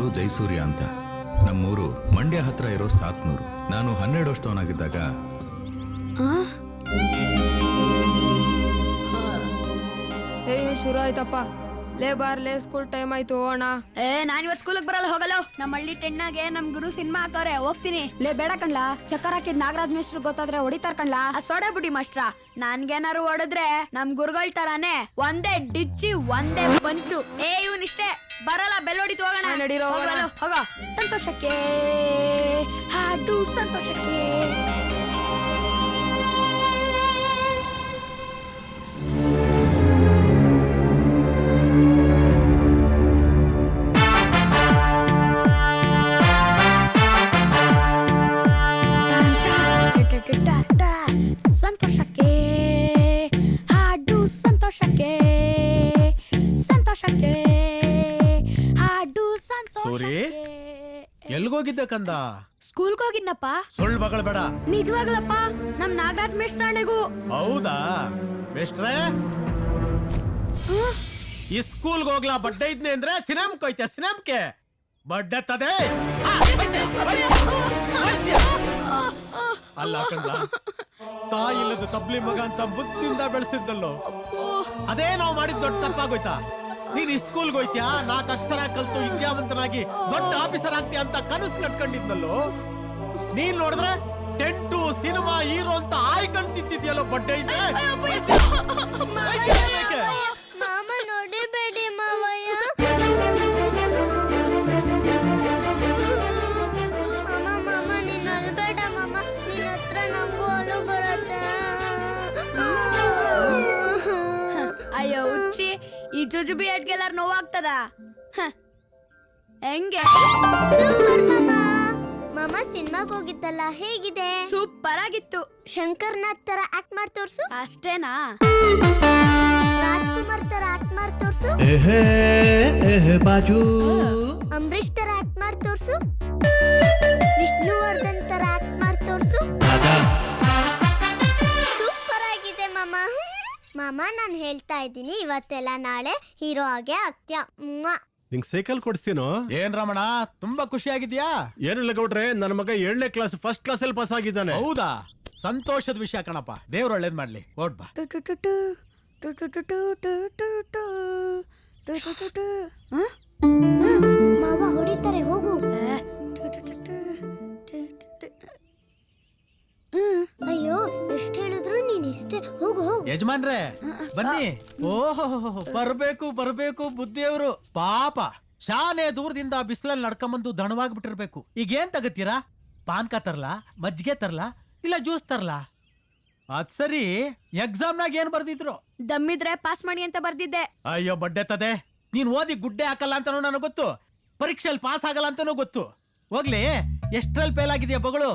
ಹೆಸರು ಜೈಸೂರ್ಯ ಅಂತ. ನಮ್ಮೂರು ಮಂಡ್ಯ ಹತ್ರ ಇರೋ ಸಾತ್ನೂರು. ನಾನು 12 ವರ್ಷದವನಾಗಿದ್ದಾಗ ಶುರು ಆಯ್ತಪ್ಪ. ಲೇ ಬಾರ್ಲೆ, ಸ್ಕೂಲ್ ಟೈಮ್ ಆಯ್ತು ಅಣ್ಣ. ನಾನ್ ಇವತ್ತು ಸ್ಕೂಲಿಗೆ ಬರಲ್ಲ, ಹೋಗಲ್ಲ. ನಮ್ಮ ಹಳ್ಳಿ ಟೆಣ್ಣಾಗೆ ನಮ್ ಗುರು ಸಿನಿಮಾ ಹಾಕವ್ರೆ, ಹೋಗ್ತೀನಿ. ಲೇ ಬೇಡ ಕಣ್ಲಾ, ಚಕ್ಕರ್ ಹಾಕಿದ್ ನಾಗರಾಜ್ ಮಿಸ್ಟ್ರು ಗೊತ್ತಾದ್ರೆ ಹೊಡಿತಾರ ಕಣ್ಲಾ. ಸೋಡಾ ಬುಡಿ ಮಾಸ್ಟ್ರ, ನನ್ಗೇನಾರು ಹೊಡೆದ್ರೆ ನಮ್ ಗುರುಗಳ್ ತರಾನೇ ಒಂದೇ ಡಿಚ್ಚಿ ಒಂದೇ ಪಂಚು. ಇವನಿಷ್ಟೇ ಬರಲ್ಲ, ಬೆಲ್ಲೋಡಿತು, ಹೋಗೋಣ. ನಡೀರೋ ಹೋಗ. ಸಂತೋಷಕ್ಕೆ ಹಾಡು ಸಂತೋಷಕ್ಕೆ. ಸಂತೋಷಕ್ಕೆ ಹಾಡು ಸಂತೋಷಕ್ಕೆ, ಸಂತೋಷಕ್ಕೆ ಹಾಡು ಸಂತೋಷಕ್ಕೆ. ಎಲ್ಗೋಗಿದ್ದೆ ಕಂದ? ಸ್ಕೂಲ್ಗೆ ಹೋಗಿದ್ನಪ್ಪ. ಸುಳ್ಳು ಮಗಳು ಬೇಡ. ನಿಜವಾಗ್ಲಪ್ಪ, ನಮ್ ನಾಗರಾಜ್ ಮೇಷ್ಟ್ರಾಣೆಗೂ. ಹೌದಾ ಮೇಷ್ಟ್ರೇ? ಈ ಸ್ಕೂಲ್ಗೆ ಹೋಗ್ಲಾ ಬಡ್ಡೆ ಇದ್ನೆ ಅಂದ್ರೆ ಸಿನಿಮಾಕ್ಕೆ ಹೋಯ್ತೆ. ಸಿನಿಮಾಕ್ಕೆ ಬಡ್ಡೆ ತದೆ ಅಲ್ಲ ಕಂದ, ತಾಯಿ ಇಲ್ಲದ ತಬ್ಲಿ ಮಗ ಅಂತ ಬುದ್ಧಿಯಿಂದ ಬೆಳೆಸಿದ್ದಲ್ಲೋ, ಅದೇ ನಾವು ಮಾಡಿದ್ ದೊಡ್ಡ ತಪ್ಪಾಗೋಯ್ತಾ? ನೀನ್ ಸ್ಕೂಲ್ಗೆ ಹೋಯ್ತ್ಯಾ, 4 ಅಕ್ಷರ ಕಲ್ತು ವಿದ್ಯಾವಂತನಾಗಿ ದೊಡ್ಡ ಆಫೀಸರ್ ಆಗ್ತೀಯ ಅಂತ ಕನಸು ಕಟ್ಕೊಂಡಿದ್ದಲ್ಲೋ. ನೀನ್ ನೋಡಿದ್ರೆ ಟೆಂಟು ಸಿನಿಮಾ ಹೀರೋ ಅಂತ ಆಯ್ಕೊಂಡ್ ತಿಂತಿದ್ಯಲ್ಲೋ ಬಡ್ಡೆ ಇದೆ. ಮಾಮ ನೋಡಿಬೇಡಿ ಮಾವಯ್ಯ. ಮಾಮ ನೀನ್ ಅಲ್ಬೇಡ ಮಾಮ, ನಿನ್ನ ಹತ್ರ ನಂಗೂ ಅಲು ಬರುತ್ತೆ. ಅಯ್ಯೋ ಹುಚ್ಚಿ, ಈ ಜುಜುಬಿ ಅಡ್ಗೆಲ್ಲಾರು ನೋವಾಗ್ತದ ಹೆಂಗೆ? ಸೂಪರ್ ಮಾಮ ಸಿನಿಮಾಗ್ ಹೋಗಿದ್ದಲ್ಲ, ಹೇಗಿದೆ? ಸೂಪರ್ ಆಗಿತ್ತು. ಶಂಕರ್ನಾಥ್ ತರ ಆಕ್ಟ್ ಮಾಡಿ ತೋರ್ಸು. ಅಷ್ಟೇನಾ? ರಾಜ್ಕುಮಾರ್ ತರ ಆಕ್ಟ್ ಮಾಡಿ ತೋರ್ಸು. ಬಾಜು ಅಂಬರೀಶ್ ತರ ಆಕ್ಟ್ ಮಾಡಿ ತೋರ್ಸು. ವಿಷ್ಣುವರ್ಧನ್ ತರ ಆಕ್ಟ್ ಮಾಡಿ ತೋರ್ಸು. ಸೂಪರ್ ಆಗಿದೆ ಮಾಮ. ಮಾಮ ನಾನ್ ಹೇಳ್ತಾ ಇದ್ದೀನಿ, ಇವತ್ತೆಲ್ಲ ನಾಳೆ ಹೀರೋ ಆಗಿ ಆಗ್ತ್ಯಾ. ನಿಂಗ್ ಸೈಕಲ್ ಕೊಡ್ಸ್ತೀನೋ? ಏನ್ ರಮಣ, ತುಂಬಾ ಖುಷಿ ಆಗಿದ್ಯಾ? ಏನಿಲ್ಲ ಗೌಡ್ರೆ, ನನ್ನ ಮಗ 7ನೇ ಕ್ಲಾಸ್ ಫಸ್ಟ್ ಕ್ಲಾಸ್ ಅಲ್ಲಿ ಪಾಸ್ ಆಗಿದ್ದಾನೆ. ಹೌದಾ? ಸಂತೋಷದ ವಿಷಯ ಕಣಪ್ಪ, ದೇವ್ರು ಒಳ್ಳೇದ್ ಮಾಡ್ಲಿ. ಓಡ್ ಬಾ. ಮಾವ ಹೊಡಿತಾರೆ, ಹೋಗು. ಅಯ್ಯೋ, ಎಷ್ಟ್ ಹೇಳಿದ್ರು ನೀನ್ ಇಷ್ಟೇ. ಹೋಗು ಹೋಗು. ಯಜಮಾನ್ರೆ ಬನ್ನಿ. ಓಹೋ, ಬರ್ಬೇಕು ಬುದ್ಧಿಯವರು. ಪಾಪ ಶಾನೆ ದೂರದಿಂದ ಬಿಸಿಲಲ್ಲಿ ನಡ್ಕೊಂಬಂದು ದಣವಾಗ್ಬಿಟ್ಟಿರ್ಬೇಕು. ಈಗ ಏನ್ ತಗತ್ತೀರಾ? ಪಾನ್ಕ ತರ್ಲಾ, ಮಜ್ಜಿಗೆ ತರ್ಲಾ, ಇಲ್ಲ ಜ್ಯೂಸ್ ತರ್ಲಾ? ಅದ್ ಸರಿ, ಎಕ್ಸಾಮ್ನಾಗ ಏನ್ ಬರ್ದಿದ್ರು? ದಮ್ಮಿದ್ರೆ ಪಾಸ್ ಮಾಡಿ ಅಂತ ಬರ್ದಿದ್ದೆ. ಅಯ್ಯೋ ಬಡ್ಡೆ ತದೆ, ನೀನ್ ಓದಿ ಗುಡ್ಡೆ ಹಾಕಲ್ಲ ಅಂತಾನೂ ನನಗೆ ಗೊತ್ತು, ಪರೀಕ್ಷೆಯಲ್ಲಿ ಪಾಸ್ ಆಗಲ್ಲ ಅಂತಾನೂ ಗೊತ್ತು. ಹೋಗ್ಲಿ, ಎಷ್ಟ್ರಲ್ಲಿ ಫೇಲ್ ಆಗಿದ್ಯಾ ಬಗಳು?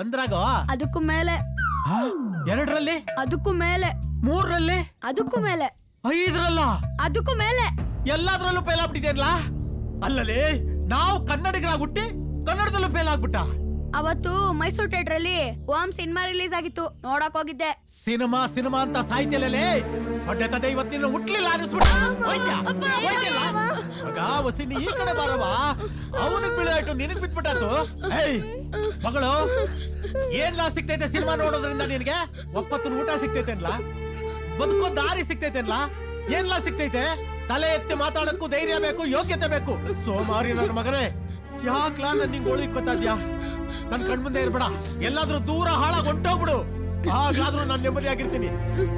1ರಾಗ? ಅದಕ್ಕೂ ಮೇಲೆ. 2ರಲ್ಲಿ? ಅದಕ್ಕೂ ಮೇಲೆ. 3ರಲ್ಲಿ? ಅದಕ್ಕೂ ಮೇಲೆ. 5ರಲ್ಲ? ಅದಕ್ಕೂ ಮೇಲೆ. ಎಲ್ಲಾದ್ರಲ್ಲೂ ಫೇಲ್ ಆಗ್ಬಿಟ್ಟಿದ್ಯಲ್ಲ? ಅಲ್ಲಲ್ಲಿ ನಾವು ಕನ್ನಡಿಗರಾಗಿ ಹುಟ್ಟಿ ಕನ್ನಡದಲ್ಲೂ ಫೇಲ್ ಆಗ್ಬಿಟ್ಟ. ಅವತ್ತು ಮೈಸೂರು ಥಿಯೇಟರ್ ಅಲ್ಲಿ ಓಂ ಸಿನಿಮಾ ರಿಲೀಸ್ ಆಗಿತ್ತು, ನೋಡಕ್ ಹೋಗಿದ್ದೆ. ಸಿನಿಮಾ ಅಂತ ಸಾಹಿತ್ಯಲೇ ಹೊಟ್ಟೆ ತದೆ ಇವತ್ತಿನ ಹುಟ್ಲಿಲ್ಲ ಅನಿಸ್ಬಿಟ್ಟ. ಮಗ ವಸಿನಿ ಈ ಕಡೆ ಬಾರವ, ಅವನಿಗೆ ಬೀಳಾಯ್ತು, ನಿನಗ್ ಬಿಟ್ಬಿಟ್ಟಾತು. ಏಯ್ ಮಗಳು, ಏನ್ಲಾ ಸಿಗ್ತೈತೆ ಸಿನಿಮಾ ನೋಡೋದ್ರಿಂದ? ನಿನಗೆ ಒಪ್ಪತ್ತಿನ ಊಟ ಸಿಗ್ತೈತೆ ಅನ್ಲಾ? ಬದುಕೋ ದಾರಿ ಸಿಗ್ತೈತೆ ಅನ್ಲಾ? ಏನ್ಲಾ ಸಿಗ್ತೈತೆ? ತಲೆ ಎತ್ತಿ ಮಾತಾಡಕ್ಕೂ ಧೈರ್ಯ ಬೇಕು, ಯೋಗ್ಯತೆ ಬೇಕು. ಸೋಮಾರಿ ನನ್ನ ಮಗನೇ, ಯಾಕ್ಲಾ ನಿಂಗೆ ಒಳಗ್ ಗೊತ್ತಾದ್ಯಾ? ನನ್ ಕಣ್ಮುಂದೆ ಇರ್ಬೇಡ, ಎಲ್ಲಾದ್ರೂ ದೂರ ಹಾಳಾಗಿ ಹೊಂಟೋಗ್ಬಿಡು, ಹಾಗಾದ್ರೂ ನಾನು ನೆಮ್ಮದಿಯಾಗಿರ್ತೀನಿ.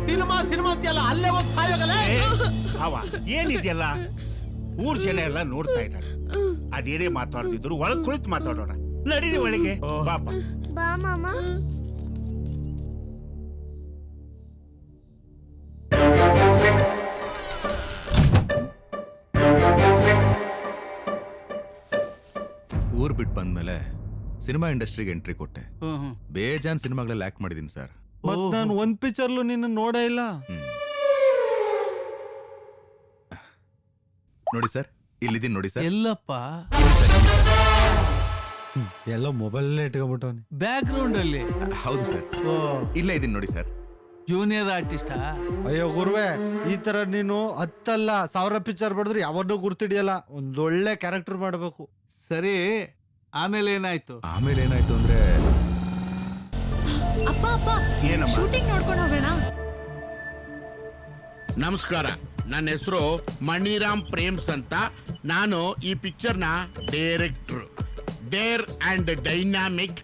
ಸಿನಿಮಾ ಅಂತೆಲ್ಲ ಅಲ್ಲೇ ಹೋಗಿ ಸಾಯೋಗಲೇ. ಅವ ಏನಿದೆಯಲ್ಲ, ಊರ್ ಜನ ಎಲ್ಲ ನೋಡ್ತಾ ಇದ್ದಾರೆ. ಅದೇನೇ ಮಾತಾಡ್ತಿದ್ರು ಒಳಗ್ ಕುಳಿತು ಮಾತಾಡೋಣ. ನಡೀರಿ ಒಳಗೆ. ಬಾಪ ಬಾ ಮಾಮ. ಊರ್ ಬಿಟ್ಟು ಬಂದ್ಮೇಲೆ ಸಿನಿಮಾ ಇಂಡಸ್ಟ್ರಿಗೆ ಎಂಟ್ರಿ ಕೊಟ್ಟೆ. ಬೇಜಾನ್ ಸಿನಿಮಾಗಳಲ್ಲಿ ಆಕ್ಟ್ ಮಾಡಿದೀನಿ ಸರ್. ಮತ್ ನಾನು ಒಂದ್ ಪಿಕ್ಚರ್ಲು ನಿನ್ನ ನೋಡೇ ಇಲ್ಲ. ನೋಡಿ ಸರ್, ಇಲ್ಲಿದ್ದೀನಿ ನೋಡಿ ಸರ್. ಎಲ್ಲಪ್ಪ? ಎಲ್ಲೋ ಮೊಬೈಲ್ ಇಟ್ಕೊಂಡ್ಬಿಟ್ಟವನಿ. ಬ್ಯಾಕ್ ಗ್ರೌಂಡ್ ಅಲ್ಲಿ? ಹೌದು ಸರ್, ಇಲ್ಲೇ ಇದೀನಿ ನೋಡಿ ಸರ್. ಜೂನಿಯರ್ ಆರ್ಟಿಸ್ಟಾ? ಅಯ್ಯೋ ಗುರುವೆ, ಈ ತರ ನೀನು 10,000 ಪಿಕ್ಚರ್ ಬಡಿದ್ರು ಯಾವನ್ನೂ ಗುರ್ತಿಡಿಯಲ್ಲ. ಒಂದೊಳ್ಳೆ ಕ್ಯಾರೆಕ್ಟರ್ ಮಾಡಬೇಕು. ಸರಿ, ಆಮೇಲೆ ಏನಾಯ್ತು? ಆಮೇಲೆ ಏನಾಯ್ತು ಅಂದ್ರೆ ಅಪ್ಪ ಅಪ್ಪ ಏನಮ್ಮ? ಶೂಟಿಂಗ್ ನೋಡ್ಕೊಂಡು ಹೋಗೋಣ. ನಮಸ್ಕಾರ, ನನ್ನ ಹೆಸರು ಮಣಿರಾಮ್ ಪ್ರೇಮ್ಸ್ ಅಂತ. ನಾನು ಈ ಪಿಕ್ಚರ್ನ ಡೈರೆಕ್ಟ್ರು, ಡೇರ್ ಅಂಡ್ ಡೈನಾಮಿಕ್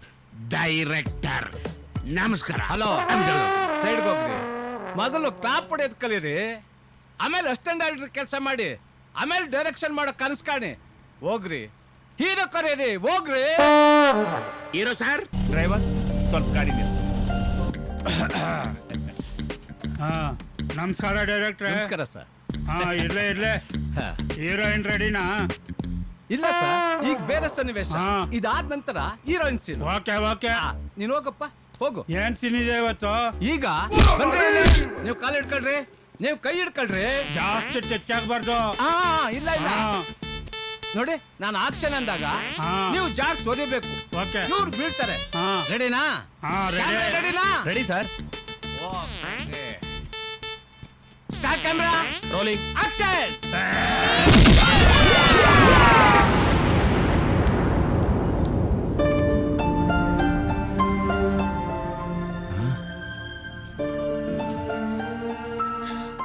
ಡೈರೆಕ್ಟರ್. ನಮಸ್ಕಾರ. ಹಲೋ, ಸೈಡ್ಗೆ ಹೋಗ್ರಿ. ಮೊದಲು ಕ್ಲಾಪ್ ಹೊಡೆಯೋದು ಕಲೀರಿ, ಆಮೇಲೆ ಅಸಿಸ್ಟೆಂಟ್ ಡೈರೆಕ್ಟರ್ ಕೆಲಸ ಮಾಡಿ, ಆಮೇಲೆ ಡೈರೆಕ್ಷನ್ ಮಾಡೋ ಕನಸು ಕಾಣಿ. ಹೋಗ್ರಿ, ಹೀರೋ ಕರೀರಿ, ಹೋಗ್ರಿ. Hero sir. ಡ್ರೈವರ್ ಸ್ವಲ್ಪ ಗಾಡಿ ನಿಲ್ಸು. ನಮಸ್ಕಾರ ಡೈರೆಕ್ಟ್ರೆ. ನಮಸ್ಕಾರ ಸರ್. ಇರ್ಲೇ ಹೀರೋಯಿನ್ ರೆಡಿನಾ? ಇಲ್ಲ ಸರ್, ಈಗ ಬೇರೆ ಸನ್ನಿವೇಶ. ಇದಾದ ನಂತರ ಹೀರೋಯಿನ್ ಸೀನ್. ಓಕೆ. ನೀನು ಹೋಗಪ್ಪ, ಹೋಗು. ಏನ್ ತಿನ್ನಿದೆ ಇವತ್ತು? ಈಗ ಬಂದ್ರೆ ನೀವು ಕಾಲು ಹಿಡ್ಕೊಳ್ರಿ, ನೀವು ಕೈ ಹಿಡ್ಕೊಳ್ರಿ. ಜಾಸ್ತಿ ಟಚ್ ಇಲ್ಲ ನೋಡಿ, ನಾನು ಆಕ್ಷನ್ ಅಂದಾಗ ನೀವು ಜಾಸ್ತಿ ಓದಿಬೇಕು. ಓಕೆ. ಇವ್ರು ಬೀಳ್ತಾರೆ. ರೆಡಿನಾ? ರೆಡಿನಾ? Ready sir. Start camera rolling action.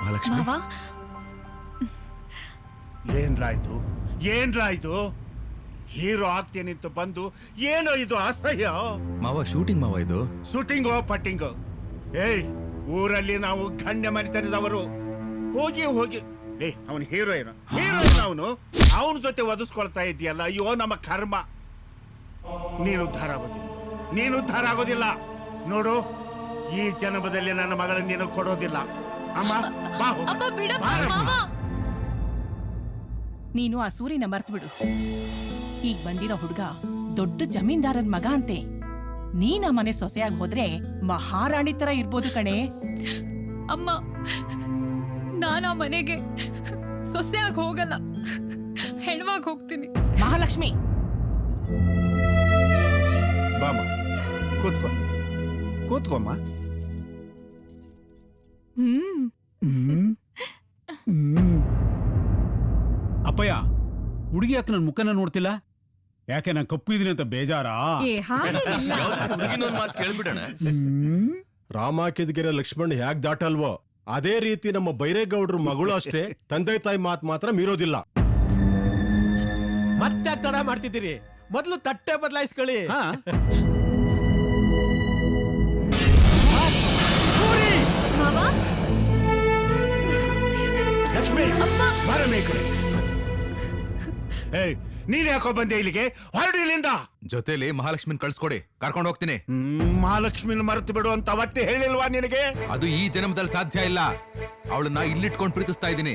Mahalakshmi, ಏನ್ರಾಯ್ತು? ಹೀರೋ ಆಗ್ತೇನಿಂತ ಬಂದು ಏನೋ ಇದು ಅಸಹ್ಯ. ಮಾವ ಶೂಟಿಂಗ್ ಮಾವ ಇದು. ಶೂಟಿಂಗೋ ಪಟ್ಟಿಂಗೋ? ಏಯ್, ಊರಲ್ಲಿ ನಾವು ಗಣ್ಯ ಮನೆತನದವರು. ಹೋಗಿ ಅವನು ಹೀರೋಯಿನ್ ಅವನ ಜೊತೆ ಒದಿಸ್ಕೊಳ್ತಾ ಇದೆಯಲ್ಲ. ಅಯ್ಯೋ ನಮ್ಮ ಕರ್ಮ. ನೀನು ಉದ್ಧಾರ ಆಗೋದಿಲ್ಲ ನೋಡು. ಈ ಜನ್ಮದಲ್ಲಿ ನನ್ನ ಮಗಳನ್ನ ನೀನು ಕೊಡೋದಿಲ್ಲ. ಅಮ್ಮ ಬಾ ಹೋಗು. ನೀನು ಆ ಸೂರಿನ ಮರ್ತು ಬಿಡು. ಈಗ ಬಂದಿರೋ ಹುಡುಗ ದೊಡ್ಡ ಜಮೀನ್ದಾರನ್ ಮಗ ಅಂತೆ. ನೀನ್ ಆ ಮನೆ ಸೊಸೆಯಾಗಿ ಹೋದ್ರೆ ಮಹಾರಾಣಿ ತರ ಇರ್ಬೋದು ಕಣೆ. ಅಮ್ಮ, ನಾನು ಆ ಮನೆಗೆ ಸೊಸೆಯಾಗಿ ಹೋಗಲ್ಲ, ಹೆಣ್ವಾಗಿ ಹೋಗ್ತೀನಿ. ಮಹಾಲಕ್ಷ್ಮಿ, ಬಾಮ, ಕೂತ್ಕೊಮ್ಮ. ಅಪ್ಪಯ್ಯ, ಹುಡುಗಿ ಯಾಕೆ ನನ್ನ ಮುಖನ ನೋಡ್ತಿಲ್ಲ? ಯಾಕೆ ನಾನು ಕಪ್ಪಿದೀನಿ ಅಂತ ಬೇಜಾರಾ? ರಾಮ ಕಿದ್ಗೆರೆ ಲಕ್ಷ್ಮಣ್ ಹ್ಯಾಕ್ ದಾಟಲ್ವೋ ಅದೇ ರೀತಿ ನಮ್ಮ ಬೈರೇಗೌಡ್ರ ಮಗಳು ಅಷ್ಟೇ ತಂದೆ ತಾಯಿ ಮಾತ್ ಮಾತ್ರ ಮೀರೋದಿಲ್ಲ. ಮತ್ತೆ ತಡ ಮಾಡ್ತಿದ್ದೀರಿ? ಮೊದಲು ತಟ್ಟೆ ಬದಲಾಯಿಸ್ಕೊಳ್ಳಿ. ಲಕ್ಷ್ಮಿ, ಬರಮೇ ಕಡೆ. ಏಯ್, ನೀನ್ ಯಾಕೋ ಬಂದೆ ಇಲ್ಲಿಗೆ? ಹೊರಡು ಇಲ್ಲಿಂದ. ಜೊತೆಲಿ ಮಹಾಲಕ್ಷ್ಮಿನ್ ಕಳ್ಸ್ಕೊಡಿ, ಕರ್ಕೊಂಡು ಹೋಗ್ತೀನಿ. ಮಹಾಲಕ್ಷ್ಮಿನ ಮರೆತು ಬಿಡು ಅಂತ ಅವತ್ತೇ ಹೇಳಿಲ್ವಾ ನಿನಗೆ? ಅದು ಈ ಜನ್ಮದಲ್ಲಿ ಸಾಧ್ಯ ಇಲ್ಲ. ಅವಳನ್ನ ಇಲ್ಲಿಟ್ಕೊಂಡು ಪ್ರೀತಿಸ್ತಾ ಇದ್ದೀನಿ.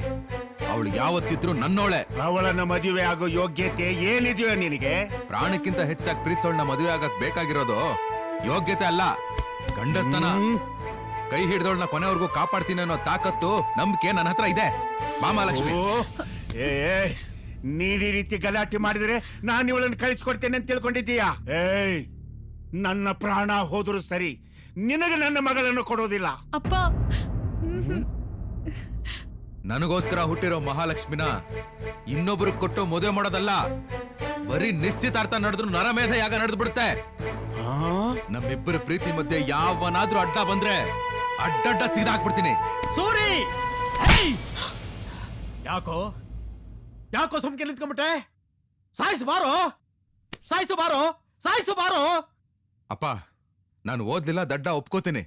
ಅವಳು ಯಾವತ್ತಿದ್ರು ನನ್ನೋಳೆ. ಅವಳನ್ನ ಮದುವೆ ಆಗೋ ಯೋಗ್ಯತೆ ಏನಿದೆಯೋ ನಿನಗೆ? ಪ್ರಾಣಕ್ಕಿಂತ ಹೆಚ್ಚಾಗಿ ಪ್ರೀತಿಸೋಳನ್ನ ಮದುವೆ ಆಗಕ್ ಬೇಕಾಗಿರೋದು ಯೋಗ್ಯತೆ ಅಲ್ಲ, ಗಂಡಸ್ತನ. ಕೈ ಹಿಡಿದವಳನ್ನ ಕೊನೆವರೆಗೂ ಕಾಪಾಡ್ತೀನಿ ಅನ್ನೋ ತಾಕತ್ತು, ನಂಬಿಕೆ ನನ್ನ ಹತ್ರ ಇದೆ. ಮಹಾಲಕ್ಷ್ಮಿ, ನೀನ್ ಈ ರೀತಿ ಗಲಾಟೆ ಮಾಡಿದ್ರೆ ನಾನು ಇವಳನ್ನು ಕಳಿಸ್ಕೊಡ್ತೇನೆ ಅಂತ ತಿಳ್ಕೊಂಡಿದ್ದೀಯಾ? ಏಯ್, ನನ್ನ ಪ್ರಾಣ ಹೋದ್ರು ಸರಿ, ನಿನಗೆ ನನ್ನ ಮಗಳನ್ನು ಕೊಡೋದಿಲ್ಲ. ಅಪ್ಪ, ನನಗೋಸ್ಕರ ಹುಟ್ಟಿರೋ ಮಹಾಲಕ್ಷ್ಮಿನ ಇನ್ನೊಬ್ರಿಗೆ ಕೊಟ್ಟು ಮದುವೆ ಮಾಡೋದಲ್ಲ. ಬರೀ ನಿಶ್ಚಿತಾರ್ಥ ನಡೆದ್ರು ನರಮೇಧ ಯಾಗ ನಡೆದು ಬಿಡುತ್ತೆ. ನಮ್ಮಿಬ್ಬರ ಪ್ರೀತಿ ಮಧ್ಯೆ ಯಾವನಾದ್ರೂ ಅಡ್ಡ ಬಂದ್ರೆ ಅಡ್ಡಡ್ಡ ಸೀದಾಕ್ಬಿಡ್ತೀನಿ. ಸೂರಿ, ಯಾಕೋ ಸುಮ್ಕೆ ನಿಂತ್ಕೊಂಡ್ಬಿಟ್ಟೆ? ಸಾಯಿಸು ಬಾರೋ. ಅಪ್ಪ, ನಾನು ಓದ್ಲಿಲ್ಲ, ದಡ್ಡ ಒಪ್ಕೋತೀನಿ.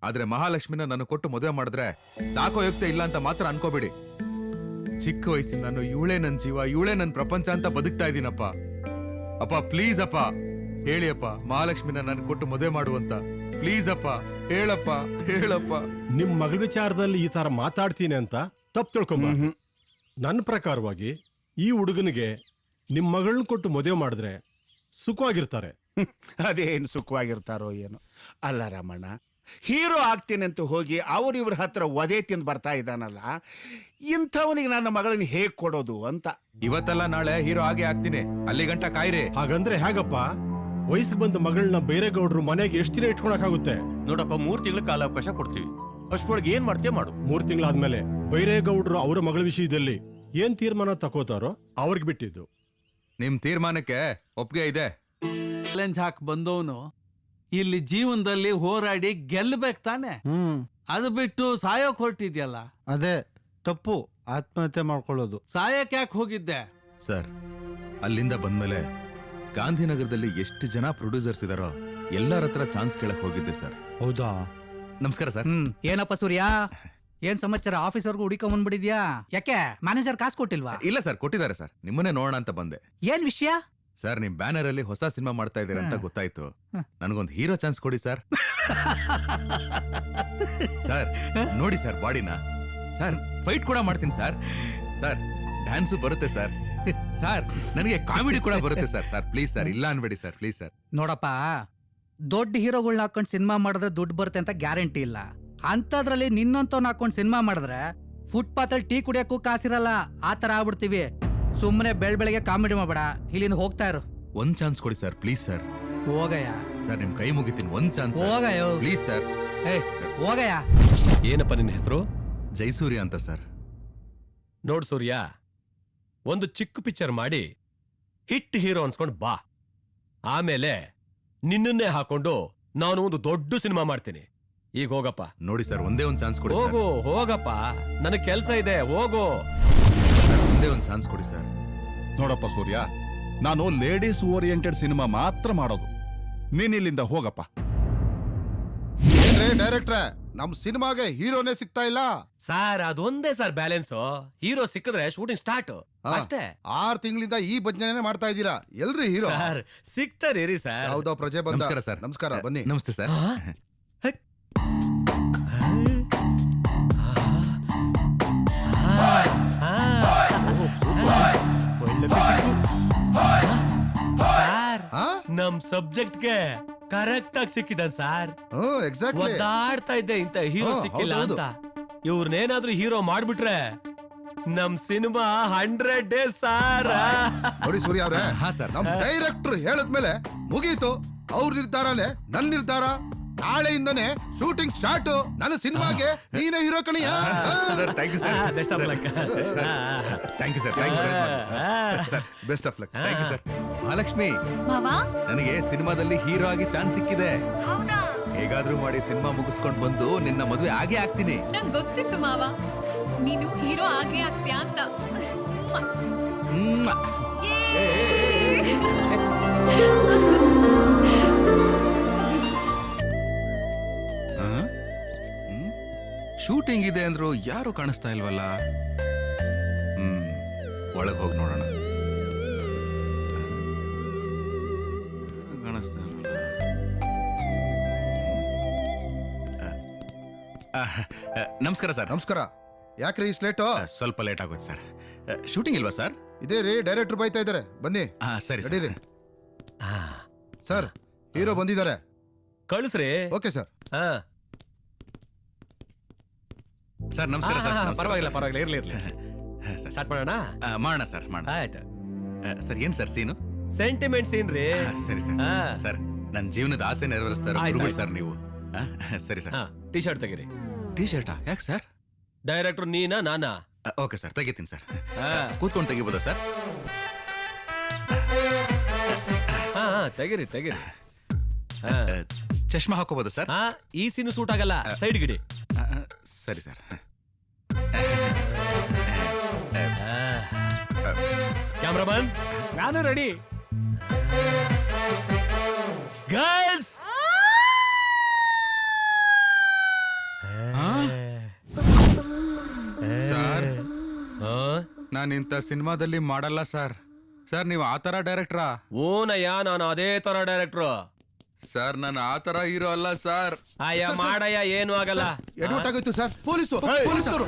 ಆದ್ರೆ ಮಹಾಲಕ್ಷ್ಮಿನ ನಾನು ಕೊಟ್ಟು ಮದುವೆ ಮಾಡಿದ್ರೆ ಸಾಕೋ ಯೋಗ್ಯತೆ ಇಲ್ಲ ಅಂತ ಮಾತ್ರ ಅನ್ಕೋಬೇಡಿ. ಚಿಕ್ಕ ವಯಸ್ಸಿನ ನಾನು ಇವಳೇ ನನ್ ಜೀವ, ಇವಳೇ ನನ್ ಪ್ರಪಂಚ ಅಂತ ಬದುಕ್ತಾ ಇದ್ದೀನಪ್ಪ. ಅಪ್ಪ ಪ್ಲೀಸ್ ಅಪ್ಪ, ಹೇಳಿ ಅಪ್ಪ, ಮಹಾಲಕ್ಷ್ಮಿನ ನನ್ ಕೊಟ್ಟು ಮದುವೆ ಮಾಡುವಂತ. ಪ್ಲೀಸ್ ಅಪ್ಪ, ಹೇಳಪ್ಪ. ನಿಮ್ ಮಗಳ ವಿಚಾರದಲ್ಲಿ ಈ ತರ ಮಾತಾಡ್ತೀನಿ ಅಂತ ತಪ್ಪು ತಿಳ್ಕೊಂಬ. ನನ್ನ ಪ್ರಕಾರವಾಗಿ ಈ ಹುಡುಗನಿಗೆ ನಿಮ್ ಮಗಳನ್ನ ಕೊಟ್ಟು ಮದುವೆ ಮಾಡಿದ್ರೆ ಸುಖವಾಗಿರ್ತಾರೆ. ಅದೇನು ಸುಖವಾಗಿರ್ತಾರೋ ಏನೋ. ಅಲ್ಲ ರಾಮಣ್ಣ, ಹೀರೋ ಆಗ್ತೀನಿ ಅಂತ ಹೋಗಿ ಇವ್ರ ಹತ್ರ ಒದೆ ತಿಂದು ಬರ್ತಾ ಇದ್ದಾನಲ್ಲ, ಇಂಥವನಿಗೆ ನನ್ನ ಮಗಳನ್ನ ಹೇಗ್ ಕೊಡೋದು ಅಂತ. ಇವತ್ತಲ್ಲ ನಾಳೆ ಹೀರೋ ಆಗೇ ಆಗ್ತೀನಿ, ಅಲ್ಲಿ ಗಂಟ ಕಾಯ್ರಿ. ಹಾಗಂದ್ರೆ ಹೇಗಪ್ಪ? ವಯಸ್ಸಿಗೆ ಬಂದ ಮಗಳನ್ನ ಬೇರೆ ಗೌಡ್ರು ಮನೆಗೆ ಎಷ್ಟು ದಿನ ಇಟ್ಕೊಳಕಾಗುತ್ತೆ? ನೋಡಪ್ಪ 3 ತಿಂಗಳ ಕಾಲಾವಕಾಶ ಕೊಡ್ತೀವಿ. ಅಷ್ಟೊಳಗೆ ಏನ್ ಮಾಡ್ತೀಯ ಮಾಡು. 3 ತಿಂಗಳಾದ್ಮೇಲೆ ಬೈರೇಗೌಡ್ರು ಅವರ ಮಗಳ ವಿಷಯದಲ್ಲಿ ಏನ್ ತೀರ್ಮಾನ ತಗೋತಾರೋ ಅವ್ರಿಗೆ ಬಿಟ್ಟಿದ್ದು. ನಿಮ್ ತೀರ್ಮಾನಕ್ಕೆ ಒಪ್ಪಿಗೆ ಇದೆ. ಚಾಲೆಂಜ್ ಹಾಕಿ ಬಂದವನು ಇಲ್ಲಿ ಜೀವನದಲ್ಲಿ ಹೋರಾಡಿ ಗೆಲ್ಲಬೇಕು ತಾನೆ. ಅದು ಬಿಟ್ಟು ಸಾಯೋಕ್ ಹೊರಟಿದ್ಯಲ್ಲ, ಅದೇ ತಪ್ಪು. ಆತ್ಮಹತ್ಯೆ ಮಾಡ್ಕೊಳ್ಳೋದು. ಸಾಯಕ್ ಯಾಕೆ ಹೋಗಿದ್ದೆ? ಸರ್, ಅಲ್ಲಿಂದ ಬಂದ್ಮೇಲೆ ಗಾಂಧಿನಗರದಲ್ಲಿ ಎಷ್ಟು ಜನ ಪ್ರೊಡ್ಯೂಸರ್ಸ್ ಇದಾರೋ ಎಲ್ಲರ ಹತ್ರ ಚಾನ್ಸ್ ಕೇಳಕ್ ಹೋಗಿದ್ದೆ ಸರ್. ಹೌದಾ? ನಮಸ್ಕಾರ ಸರ್. ಏನಪ್ಪ ಸೂರ್ಯ, ಏನ್ ಸಮಾಚಾರ? ಆಫೀಸರ್ಗೂ ಹುಡಿಕೊಂಡ್ ಬಂದ್ಬಿಟ್ಟಿದ್ಯಾ? ಯಾಕೆ ಮ್ಯಾನೇಜರ್ ಕಾಸು ಕೊಟ್ಟಿಲ್ವಾ? ಇಲ್ಲ ಸರ್, ಕೊಟ್ಟಿದ್ದಾರೆ ಸರ್. ನಿಮ್ಮನ್ನೇ ನೋಡೋಣ ಅಂತ ಬಂದೆ. ಏನ್ ವಿಷಯ? ಸರ್, ನಿಮ್ ಬ್ಯಾನರ್ ಅಲ್ಲಿ ಹೊಸ ಸಿನಿಮಾ ಮಾಡ್ತಾ ಇದ್ದೀರಾ ಅಂತ ಗೊತ್ತಾಯ್ತು. ನನಗೊಂದು ಹೀರೋ ಚಾನ್ಸ್ ಕೊಡಿ ಸರ್. ಸರ್ ನೋಡಿ ಸರ್ ಬಾಡಿನ. ಸರ್ ಫೈಟ್ ಕೂಡ ಮಾಡ್ತೀನಿ ಸರ್. ಸರ್ ಡ್ಯಾನ್ಸು ಬರುತ್ತೆ ಸರ್. ಸರ್ ನನಗೆ ಕಾಮಿಡಿ ಕೂಡ ಬರುತ್ತೆ ಸರ್. ಸರ್ ಪ್ಲೀಸ್ ಸರ್, ಇಲ್ಲ ಅನ್ಬೇಡಿ ಸರ್, ಪ್ಲೀಸ್ ಸರ್. ನೋಡಪ್ಪ, ದೊಡ್ಡ ಹೀರೋಗಳನ್ನ ಹಾಕೊಂಡು ಸಿನಿಮಾ ಮಾಡಿದ್ರೆ ದುಡ್ಡು ಬರುತ್ತೆ ಅಂತ ಗ್ಯಾರಂಟಿ ಇಲ್ಲ. ಅಂತದ್ರಲ್ಲಿ ನಿನ್ನಂತವ್ನ ಹಾಕೊಂಡು ಸಿನಿಮಾ ಮಾಡಿದ್ರೆ ಫುಟ್ಪಾತ್ ಅಲ್ಲಿ ಟೀ ಕುಡಿಯಕ್ಕೂ ಕಾಸಿರಲ್ಲ. ಆ ತರ ಆಗ್ಬಿಡ್ತೀವಿ. ಸುಮ್ಮನೆ ಬೆಳಗ್ಗೆ ಕಾಮಿಡಿ ಮಾಡಬೇಡ, ಇಲ್ಲಿಂದ ಹೋಗ್ತಾ ಇರು. ಒಂದ್ ಚಾನ್ಸ್ ಕೊಡಿ ಸರ್, ಪ್ಲೀಸ್ ಸರ್. ಹೋಗಯ್ಯ. ಸರ್ ನಿಮ್ ಕೈ ಮುಗಿತೀನಿ, ಒಂದ್ ಚಾನ್ಸ್. ಹೋಗಯ್ಯೋ, ಪ್ಲೀಸ್ ಸರ್. ಹೋಗಯ್ಯ. ಏನಪ್ಪ ನಿನ್ನ ಹೆಸರು? ಜೈಸೂರ್ಯ ಅಂತ ಸರ್. ನೋಡ್ ಸೂರ್ಯ, ಒಂದು ಚಿಕ್ಕ ಪಿಕ್ಚರ್ ಮಾಡಿ ಹಿಟ್ ಹೀರೋ ಅನ್ಸ್ಕೊಂಡು ಬಾ. ಆಮೇಲೆ ನಿನ್ನನ್ನೇ ಹಾಕೊಂಡು ನಾನು ಒಂದು ದೊಡ್ಡ ಸಿನಿಮಾ ಮಾಡ್ತೀನಿ. ಈಗ ಹೋಗಪ್ಪ. ನೋಡಿ ಸರ್, ಒಂದೇ ಒಂದ್ ಚಾನ್ಸ್ ಕೊಡಿ. ಹೋಗು, ಹೋಗಪ್ಪ, ನನಗೆ ಕೆಲಸ ಇದೆ, ಹೋಗು. ಒಂದೇ ಒಂದ್ ಚಾನ್ಸ್ ಕೊಡಿ ಸರ್. ನೋಡಪ್ಪ ಸೂರ್ಯ, ನಾನು ಲೇಡೀಸ್ ಓರಿಯೆಂಟೆಡ್ ಸಿನಿಮಾ ಮಾತ್ರ ಮಾಡೋದು. ನೀನ್ ಇಲ್ಲಿಂದ ಹೋಗಪ್ಪ. ಡೈರೆಕ್ಟ್ರೆ, ನಮ್ ಸಿನಿಮಾಗೆ ಹೀರೋನೇ ಸಿಗ್ತಾ ಇಲ್ಲ ಸರ್. ಅದೊಂದೇ ಸರ್ ಬ್ಯಾಲೆನ್ಸ್. ಹೀರೋ ಸಿಕ್ಕಿದ್ರೆ ಶೂಟಿಂಗ್ ಸ್ಟಾರ್ಟ್ ಅಷ್ಟೇ. 6 ತಿಂಗಳಿಂದ ಈ ಭಜನೆ ಮಾಡ್ತಾ ಇದ್ದೀರಾ. ಎಲ್ರಿ ಹೀರೋ? ಸರ್ ಸಿಗ್ತಾರೆ ಸರ್. ಹೌದಾ ಪ್ರಜೆ ಬಂದ. ನಮಸ್ಕಾರ ಸರ್. ನಮಸ್ಕಾರ, ಬನ್ನಿ. ನಮಸ್ತೆ ಸರ್. ನಮ್ ಸಬ್ಜೆಕ್ಟ್ಗೆ ಕರೆಕ್ಟ್ ಆಗಿ ಸಿಕ್ಕಿದಾನ್ ಸರ್. ಒದ್ದಾಡ್ತಾ ಇದ್ದೆ ಇಂತ ಹೀರೋ ಸಿಕ್ಕಿಲ್ಲ ಅಂತ. ಇವ್ರನ್ನೇನಾದ್ರೂ ಹೀರೋ ಮಾಡ್ಬಿಟ್ರೆ ನಮ್ ಸಿನಿಮಾ 100 ಡೇಸ್ ಸಾರ್. ನೋಡಿ ಸೂರ್ಯ ಅವ್ರೆ, ನಮ್ ಡೈರೆಕ್ಟರ್ ಹೇಳದ್ಮೇಲೆ ಮುಗೀತು. ಅವ್ರ ನಿರ್ಧಾರನೇ ನನ್ ನಿರ್ಧಾರ. ನಾಳೆಯಿಂದನೇ ಶೂಟಿಂಗ್ ಸ್ಟಾರ್ಟ್. ನನ್ನ ಸಿನಿಮಾಗೆ ನೀನೇ ಹೀರೋ ಕಣಿಯ. Thank you sir. Best of luck. Thank you sir. Thank you sir. Best of luck. Thank you sir. Mahalakshmi, ನನಗೆ ಸಿನಿಮಾದಲ್ಲಿ ಹೀರೋ ಆಗಿ ಚಾನ್ಸ್ ಸಿಕ್ಕಿದೆ. ಹೇಗಾದ್ರೂ ಮಾಡಿ ಸಿನಿಮಾ ಮುಗಿಸ್ಕೊಂಡು ಬಂದು ನಿನ್ನ ಮದುವೆ ಆಗೇ ಆಗ್ತೀನಿ. ನಂಗೆ ಗೊತ್ತಿತ್ತು ಮಾವ, ನೀನು ಹೀರೋ ಆಗೇ ಆಗ್ತೀಯಾ ಅಂತ. ಶೂಟಿಂಗ್ ಇದೆ ಅಂದ್ರು ಯಾರು ಕಾಣಿಸ್ತಾ ಇಲ್ವಲ್ಲ. ಒಳಗೆ ಹೋಗಿ ನೋಡೋಣ. ಕಾಣಿಸ್ತಾ ಇಲ್ವಲ್ಲ. ನಮಸ್ಕಾರ ಸರ್. ನಮಸ್ಕಾರ. ಯಾಕ್ರಿ ಇಷ್ಟು ಲೇಟು? ಸ್ವಲ್ಪ ಲೇಟ್ ಆಗೋದು ಸರ್. ಶೂಟಿಂಗ್ ಇಲ್ವಾ ಸರ್? ಇದೇ ರೀ, ಡೈರೆಕ್ಟರ್ ಬೈತಾ ಇದ್ದಾರೆ. ಬನ್ನಿ. ಸರಿ ನಡೀರಿ ಸರ್. ಹೀರೋ ಬಂದಿದ್ದಾರೆ, ಕಳಿಸ್ರಿ. Okay sir. ಸರ್ ನಮಸ್ಕಾರ ಸರ್. ಪರವಾಗಿಲ್ಲ ಪರವಾಗಿಲ್ಲ, ಇರ್ಲಿ ಇರ್ಲಿ. ಸ್ಟಾರ್ಟ್ ಮಾಡೋಣ. ಮಾಡೋಣ ಸರ್, ಮಾಡೋಣ. ಆಯ್ತು ಸರ್. ಏನ್ ಸರ್ ಸೀನು? ಸೆಂಟಿಮೆಂಟ್ ಸೀನ್ ರೀ. ಸರಿ ಸರ್. ಸರ್ ನನ್ನ ಜೀವನದ ಆಸೆ ನೆರವೇರಿಸ್ತಾರೆ ಸರ್ ನೀವು. ಸರಿ ಸರ್. ಟಿ ಶರ್ಟ್ ತೆಗೀರಿ. ಟಿ ಶರ್ಟಾ? ಯಾಕೆ ಸರ್? ಡೈರೆಕ್ಟರ್ ನೀನಾ ನಾನಾ? ಓಕೆ ಸರ್, ತೆಗಿತೀನಿ ಸರ್. ಕೂತ್ಕೊಂಡು ತೆಗಿಬೋದಾ ಸರ್? ತೆಗಿರಿ ತೆಗಿರಿ. ಚಶ್ಮಾ ಹಾಕೋಬೋದಾ ಸರ್? ಈ ಸೀನು ಸೂಟ್ ಆಗಲ್ಲ, ಸೈಡ್ ಗಿಡಿ. ಸರಿ ಸರ್. ಕ್ಯಾಮ್ರಾಮನ್, ನಾನು ರೆಡಿ. ಗರ್ಲ್ಸ್, ಸರ್ ನಾನು ಇಂಥ ಸಿನಿಮಾದಲ್ಲಿ ಮಾಡಲ್ಲ ಸರ್. ಸರ್ ನೀವು ಆ ತರ ಡೈರೆಕ್ಟ್ರಾ? ಓನಯ್ಯ, ನಾನು ಅದೇ ತರ ಡೈರೆಕ್ಟ್ರು ಸರ್. ನಾನು ಆ ತರ ಹೀರೋ ಅಲ್ಲ ಸರ್. ಅಯ್ಯ ಮಾಡಯ್ಯ, ಏನು ಆಗಲ್ಲ. ಎಡವಟ್ ಆಗೋಯ್ತು ಸರ್. ಪೊಲೀಸರು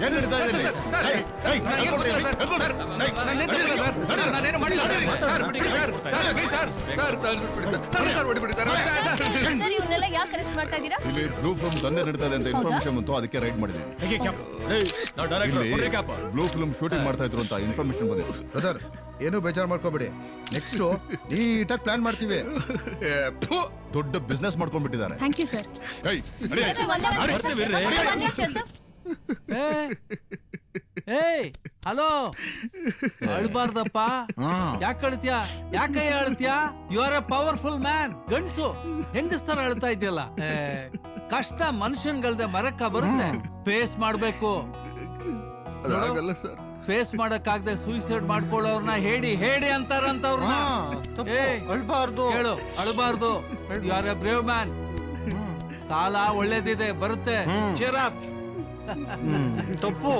ಯಾಕೆ ಅರೆಸ್ಟ್ ಮಾಡ್ತಾ ಇದ್ದೀರಾ? ಇಲ್ಲಿ ಬ್ಲೂ ಫಿಲ್ಮ್ ದಂಧೆ ನಡೀತಾ ಇದೆ ಅಂತ ಇನ್ಫಾರ್ಮೇಶನ್ ಬಂತು, ಅದಕ್ಕೆ ರೈಡ್ ಮಾಡಿದ್ವಿ. ಬ್ಲೂ ಫಿಲ್ಮ್ ಶೂಟಿಂಗ್ ಮಾಡ್ತಾ ಇದ್ರು ಅಂತ ಇನ್ಫಾರ್ಮೇಶನ್ ಬಂದಿತ್ತು. ಬ್ರದರ್, ಏನು ಬೇಜಾರು ಮಾಡ್ಕೋಬೇಡಿ. ನೆಕ್ಸ್ಟ್ ನೀಟಾಗಿ ಪ್ಲಾನ್ ಮಾಡ್ತೀವಿ. ದೊಡ್ಡ ಬಿಸ್ನೆಸ್ ಮಾಡ್ಕೊಂಡ್ಬಿಟ್ಟಿದ್ದಾರೆ. Thank you sir. ಏಯ್ ಹಲೋ, ಅಳ್ಬಾರ್ದಪ್ಪ. ಯಾಕೆ ಅಳ್ತ್ಯಾ? ಯಾಕೆ ಅಳ್ತ್ಯಾ? You are a powerful man. ಗಂಡ್ಸು ಹೆಂಗಸ್ತರ ಅಳ್ತಾ ಇದೆಯಲ್ಲ. ಕಷ್ಟ ಮನುಷ್ಯನ್ಗಳ್ದೆ ಮರಕ್ಕ ಬರುತ್ತೆ. ಫೇಸ್ ಮಾಡ್ಬೇಕು. ಫೇಸ್ ಮಾಡಕ್ಕಾಗದೆ ಸೂಸೈಡ್ ಮಾಡ್ಕೊಳ್ಳೋರ್ನ ಹೇಳಿ ಅಂತಾರಂತವ್ರನ್ನ. ಅಳ್ಬಾರ್ದು. ಹೇಳು, ಅಳ್ಬಾರ್ದು. You are a brave man. ಕಾಲ ಒಳ್ಳೇದಿದೆ, ಬರುತ್ತೆ. Cheer up. ತಪ್ಪು.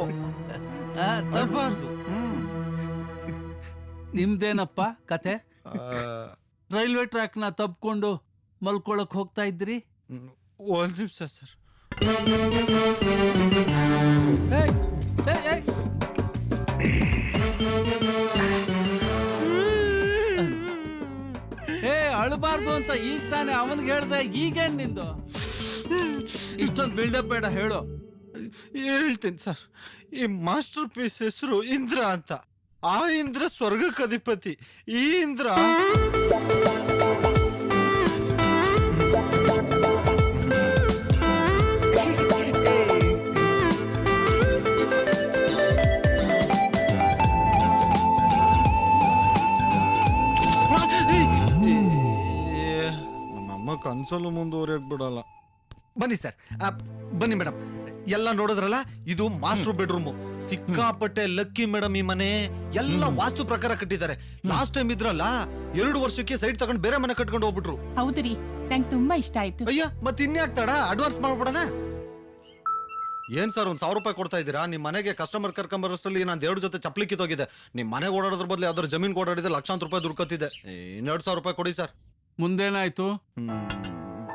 ತಪ್ಪಾರ್ದು. ನಿಮ್ದೇನಪ್ಪ ಕತೆ? ರೈಲ್ವೆ ಟ್ರ್ಯಾಕ್ ನ ತಪ್ಕೊಂಡು ಮಲ್ಕೊಳಕ್ ಹೋಗ್ತಾ ಇದ್ರಿ? ಒಂದ್ ನಿಮಿಷ ಸರ್. ಅಳಬಾರ್ದು ಅಂತ ಈಗ ತಾನೆ ಅವನ್ಗೆ ಹೇಳ್ದೆ, ಈಗೇನ್ ನಿಂದು? ಇಷ್ಟೊಂದು ಬಿಲ್ಡಪ್ ಬೇಡ, ಹೇಳು. ಹೇಳ್ತೀನಿ ಸರ್. ಈ ಮಾಸ್ಟರ್ ಪೀಸ್ ಹೆಸರು ಇಂದ್ರ ಅಂತ. ಆ ಇಂದ್ರ ಸ್ವರ್ಗಕ್ಕೆ ಅಧಿಪತಿ. ಈ ಇಂದ್ರ ನಮ್ಮಮ್ಮ ಕನ್ಸಲ್ಲೂ ಮುಂದುವರಿಯಕ್ ಬಿಡಲ್ಲ. ಬನ್ನಿ ಸರ್, ಬನ್ನಿ ಮೇಡಮ್. ಎಲ್ಲ ನೋಡಿದ್ರಲ್ಲ, ಇದು ಮಾಸ್ಟರ್ ಬೆಡ್ರೂಮ್. ಸಿಕ್ಕಾಪಟ್ಟೆ ಲಕ್ಕಿ ಮೇಡಮ್. ಈ ಮನೆ ಎಲ್ಲ ವಾಸ್ತು ಪ್ರಕಾರ ಕಟ್ಟಿದ್ದಾರೆ. ಲಾಸ್ಟ್ ಟೈಮ್ ಇದ್ರಲ್ಲ, 2 ವರ್ಷಕ್ಕೆ ಸೈಟ್ ತಗೊಂಡು ಬೇರೆ ಮನೆ ಕಟ್ಕೊಂಡು ಹೋಗ್ಬಿಟ್ರು. ಹೌದ್ರಿ, ನಂಗೆ ತುಂಬಾ ಇಷ್ಟ ಆಯ್ತು. ಅಯ್ಯ, ಮತ್ತೆ ಇನ್ಯಾಕ್ ತಡ? ಅಡ್ವಾನ್ಸ್ ಮಾಡ್ಬಿಡೋಣ. ಏನ್ ಸರ್, 1,000 ರೂಪಾಯಿ ಕೊಡ್ತಾ ಇದ್ದೀರಾ? ನಿಮ್ ಮನೆಗೆ ಕಸ್ಟಮರ್ ಕರ್ಕೊಂಬರೋಷ್ಟರಲ್ಲಿ ನಾನು 2 ಜೊತೆ ಚಪ್ಪಲಿ ಕಿತ್ತೋಗಿದೆ. ನಿಮ್ ಮನೆಗೆ ಓಡಾಡೋದ್ರ ಬದಲು ಯಾವ್ದಾದ್ರು ಜಮೀನ್ ಓಡಾಡಿದ್ರೆ ಲಕ್ಷಾಂತರ ರೂಪಾಯಿ ದುಡ್ಕೊತಿದೆ. 2,000 ರೂಪಾಯಿ ಕೊಡಿ ಸರ್. ಮುಂದೇನಾಯ್ತು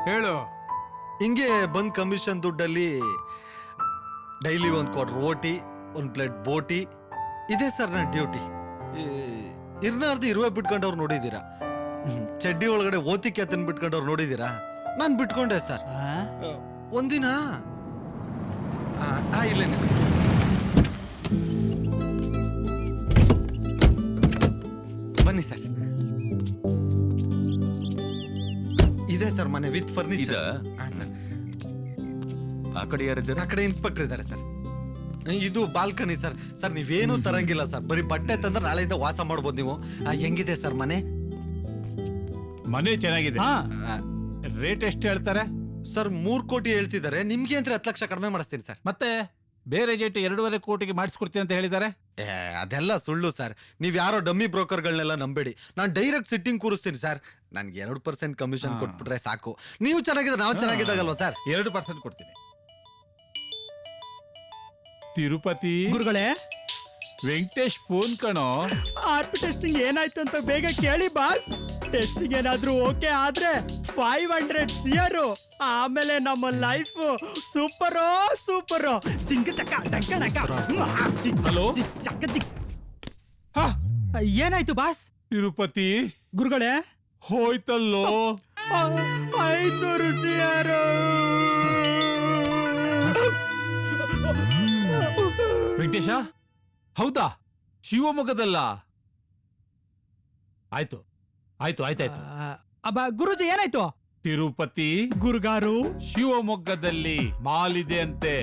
ಹೇಳು. ಹಿಂಗೆ ಬಂದ್ ಕಮಿಷನ್ ದುಡ್ಡಲ್ಲಿ ಡೈಲಿ 1 ಕ್ವಾರ್ಟರ್ ರೋಟಿ, 1 ಪ್ಲೇಟ್ ಬೋಟಿ ಇದೆ ಸರ್ ನನ್ನ ಡ್ಯೂಟಿ. ಇರ್ನಾರ್ದು ಇರುವೆ ಬಿಟ್ಕೊಂಡವ್ರು ನೋಡಿದೀರಾ? ಚಡ್ಡಿ ಒಳಗಡೆ ಓತಿಕೆ ತಂದು ಬಿಟ್ಕೊಂಡವ್ರು ನೋಡಿದೀರಾ? ನಾನು ಬಿಟ್ಕೊಂಡೆ ಸರ್. ಒಂದಿನ ಇಲ್ಲೇನೆ ಬನ್ನಿ ಸರ್. ಇದೆ ಸರ್ ಮನೆ ವಿತ್ ಫರ್ನಿಚರ್. ಸರ್ ಆ ಕಡೆ ಯಾರಿದ್ದಾರೆ? ಆ ಕಡೆ ಇನ್ಸ್ಪೆಕ್ಟರ್ ಇದ್ದಾರೆ ಸರ್. ಇದು ಬಾಲ್ಕನಿ ಸರ್. ಸರ್ ನೀವೇನು ತರಂಗಿಲ್ಲ ಸರ್, ಬರೀ ಬಟ್ಟೆ ತಂದ್ರೆ ನಾಳೆಯಿಂದ ವಾಸ ಮಾಡ್ಬೋದು ನೀವು. ಹೆಂಗಿದೆ ಸರ್ ಮನೆ? ಮನೆ ಚೆನ್ನಾಗಿದೆ. ರೇಟ್ ಎಷ್ಟು ಹೇಳ್ತಾರೆ ಸರ್? 3 ಕೋಟಿ ಹೇಳ್ತಿದ್ದಾರೆ. ನಿಮ್ಗೆ ಅಂದ್ರೆ 10 ಲಕ್ಷ ಕಡಿಮೆ ಮಾಡಿಸ್ತೀನಿ ಸರ್. ಮತ್ತೆ ಬೇರೆ ಜೇಟ್ 2.5 ಕೋಟಿಗೆ ಮಾಡಿಸ್ಕೊಡ್ತೀನಿ ಅಂತ ಹೇಳಿದ್ದಾರೆ. ಅದೆಲ್ಲ ಸುಳ್ಳು ಸರ್. ನೀವ್ ಯಾರೋ ಡಮ್ಮಿ ಬ್ರೋಕರ್ಗಳನ್ನೆಲ್ಲ ನಂಬೇಡಿ. ನಾನು ಡೈರೆಕ್ಟ್ ಸಿಟ್ಟಿಂಗ್ ಕೂರಿಸ್ತೀನಿ ಸರ್. ನನ್ಗೆ 2% ಕಮಿಷನ್ ಕೊಟ್ಬಿಟ್ರೆ ಸಾಕು. ನೀವು ಚೆನ್ನಾಗಿದ್ರೆ ನಾವು ಚೆನ್ನಾಗಿದ್ದಾಗಲ್ವಾ ಸರ್? 2% ಕೊಡ್ತೀನಿ. ತಿರುಪತಿ ಗುರುಗಳೇ, ವೆಂಕಟೇಶ್ ಫೋನ್ ಕಣೋ. ಆರ್ಪಿ ಟೆಸ್ಟಿಂಗ್ ಏನಾಯ್ತು ಅಂತ ಬೇಗ ಕೇಳಿ ಬಾಸ್. ಟೆಸ್ಟಿಂಗ್ ಏನಾದ್ರೂ ಓಕೆ ಆದ್ರೆ 500 CR. ಆಮೇಲೆ ನಮ್ಮ ಲೈಫ್ ಸೂಪರೋ ಸೂಪರೋ. ಚಿಂಕ ಚಕ್ಕ ಡಂಕ. ಹಲೋ, ಏನಾಯ್ತು ಬಾಸ್? ತಿರುಪತಿ ಗುರುಗಳೇ, ಹೋಯ್ತಲ್ಲೋ 500 CR. ವೆಂಕಟೇಶ, ಹೌದಾ? ಶಿವಮೊಗ್ಗದಲ್ಲ? ಆಯ್ತು. ಗುರುಜಿ ಏನಾಯ್ತು? ತಿರುಪತಿ ಗುರುಗಾರು, ಶಿವಮೊಗ್ಗದಲ್ಲಿ ಮಾಲ್ ಇದೆ ಅಂತೆ.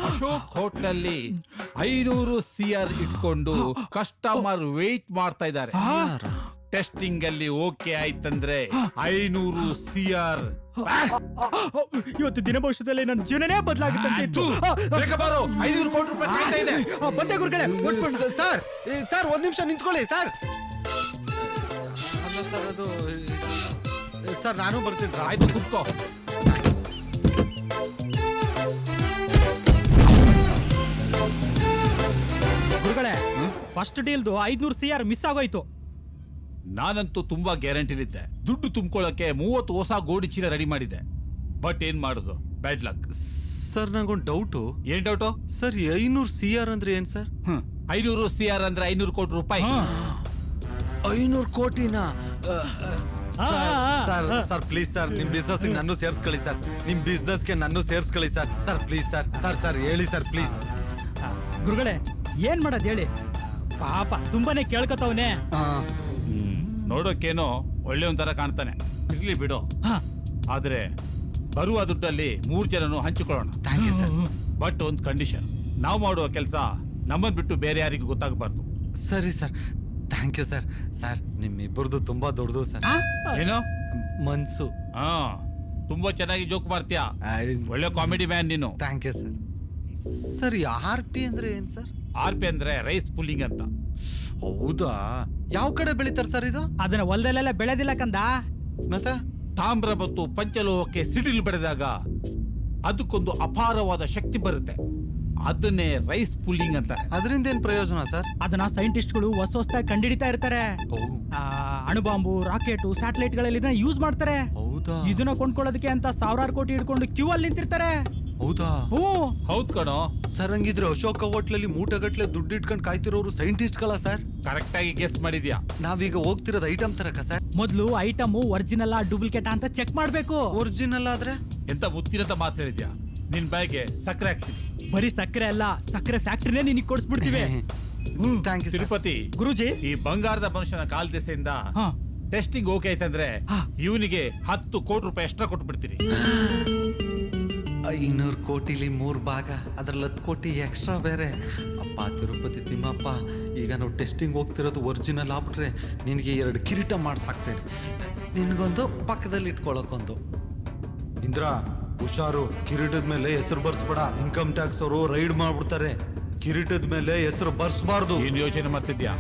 ಅಶೋಕ್ ಹೋಟ್ಲಲ್ಲಿ 500 CR ಇಟ್ಕೊಂಡು ಕಸ್ಟಮರ್ ವೇಟ್ ಮಾಡ್ತಾ ಇದ್ದಾರೆ. ಟೆಸ್ಟಿಂಗ್ ಅಲ್ಲಿ ಓಕೆ ಆಯ್ತಂದ್ರೆ 500 CR. ಇವತ್ತು ದಿನ ಭವಿಷ್ಯದಲ್ಲಿ ನನ್ನ ಜೀವನನೇ ಬದಲಾಗುತ್ತಂತೆ ಇತ್ತು. 500 ಕೋಟಿ ರೂಪಾಯಿ ಕಾಯ್ತಾ ಇದೆ. ಬಂದೆ ಗುರುಗಳೇ. ಸರ್ ಸರ್ 1 ನಿಮಿಷ ನಿಂತ್ಕೊಳ್ಳಿ ಸರ್. ಅದು ಸರ್ ನಾನು ಬರ್ತೀನಿ. ಆಯ್ತು, ಕೂತ್ಕೋ. ಗುರುಗಳೇ, ಫಸ್ಟ್ ಡೀಲ್ದು 500 CR ಮಿಸ್ ಆಗೋಯ್ತು. ನಾನಂತೂ ತುಂಬಾ ಗ್ಯಾರಂಟಿಲಿದ್ದೆ. ದುಡ್ಡು ತುಂಬಿಕೊಳ್ಳಕ್ಕೆ 30 ಹೊಸ ಗೋಣಿ ಚೀಲ ರೆಡಿ ಮಾಡಿದ್ದೆ. ಬಟ್ ಏನ್ ಮಾಡುದು, ಬ್ಯಾಡ್ ಲಕ್. ಸರ್ ನಂಗೊಂದು ಡೌಟು. ಏನ್ ಡೌಟು? ಸರ್ 500 CR ಅಂದ್ರೆ ಏನ್ ಸರ್? 500 CR ಅಂದ್ರೆ 500 ಕೋಟಿ ರೂಪಾಯಿ. 500 ಕೋಟಿನಾ? ಸರ್ ಪ್ಲೀಸ್ ಸರ್, ನಿಮ್ ಬಿಸ್ನೆಸ್ ನನ್ನೂ ಸೇರ್ಸ್ಕೊಳ್ಳಿ ಸರ್. ನಿಮ್ ಬಿಸ್ನೆಸ್ಗೆ ನನ್ನೂ ಸೇರ್ಸ್ಕೊಳ್ಳಿ sir. Sir please sir. Sir ಹೇಳಿ ಸರ್ ಪ್ಲೀಸ್. ಗುರುಗಳೇ, ಏನ್ ಮಾಡೋದು ಹೇಳಿ? ಪಾಪ ತುಂಬಾನೇ ಕೇಳ್ಕೊತವನೆ. ನೋಡೋಕೇನೋ ಒಳ್ಳೆ ಒಂಥರ ಕಾಣ್ತಾನೆ, ಇರ್ಲಿ ಬಿಡು. ಆದ್ರೆ ಬರುವ ದುಡ್ಡಲ್ಲಿ 3 ಜನನು ಹಂಚಿಕೊಳ್ಳೋಣ. Thank you sir. ಬಟ್ ಒಂದು ಕಂಡೀಷನ್, ನಾವು ಮಾಡುವ ಕೆಲಸ ನಮ್ಮನ್ ಬಿಟ್ಟು ಬೇರೆ ಯಾರಿಗೂ ಗೊತ್ತಾಗಬಾರ್ದು. ಸರಿ sir, thank you sir. Sir ನಿಮ್ಮಿಬ್ಬರದು ತುಂಬಾ ದೊಡ್ಡದು ಸರ್. ಏನೋ ಮನ್ಸು. ತುಂಬಾ ಚೆನ್ನಾಗಿ ಜೋಕ್ ಮಾಡ್ತೀಯಾ, ಒಳ್ಳೆ ಕಾಮಿಡಿ ಮ್ಯಾನ್ ನೀನು. Thank you sir. Sir RP ಅಂದ್ರೆ ಏನ್ ಸರ್? RP ಅಂದ್ರೆ ರೈಸ್ ಪುಲ್ಲಿಂಗ್ ಅಂತ. ಹೌದಾ? ಯಾವ ಕಡೆ ಬೆಳಿತಾರೆ ಸರ್ ಇದು? ಅದನ್ನ ಹೊಲದಲ್ಲೆಲ್ಲ ಬೆಳೆದಿಲ್ಲ ಕಂದ. ಮತ್ತೆ ತಾಮ್ರ ಮತ್ತು ಪಂಚಲೋಹಕ್ಕೆ ಸಿಡಿಲು ಬಡಿದಾಗ ಅದಕ್ಕೊಂದು ಅಪಾರವಾದ ಶಕ್ತಿ ಬರುತ್ತೆ, ಅದನ್ನೇ ರೈಸ್ ಪುಲ್ಲಿಂಗ್ ಅಂತಾರೆ. ಅದರಿಂದ ಏನ್ ಪ್ರಯೋಜನ ಸರ್? ಅದನ್ನ ಸೈಂಟಿಸ್ಟ್ಗಳು ಹೊಸದಾಗಿ ಕಂಡಿಡಿತಾ ಇರ್ತಾರೆ. ಅಣುಬಾಂಬು, ರಾಕೆಟ್, ಸ್ಯಾಟಲೈಟ್ ಗಳಲ್ಲಿ ಇದನ್ನ ಯೂಸ್ ಮಾಡ್ತಾರೆ. ಹೌದಾ? ಇದನ್ನ ಕೊಂಡ್ಕೊಳ್ಳೋದಕ್ಕೆ ಅಂತ 1000 ಕೋಟಿ ಹಿಡ್ಕೊಂಡು ಕ್ಯೂ ಅಲ್ಲಿ ನಿಂತಿರ್ತಾರೆ. ಹೌದಾ? ಹೌದ್ ಕಣೋ. ಸರ್ ಹಂಗಿದ್ರೆ ಅಶೋಕ ಹೋಟ್ಲಲ್ಲಿ ಮೂಟಗಟ್ಲೆ ದುಡ್ಡು ಇಟ್ಕೊಂಡು ಕಾಯ್ತಿರೋರು ಸೈಂಟಿಸ್ಟ್ಗಳ ಸರ್? ಕರೆಕ್ಟ್ ಆಗಿ ಗೆಸ್ ಮಾಡಿದ್ಯಾ. ನಾವೀಗ ಹೋಗ್ತಿರೋದು ಐಟಮ್ ತರಕ ಸರ್? ಮೊದ್ಲು ಐಟಮ್ ಒರಿಜಿನಲ್ ಡೂಪ್ಲಿಕೇಟ್ ಅಂತ ಚೆಕ್ ಮಾಡ್ಬೇಕು. ಒರಿಜಿನಲ್ ಆದ್ರೆ ಎಂತ ಮುತ್ತಿನಂತ ಮಾತು ಹೇಳಿದ್ಯಾ? ನಿನ್ ಬಾಯಿಗೆ ಸಕ್ಕರೆ ಹಾಕ್ತೀನಿ. ಬರೀ ಸಕ್ಕರೆ ಅಲ್ಲ, ಸಕ್ಕರೆ ಫ್ಯಾಕ್ಟ್ರಿನೇ ನಿನಗೆ ಕೊಡಿಸ್ಬಿಡ್ತೀವಿ. ತಿರುಪತಿ ಗುರುಜಿ, ಈ ಬಂಗಾರದ ಮನುಷ್ಯನ ಕಾಲ್ ದೆಸೆಯಿಂದ ಟೆಸ್ಟಿಂಗ್ ಓಕೆ ಆಯ್ತಂದ್ರೆ ಇವನಿಗೆ 10 ಕೋಟಿ ರೂಪಾಯಿ ಎಕ್ಸ್ಟ್ರಾ ಕೊಟ್ಬಿಡ್ತೀನಿ. 500 ಕೋಟಿಲಿ 3 ಭಾಗ, ಅದ್ರಲ್ಲಿ 10 ಕೋಟಿ ಎಕ್ಸ್ಟ್ರಾ ಬೇರೆ. ಅಪ್ಪ ತಿರುಪತಿ ತಿಮ್ಮಪ್ಪ, ಈಗ ನಾವು ಟೆಸ್ಟಿಂಗ್ ಹೋಗ್ತಿರೋದು ಒರಿಜಿನಲ್ ಆಗ್ಬಿಟ್ರೆ ನಿನಗೆ 2 ಕಿರೀಟ ಮಾಡ್ಸಾಕ್ತೇನೆ. ನಿನ್ಗೊಂದು ಪಕ್ಕದಲ್ಲಿ ಇಟ್ಕೊಳಕ್ಕೊಂದು. ಇಂದ್ರ ಹುಷಾರು, ಕಿರೀಟದ ಮೇಲೆ ಹೆಸರು ಬರ್ಸ್ಬೇಡ. ಇನ್ಕಮ್ ಟ್ಯಾಕ್ಸ್ ಅವರು ರೈಡ್ ಮಾಡ್ಬಿಡ್ತಾರೆ. ಕಿರೀಟದ ಮೇಲೆ ಹೆಸರು ಬರ್ಸ್ಬಾರ್ದು. ಏನ್ ಯೋಚನೆ ಮಾಡ್ತಿದ್ಯಾ?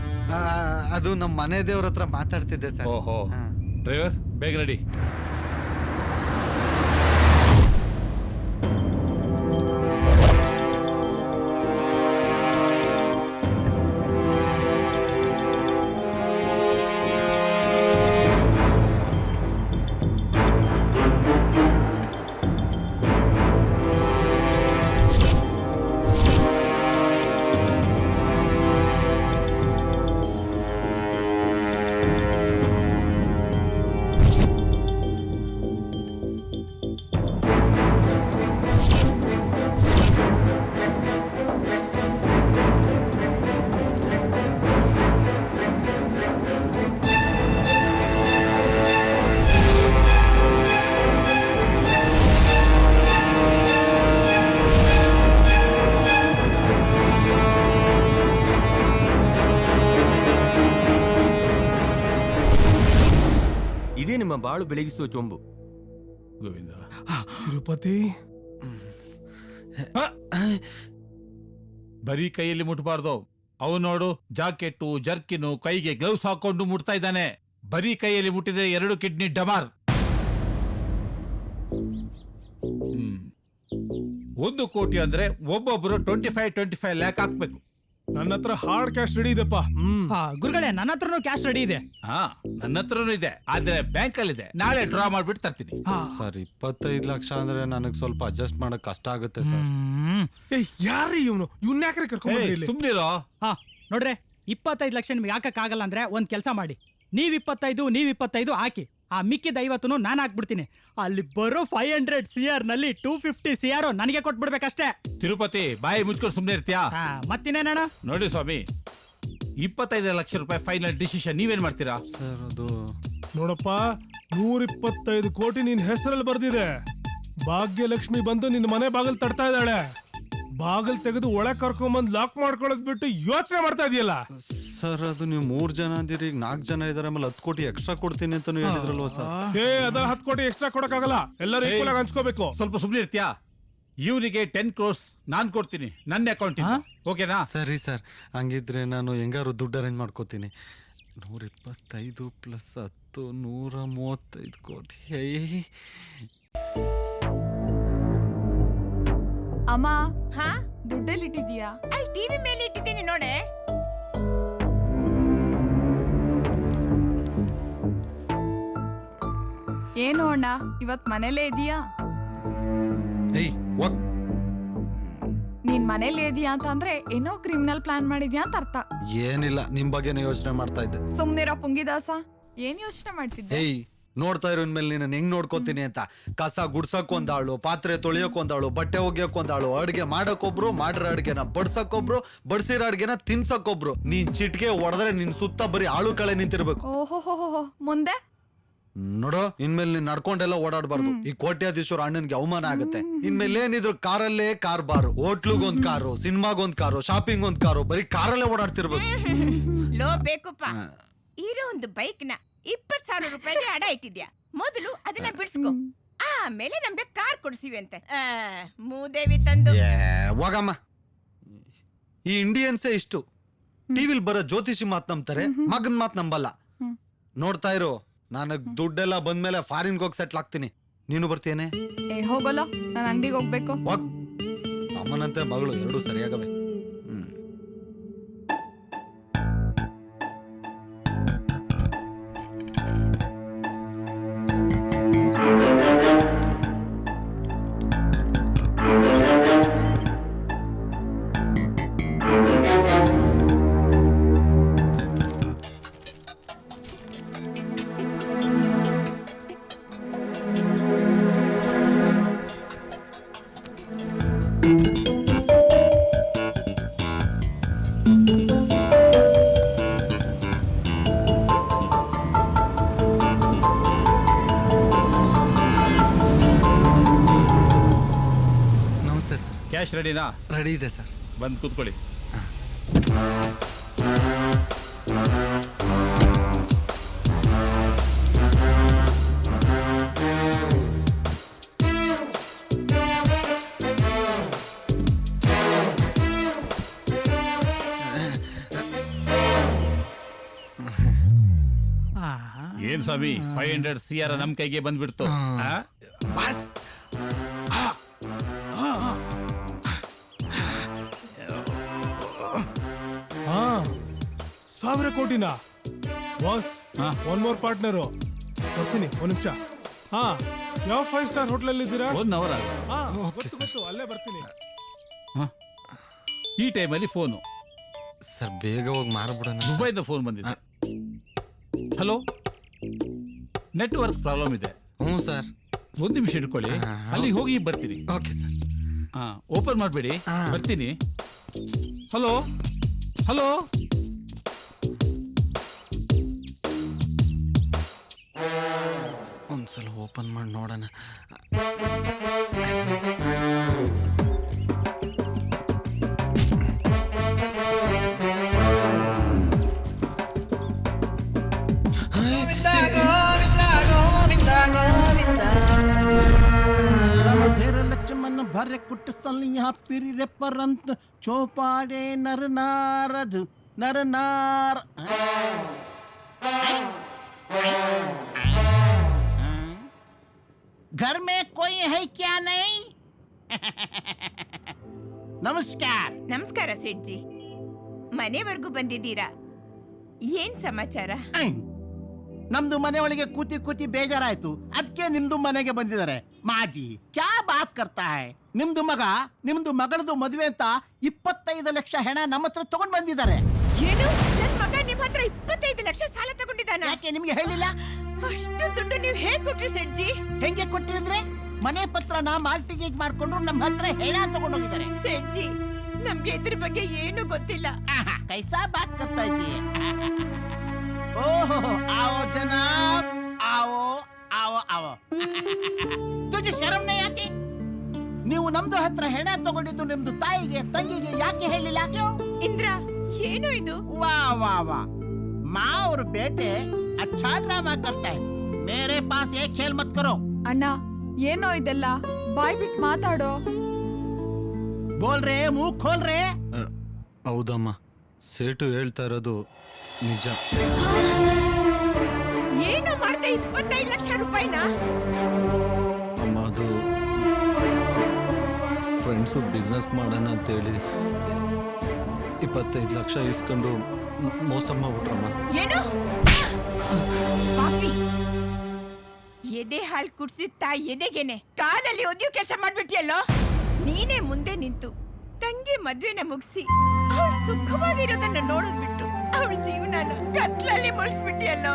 ಅದು ನಮ್ಮ ಮನೆ ದೇವ್ರ ಹತ್ರ ಮಾತಾಡ್ತಿದ್ದೆ ಸರ್. ಓಹೋ, ಡ್ರೈವರ್ ಬೇಗ ರೆಡಿ. ಇದೇ ನಿಮ್ಮ ಬಾಳು ಬೆಳಗಿಸುವ ಚೊಂಬು. ಗೋವಿಂದ. ತಿರುಪತಿ ಬರೀ ಕೈಯಲ್ಲಿ ಮುಟ್ಬಾರ್ದು. ಅವನು ನೋಡು, ಜಾಕೆಟ್ಟು, ಜರ್ಕಿನು, ಕೈಗೆ ಗ್ಲೌಸ್ ಹಾಕೊಂಡು ಮುಟ್ತಾ ಇದ್ದಾನೆ. ಬರೀ ಕೈಯಲ್ಲಿ ಮುಟ್ಟಿದ್ರೆ 2 ಕಿಡ್ನಿ ಡಮಾರ್. 1 ಕೋಟಿ ಅಂದ್ರೆ ಒಬ್ಬೊಬ್ರು 25 ಲ್ಯಾಕ್ ಹಾಕ್ಬೇಕು. ನನ್ನ ಹತ್ರ ಹಾರ್ಡ್ ಕ್ಯಾಶ್ ರೆಡಿ ಇದೆಪ್ಪ. ಗುರುಗಳೇ, ನನ್ನ ಹತ್ರನೂ ಕ್ಯಾಶ್ ರೆಡಿ ಇದೆ. ನನ್ನ ಹತ್ರನೂ ಇದೆ, ಆದ್ರೆ ಬ್ಯಾಂಕ್ ಅಲ್ಲಿ ಇದೆ. ನಾಳೆ ಡ್ರಾ ಮಾಡ್ಬಿಟ್ಟು ತರ್ತೀನಿ. ಸರ್ 25 ಲಕ್ಷ ಅಂದ್ರೆ ನನಗೆ ಸ್ವಲ್ಪ ಅಡ್ಜಸ್ಟ್ ಮಾಡಕ್ ಕಷ್ಟ ಆಗುತ್ತೆ ಸರ್. ಯಾರೀ ಇವನು? ಇವ್ನ ಯಾಕ್ರೆ ಕರ್ಕೊಂಡ್ಬಂದ್ರಿ? ಸುಮ್ನಿರೋ. ನೋಡ್ರೆ, 25 ಲಕ್ಷ ನಿಮ್ಗೆ ಹಾಕಕ್ಕಾಗಲ್ಲ ಅಂದ್ರೆ ಒಂದ್ ಕೆಲಸ ಮಾಡಿ, ನೀವ್ 25 ಹಾಕಿ, ಆ ಮಿಕ್ಕಿದ 50 ನಾನು ಹಾಕ್ಬಿಡ್ತೀನಿ. ಅಲ್ಲಿ ಬರೋ 500 CR ನಲ್ಲಿ 250 CR ನನಗೆ ಕೊಟ್ಬಿಡ್ಬೇಕಷ್ಟೇ. ತಿರುಪತಿ, ಬಾಯಿ ಮುಚ್ಕೊಂಡು ಸುಮ್ನೆ ಇರ್ತೀಯಾ? ಮತ್ತಿನೇನಣ್ಣ? ನೋಡಿ ಸ್ವಾಮಿ, 25 ಲಕ್ಷ ರೂಪಾಯಿ ಫೈನಲ್ ಡಿಸಿಷನ್. ನೀವೇನ್ ಮಾಡ್ತೀರಾ? ಸರ್ ಅದು ನೋಡಪ್ಪ, 125 ಕೋಟಿ ನಿನ್ ಹೆಸರಲ್ಲಿ ಬರ್ದಿದೆ. ಭಾಗ್ಯಲಕ್ಷ್ಮಿ ಬಂದು ನಿನ್ನ ಮನೆ ಬಾಗಿಲು ತಡ್ತಾ ಇದ್ದಾಳೆ. ಬಾಗಿಲು ತೆಗೆದು ಒಳಗೆ ಕರ್ಕೊಂಬಂದ್ ಲಾಕ್ ಮಾಡ್ಕೊಳ್ಳೋದ್ ಬಿಟ್ಟು ಯೋಚನೆ ಮಾಡ್ತಾ ಇದೆಯಲ್ಲ. ಸರ್ ಅದು ನೀವು 3 ಜನ ಅಂದಿರಿ, ಈಗ 4 ಜನ ಇದಾರೆ, ಆಮೇಲೆ 10 ಕೋಟಿ ಎಕ್ಸ್ಟ್ರಾ ಕೊಡ್ತೀನಿ ಅಂತ ಹೇಳಿದ್ರಲ್ವ ಸರ್? ಅದ 10 ಕೋಟಿ ಎಕ್ಸ್ಟ್ರಾ ಕೊಡಕ್ಕಾಗಲ್ಲ, ಎಲ್ಲರೂ ಈಕ್ವಲ್ ಆಗಿ ಹಂಚ್ಕೋಬೇಕು. ಸ್ವಲ್ಪ ಸುಮ್ನೆ ಇರ್ತೀಯಾ? ಇವನಿಗೆ 10 crores ನಾನ್ ಕೊಡ್ತೀನಿ, ನನ್ನ ಅಕೌಂಟ್. ಓಕೆನಾ? ಸರಿ ಸರ್, ಹಂಗಿದ್ರೆ ನಾನು ಹೆಂಗಾರು ದುಡ್ಡು ಅರೇಂಜ್ ಮಾಡ್ಕೋತೀನಿ. 125 + 10 135 ಕೋಟಿ. ಅಮ್ಮ, ದುಡ್ಡಲ್ಲಿ ಇಟ್ಟಿದ್ಯಾ? ಅಲ್ಲಿ ಟಿವಿ ಮೇಲೆ ಇಟ್ಟಿದ್ದೀನಿ ನೋಡೆ. ಏನು ಅಣ್ಣ, ಇವತ್ ಮನೇಲೇ ಇದೀಯಾ? ನೀನ್ ಮನೇಲಿ ಇದೀಯಾ ಅಂತ ಅಂದ್ರೆ ಏನೋ ಕ್ರಿಮಿನಲ್ ಪ್ಲಾನ್ ಮಾಡಿದ್ಯಾ ಅಂತ ಅರ್ಥ. ಏನಿಲ್ಲ, ನಿಮ್ ಬಗ್ಗೆನೇ ಯೋಚನೆ ಮಾಡ್ತಾ ಇದ್ದೆ. ಸುಮ್ನಿರೋ ಪುಂಗಿದಾಸ, ಏನ್ ಯೋಚನೆ ಮಾಡ್ತಿದ್ದೆ? ನೋಡ್ತಾ ಇರೋ ಇನ್ಮೇಲೆ ನೀನು ಹೆಂಗ್ ನೋಡ್ಕೋತೀನಿ ಅಂತ. ಕಸ ಗುಡ್ಸಕ್ ಒಂದಾಳು, ಪಾತ್ರೆ ತೊಳಿಯಕ್ ಒಂದಾಳು, ಬಟ್ಟೆ ಒಗ್ಯಕ್ ಒಂದಾಳು, ಅಡ್ಗೆ ಮಾಡಕ್ಕೊಬ್ರು, ಮಾಡಿರೋ ಅಡ್ಗೆನ ಬಡ್ಸಕ್ಕೊಬ್ರು, ಬಡ್ಸಿರೋ ಅಡ್ಗೆನ ತಿನ್ಸಕ್ಕೊಬ್ರು. ನೀನ್ ಚಿಟ್ಗೆ ಹೊಡೆದ್ರೆ ನಿನ್ ಸುತ್ತ ಬರೀ ಆಳು ಕಳೆ ನಿಂತಿರ್ಬೇಕು. ಓಹೋ ಮುಂದೆ ನೋಡೋ, ಇನ್ಮೇಲೆ ನೀನ್ ನಡ್ಕೊಂಡೆಲ್ಲ ಓಡಾಡ್ಬಾರ್ದು. ಈ ಕೋಟ್ಯಾಧೀಶ್ವರ ಅಣ್ಣನ್ಗೆ ಅವಮಾನ ಆಗುತ್ತೆ. ಇನ್ಮೇಲೆ ಏನಿದ್ರು ಕಾರಲ್ಲೇ ಕಾರ್ ಬಾರು, ಹೋಟ್ಲುಗೊಂದ್ ಕಾರು, ಸಿನಿಮಾಗೊಂದ್ ಕಾರು, ಶಾಪಿಂಗ್ ಒಂದ್ ಕಾರು, ಬರೀ ಕಾರಲ್ಲೇ ಓಡಾಡ್ತಿರ್ಬೇಕು. ಲೋ ಬೇಕುಪ್ಪ, ಇರೋ ಒಂದು ಬೈಕ್ ನ 20,000 ರೂಪಾಯಿಗೆ ಅಡ ಇಟ್ಟಿದ್ಯಾ. ಮೊದಲು ಅದನ್ನ ಬಿಡ್ಸ್ಕೊ, ಆಮೇಲೆ ನಮ್ಗೆ ಕಾರ್ ಕೊಡ್ಸಿವಿ ಅಂತ ಮೂದೇವಿ ತಂದು. ಹೋಗಮ್ಮ, ಈ ಇಂಡಿಯನ್ಸೇ ಇಷ್ಟು. ಟಿವಿಲ್ ಬರೋ ಜ್ಯೋತಿಷಿ ಮಾತ್ ನಂಬ್ತಾರೆ, ಮಗನ್ ಮಾತ್ ನಂಬಲ್ಲ. ನೋಡ್ತಾ ಇರೋ, ನನಗ್ ದುಡ್ಡೆಲ್ಲ ಬಂದ್ಮೇಲೆ ಫಾರಿನ್ಗೆ ಹೋಗಿ ಸೆಟ್ಲ್ ಆಗ್ತೀನಿ. ನೀನು ಬರ್ತೀಯೇನೆ? ಹೋಗಲ್ಲ, ನಾನು ಅಂಗಡಿಗೆ ಹೋಗ್ಬೇಕು. ಅಮ್ಮನಂತೆ ಮಗಳು ಎರಡೂ ಸರಿಯಾಗವೆ. ಕ್ಯಾಶ್ ರೆಡಿನಾ? ರೆಡಿ ಇದೆ ಸರ್. ಬಂದು ಕೂತ್ಕೊಳ್ಳಿ. ಏನ್ ಸ್ವಾಮಿ, 500 CR ನಮ್ ಕೈಗೆ ಬಂದ್ಬಿಡ್ತು. ಬಸ್ ಹಾ, 1000 ಕೋಟಿನಾ ಬಾಸ್? One more partner. ಬರ್ತೀನಿ, ಒಂದ್ ನಿಮಿಷ. ಹಾ, ಯಾವ 5 ಸ್ಟಾರ್ ಹೋಟೆಲ್ ಇದ್ದೀರಾ? 1 ಅವರ್. ಗೊತ್ತು, ಅಲ್ಲೇ ಬರ್ತೀನಿ. ಈ ಟೈಮಲ್ಲಿ ಫೋನು ಸರ್, ಬೇಗ ಹೋಗಿ ಮಾರ್ಬಿಡೋಣ. ದುಬೈದ ಫೋನ್ ಬಂದಿದೆ. ಹಲೋ, ನೆಟ್ವರ್ಕ್ ಪ್ರಾಬ್ಲಮ್ ಇದೆ. ಹ್ಞೂ ಸರ್. 1 ನಿಮಿಷ ಇಟ್ಕೊಳ್ಳಿ, ಅಲ್ಲಿಗೆ ಹೋಗಿ ಬರ್ತೀನಿ. Okay sir. ಓಪನ್ ಮಾಡಬೇಡಿ, ಬರ್ತೀನಿ. ಹಲೋ ಹಲೋ, ಒಂದ್ಸಲ ಓಪನ್ ಮಾಡಿ ನೋಡೋಣ. लक्ष्मण भर कुट सलिया पिर रे परंत चौपाड़े नर नारद नर नार। घर में कोई है क्या नहीं? ನಮಸ್ಕಾರ. ನಮಸ್ಕಾರ ಸೇಠ್ಜಿ, ಮನೆವರೆಗೂ ಬಂದಿದ್ದೀರಾ? ಏನ್ ಸಮಾಚಾರ? ನಮ್ದು ಮನೆ ಒಳಗೆ ಕೂತಿ ಕೂತಿ ಬೇಜಾರಾಯ್ತು, ಅದಕ್ಕೆ ನಿಮ್ದು ಮನೆಗೆ ಬಂದಿದ್ದಾರೆ. ಮಾಜಿ ಕ್ಯಾ ಬಾತ್ ಕರ್ತಾ ಹೈ? ನಿಮ್ದು ಮಗಳದು ಮದುವೆ ಅಂತ 25 ಲಕ್ಷ ಹೆಣ ನಮ್ಮ ಹತ್ರ ತಗೊಂಡ್ ಬಂದಿದ್ದಾರೆ. ಏನು, ನನ್ ಮಗ ನಿಮ್ ಹತ್ರ 25 ಲಕ್ಷ ಸಾಲ ತಗೊಂಡಿದ್ದಾನ? ಯಾಕೆ ನಿಮ್ಗೆ ಹೇಳಿಲ್ಲ? ಅಷ್ಟು ದುಡ್ಡು ನೀವ್ ಹೇಗ್ ಕೊಟ್ರಿ ಸೇಠ್ಜಿ? ಹೆಂಗೆ ಕೊಟ್ಟಿದ್ರೆ? ಮನೆ ಪತ್ರನ ಮಾರ್ಟಿಗೇಜ್ ಮಾಡ್ಕೊಂಡು ನಮ್ಮ ಹತ್ರ ಹೆಣ ತಗೊಂಡೋಗಿದ್ದಾರೆ. ಸೇಠ್ಜಿ, ನಮ್ಗೆ ಇದ್ರ ಬಗ್ಗೆ ಏನು ಗೊತ್ತಿಲ್ಲ. ಕೈಸಾ ಬಾತ್ ಕರ್ತಾ ಇದೀಯ? ಓಹೋ, आओ जनाब, आओ आओ आओ. ತುಜಿ ಶರಂ ನೈ ಆತಿ? ನೀವು ನಮ್ದು ಹತ್ರ ಹೆಣ ತಗೊಂಡಿದ್ದು ನಿಮ್ದು ತಾಯಿಗೆ ತಂಗಿಗೆ ಯಾಕೆ ಹೇಳಿಲ್ಲ? ಇಂದ್ರ, ಏನು ಇದು? ವಾ ವಾ ವಾ, माँ और बेटे अच्छा ड्रामा करता है. मेरे पास एक खेल मत करो. ಅಣ್ಣ, ಏನೋ ಇದೆಲ್ಲ? ಬಾಯ್ ಬಿಟ್ಟು ಮಾತಾಡೋ. ಬೋಲ್ ರೇ, ಮೂಗ್ ಖೋಲ್ ರೇ. ಹೌದಮ್ಮ, ಸೇಟು ಹೇಳ್ತಾ ಇರೋದು ನಿಜ. ಏನು ಮಾಡ್ದೆ 25 ಲಕ್ಷ ರೂಪಾಯಿನ? ಅಮ್ಮ, ಅದು ಫ್ರೆಂಡ್ಸು ಬಿಸ್ನೆಸ್ ಮಾಡೋಣ ಅಂತೇಳಿ 25 ಲಕ್ಷ ಇಸ್ಕೊಂಡು ಮೋಸ ಮಾಡ್ಬಿಟ್ರಮ್ಮ. ಏನು? ಎದೆ ಹಾಲು ಕುಡ್ಸಿತ್ತ ಎದೆಗೆನೆ ಕಾಲಲ್ಲಿ ಒದ್ಯು ಕೆಲಸ ಮಾಡ್ಬಿಟ್ಟಿಯಲ್ಲೋ. ನೀನೇ ಮುಂದೆ ನಿಂತು ತಂಗಿ ಮದ್ವೆನ ಮುಗಿಸಿ ಅವಳು ಸುಖವಾಗಿರೋದನ್ನ ನೋಡೋದ್ ಬಿಟ್ಟು ಅವಳ ಜೀವನನ ಕತ್ಲಲ್ಲಿ ಮುಳಿಸ್ಬಿಟ್ಟಿಯಲ್ಲೋ.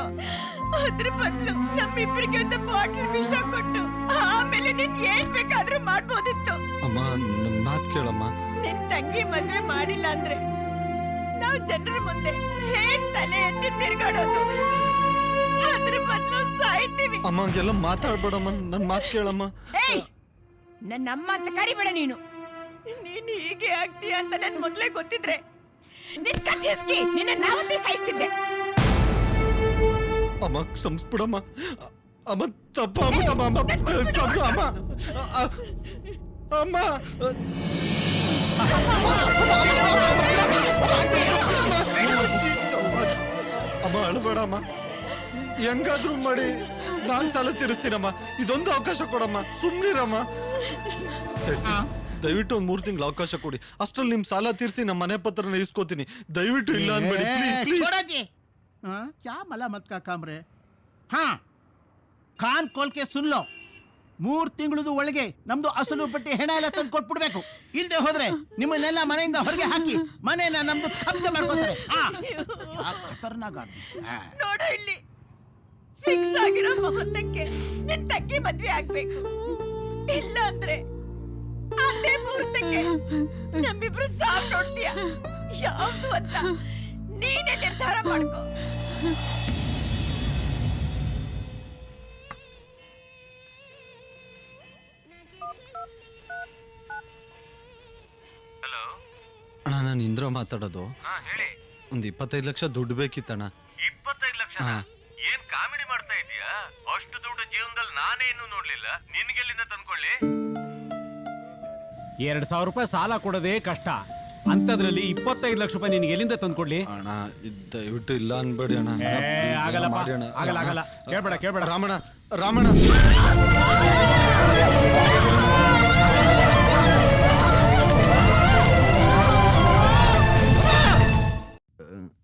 ಅದ್ರ ಬದಲು ನಮ್ಮಿಬ್ಬರಿಗೆ ಒಂದು ಬಾಟಲ್ ವಿಷ ಕೊಟ್ಟು ಆಮೇಲೆ ನೀನ್ ಏನ್ ಬೇಕಾದ್ರೂ ಮಾಡ್ಬೋದಿತ್ತು. ಅಮ್ಮ ನನ್ನ ಮಾತು ಕೇಳಮ್ಮ. ನಿನ್ ತಂಗಿ ಮದ್ವೆ ಮಾಡಿಲ್ಲ ಅಂದ್ರೆ ನಾವು ಜನರ ಮುಂದೆ ಹೇಗ್ ತಲೆ ಎತ್ತಿ ತಿರ್ಗಾಡೋದು? ಅದ್ರ ಬದಲು ಸಾಯ್ತೀವಿ. ಅಮ್ಮ ಹಂಗೆಲ್ಲ ಮಾತಾಡ್ಬೇಡಮ್ಮ, ನನ್ನ ಮಾತು ಕೇಳಮ್ಮ. ನನ್ನ ಅಮ್ಮ ಅಂತ ಕರಿಬೇಡ ನೀನು. ನೀನು ಹೀಗೆ ಆಗ್ತೀಯ ಅಂತ ನನ್ ಮೊದ್ಲೇ ಗೊತ್ತಿದ್ರೆ ನಿನ್ ಕತ್ತಿಸ್ಕಿ ನಿನ್ನ ನಾವತ್ತೇ ಸಾಯಿಸ್ತಿದ್ದೆ. ಅಮ್ಮ ಕ್ಷಮಿಸ್ಬಿಡಮ್ಮ. ಅಮ್ಮ ತಪ್ಪಾಗ್ಬಿಟ್ಟಮ್ಮ. ಅಮ್ಮ ಅಮ್ಮ ಅಮ್ಮ ಅಳಬೇಡಮ್ಮ. ಹೆಂಗಾದ್ರೂ ಮಾಡಿ ನಾನ್ ಸಾಲ ತೀರಿಸ್ತೀನಮ್ಮ. ಇದೊಂದು ಅವಕಾಶ ಕೊಡಮ್ಮ, ಸುಮ್ನಿರಮ್ಮ. ಸರಿ ದಯವಿಟ್ಟು ಒಂದ್ 3 ತಿಂಗಳು ಅವಕಾಶ ಕೊಡಿ. ಅಷ್ಟ್ರಲ್ಲಿ ನಿಮ್ ಸಾಲ ತೀರಿಸಿ ನಮ್ಮ ಮನೆ ಪತ್ರನ ಇಸ್ಕೋತೀನಿ. ದಯವಿಟ್ಟು ಇಲ್ಲ ಅನ್ಬೇಡಿ ಪ್ಲೀಸ್ ಪ್ಲೀಸ್. क्या मलामत का काम रे? हाँ ಕಾನ್ ಕೋಲ್ಕೆ ಸುನ್ಲೋ. 3 ತಿಂಗಳದ ಒಳಗೆ ನಮ್ದು ಅಸಲು ಬಟ್ಟಿ ಹೆಣ ಎಲ್ಲ ತಂದು ಕೊಟ್ಬಿಡ್ಬೇಕು. ಇಲ್ಲದೆ ಹೋದ್ರೆ ನಿಮ್ಮನ್ನೆಲ್ಲ ಮನೆಯಿಂದ ಹೊರಗೆ ಹಾಕಿ ಮನೆನ ನಮ್ದು ಕಬ್ಜೆ ಮಾಡ್ಕೊತಾರೆ. ಖತರ್ನಾಕ್ ನೋಡು ಇಲ್ಲಿ ಫಿಕ್ಸ್ ಆಗಿರೋ ಮುಹೂರ್ತಕ್ಕೆ ನಿನ್ ತಂಗಿ ಮದ್ವೆ ಆಗ್ಬೇಕು. ಇಲ್ಲ ಅಂದ್ರೆ ಅದೇ ಮುಹೂರ್ತಕ್ಕೆ ನಮ್ಮಿಬ್ರು ಸಾವು ನೋಡ್ತೀಯ. ಯಾವ್ದು ಅಂತ ನೀನೇ ನಿರ್ಧಾರ ಮಾಡ್ಕೋ. ಅಣ್ಣ ನಾನು ಇಂದ್ರ ಮಾತಾಡೋದು. ಒಂದು 25 ಲಕ್ಷ ದುಡ್ಡು ಬೇಕಿತ್ತಣ್ಣ. 25 ಲಕ್ಷ? ಏನ್ ಕಾಮಿಡಿ ಮಾಡ್ತಾ ಇದೀಯಾ? ಅಷ್ಟು ದುಡ್ಡು ಜೀವನದಲ್ಲಿ ನಾನೇ ಇನ್ನೂ ನೋಡ್ಲಿಲ್ಲ. ನಿನ್ಗೆಲ್ಲಿಂದ ತಂದ್ಕೊಳ್ಳಿ? 2,000 ರೂಪಾಯಿ ಸಾಲ ಕೊಡೋದೇ ಕಷ್ಟ. ಅಂತದ್ರಲ್ಲಿ 25 ಲಕ್ಷ ರೂಪಾಯಿ ನಿನ್ಗೆ ಎಲ್ಲಿಂದ ತಂದ್ಕೊಡ್ಲಿ? ಅಣ್ಣ ದಯವಿಟ್ಟು ಇಲ್ಲ ಅನ್ಬೇಡಿ ಅಣ್ಣ. ಆಗಲ್ಲ ಆಗಲ್ಲ. ಕೇಳ್ಬೇಡ ರಾಮಣ್ಣ ರಾಮಣ್ಣ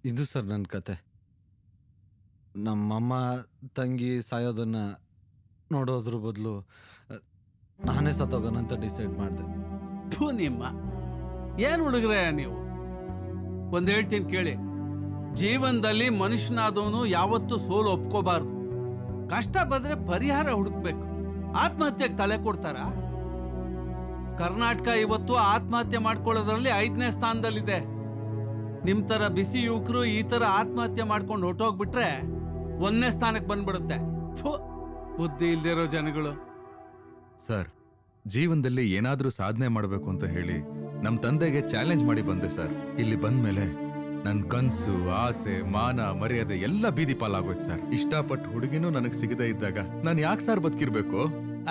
ಇದು ಸರ್ ನನ್ನ ಕತೆ. ನಮ್ಮಮ್ಮ ತಂಗಿ ಸಾಯೋದನ್ನ ನೋಡೋದ್ರ ಬದಲು ನಾನೇ ಸತ್ತೋಗೋಣಂತ ಡಿಸೈಡ್ ಮಾಡಿದೆ. ನಿಮ್ಮ ಏನ್ ಹುಡುಗ್ರೆ ನೀವು? ಒಂದ್ ಹೇಳ್ತೀನಿ ಕೇಳಿ, ಜೀವನದಲ್ಲಿ ಮನುಷ್ಯನಾದವನು ಯಾವತ್ತೂ ಸೋಲು ಒಪ್ಕೋಬಾರ್ದು. ಕಷ್ಟ ಬಂದ್ರೆ ಪರಿಹಾರ ಹುಡುಕ್ಬೇಕು. ಆತ್ಮಹತ್ಯೆಗೆ ತಲೆ ಕೊಡ್ತಾರ? ಕರ್ನಾಟಕ ಇವತ್ತು ಆತ್ಮಹತ್ಯೆ ಮಾಡ್ಕೊಳ್ಳೋದ್ರಲ್ಲಿ 5ನೇ ಸ್ಥಾನದಲ್ಲಿದೆ. ನಿಮ್ ತರ ಬಿಸಿ ಯುವಕರು ಈ ತರ ಆತ್ಮಹತ್ಯೆ ಮಾಡ್ಕೊಂಡು ಹೊಟ್ಟೋಗ್ಬಿಟ್ರೆ 1ನೇ ಸ್ಥಾನಕ್ಕೆ ಬಂದ್ಬಿಡುತ್ತೆ. ಬುದ್ಧಿ ಇಲ್ದಿರೋ ಜನಗಳು. ಸರ್, ಜೀವನದಲ್ಲಿ ಏನಾದ್ರೂ ಸಾಧನೆ ಮಾಡಬೇಕು ಅಂತ ಹೇಳಿ ನಮ್ ತಂದೆಗೆ ಚಾಲೆಂಜ್ ಮಾಡಿ ಬಂದೆ ಸರ್. ಇಲ್ಲಿ ಬಂದ್ಮೇಲೆ ನನ್ ಕನ್ಸು, ಆಸೆ, ಮಾನ, ಮರ್ಯಾದೆ ಎಲ್ಲ ಬೀದಿ ಪಾಲಾಗೋಯ್ತು ಸರ್. ಇಷ್ಟಪಟ್ಟು ಹುಡುಗಿನೂ ನನಗ್ ಸಿಗದೆ ಇದ್ದಾಗ ನಾನು ಯಾಕೆ ಸರ್ ಬದುಕಿರ್ಬೇಕು?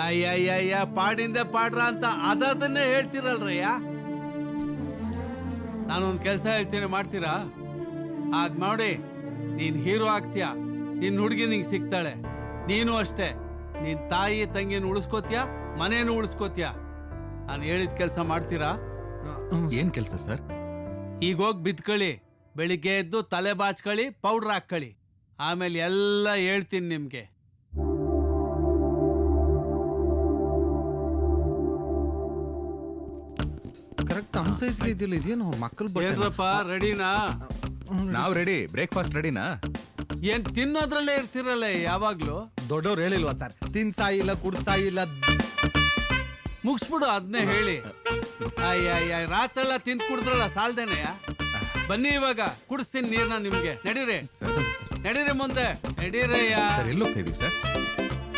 ಅಯ್ಯಯ್ಯ ಪಾಡಿಂದೆ ಪಾಡ್ರ ಅಂತ ಅದನ್ನೇ ಹೇಳ್ತಿರಲ್ರಯ್ಯ. ನಾನೊಂದ್ ಕೆಲಸ ಹೇಳ್ತೀನಿ, ಮಾಡ್ತೀರಾ? ಅದ್ ಮಾಡಿ ನೀನ್ ಹೀರೋ ಆಗ್ತೀಯ. ನಿನ್ ಹುಡುಗಿ ನಿಂಗೆ ಸಿಗ್ತಾಳೆ. ನೀನು ಅಷ್ಟೇ. ನಿನ್ ತಾಯಿ ತಂಗಿನ ಉಳಿಸ್ಕೋತೀಯ, ಮನೇನು ಉಳಿಸ್ಕೋತೀಯ. ನಾನು ಹೇಳಿದ ಕೆಲಸ ಮಾಡ್ತೀರಾ? ಏನ್ ಕೆಲಸ ಸರ್? ಈಗ ಹೋಗಿ ಬಿದ್ಕೊಳ್ಳಿ. ಬೆಳಿಗ್ಗೆ ಎದ್ದು ತಲೆ ಬಾಚ್ಕೊಳ್ಳಿ, ಪೌಡ್ರ್ ಹಾಕೊಳ್ಳಿ. ಆಮೇಲೆ ಎಲ್ಲ ಹೇಳ್ತೀನಿ ನಿಮ್ಗೆ. ಕರೆಕ್ಟ್ ನಮ್ಮ ಸೈಜ್ ಇದಿಲ್ಲ. ಇದೇನು ಮಕ್ಕಳು ಏನ್ರಪ್ಪ, ರೆಡಿನಾ? ನಾವ್ ರೆಡಿ. ಬ್ರೇಕ್ಫಾಸ್ಟ್ ರೆಡಿನಾ? ಏನ್ ತಿನ್ನೋದ್ರಲ್ಲೇ ಇರ್ತಿರಲ್ಲ ಯಾವಾಗ್ಲೂ. ದೊಡ್ಡವ್ರು ಹೇಳಿಲ್ವಾ ಸರ್, ತಿನ್ಸಾಯಿಲ್ಲ ಕುಡ್ಸಾಯಿಲ್ಲ? ಮುಗಿಸ್ಬಿಡು ಅದನ್ನೇ ಹೇಳಿ. ಅಯ್ಯ ರಾತ್ರೆಲ್ಲ ತಿಂದು ಕುಡಿದ್ರಲ್ಲ ಸಾಲ್ದೇನೆಯ. ಬನ್ನಿ ಇವಾಗ ಕುಡಿಸ್ತೀನಿ ನೀರ್ನ ನಿಮ್ಗೆ. ನಡೀರಿ ಮುಂದೆ ನಡೀರಯ್ಯ. ಎಲ್ಲೋಗ್ತಾ ಇದೀವಿ ಸರ್?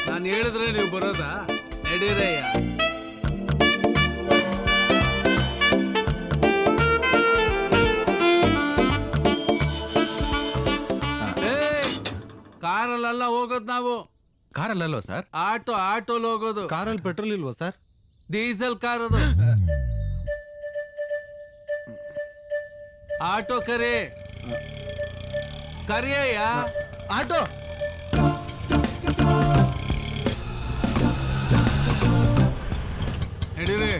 ನಾನು ಹೇಳಿದ್ರೆ ನೀವು ಬರೋದಾ? ನಡೀರಯ್ಯ. ಕಾರಲ್ಲೆಲ್ಲ ಹೋಗೋದು ನಾವು. ಕಾರಲ್ಲಲ್ವಾ ಸರ್? ಆಟೋಲ್ ಹೋಗೋದು. ಕಾರಲ್ಲಿ ಪೆಟ್ರೋಲ್ ಇಲ್ವಾ ಸರ್? ಡೀಸೆಲ್ ಕಾರ್ ಅದು. ಆಟೋ ಕರಿಯಯ್ಯ. ಆಟೋ ನಡೀರಿ.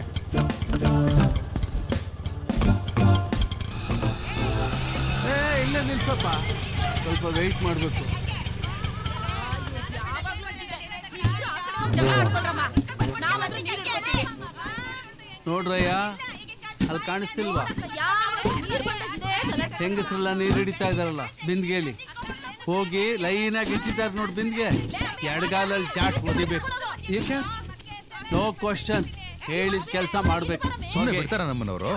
ಇಲ್ಲೇ ನಿಲ್ಸಪ್ಪ, ಸ್ವಲ್ಪ ವೆಯ್ಟ್ ಮಾಡಬೇಕು. ನೋಡ್ರಯ್ಯ, ಅಲ್ಲಿ ಕಾಣಿಸ್ತಿಲ್ವಾ? ಹೆಂಗಸ್ರೆಲ್ಲ ನೀರು ಹಿಡಿತಾ ಇದಾರಲ್ಲ ಬಿಂದಿಗೆಯಲ್ಲಿ. ಹೋಗಿ ಲೈನಾಗಿ ಇಟ್ಟಿದ್ದಾರೆ ನೋಡಿ ಬಿಂದಿಗೆ, ಎಡಗಾಲಲ್ಲಿ ಚಾಟ್ ಓದಿಬೇಕು. ಏಕೆ? ನೋ ಕ್ವಶನ್, ಹೇಳಿದ ಕೆಲಸ ಮಾಡ್ಬೇಕು. ಸುಮ್ಮನೆ ಬಿಡ್ತಾರ ನಮ್ಮನವರು?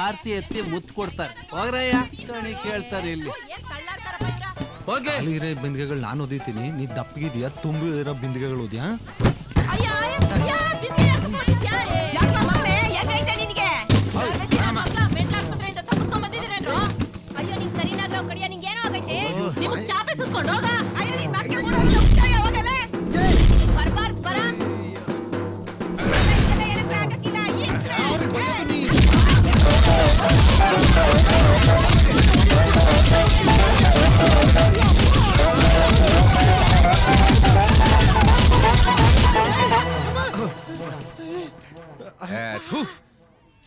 ಆರ್ತಿ ಎತ್ತಿ ಮುತ್ತು ಕೊಡ್ತಾರೆ. ಹೋಗ್ರಯ್ಯ, ಕಣಿ ಕೇಳ್ತಾರೆ ಇಲ್ಲಿ. ಹೋಗಿ. ಇರೋ ಬಿಂದಿಗೆಗಳು ನಾನು ಓದಿತೀನಿ, ನೀ ದಪ್ಪಗಿದೀಯಾ, ತುಂಬಿ ಇರೋ ಬಿಂದಿಗೆಗಳು ಓದ್ಯಾ?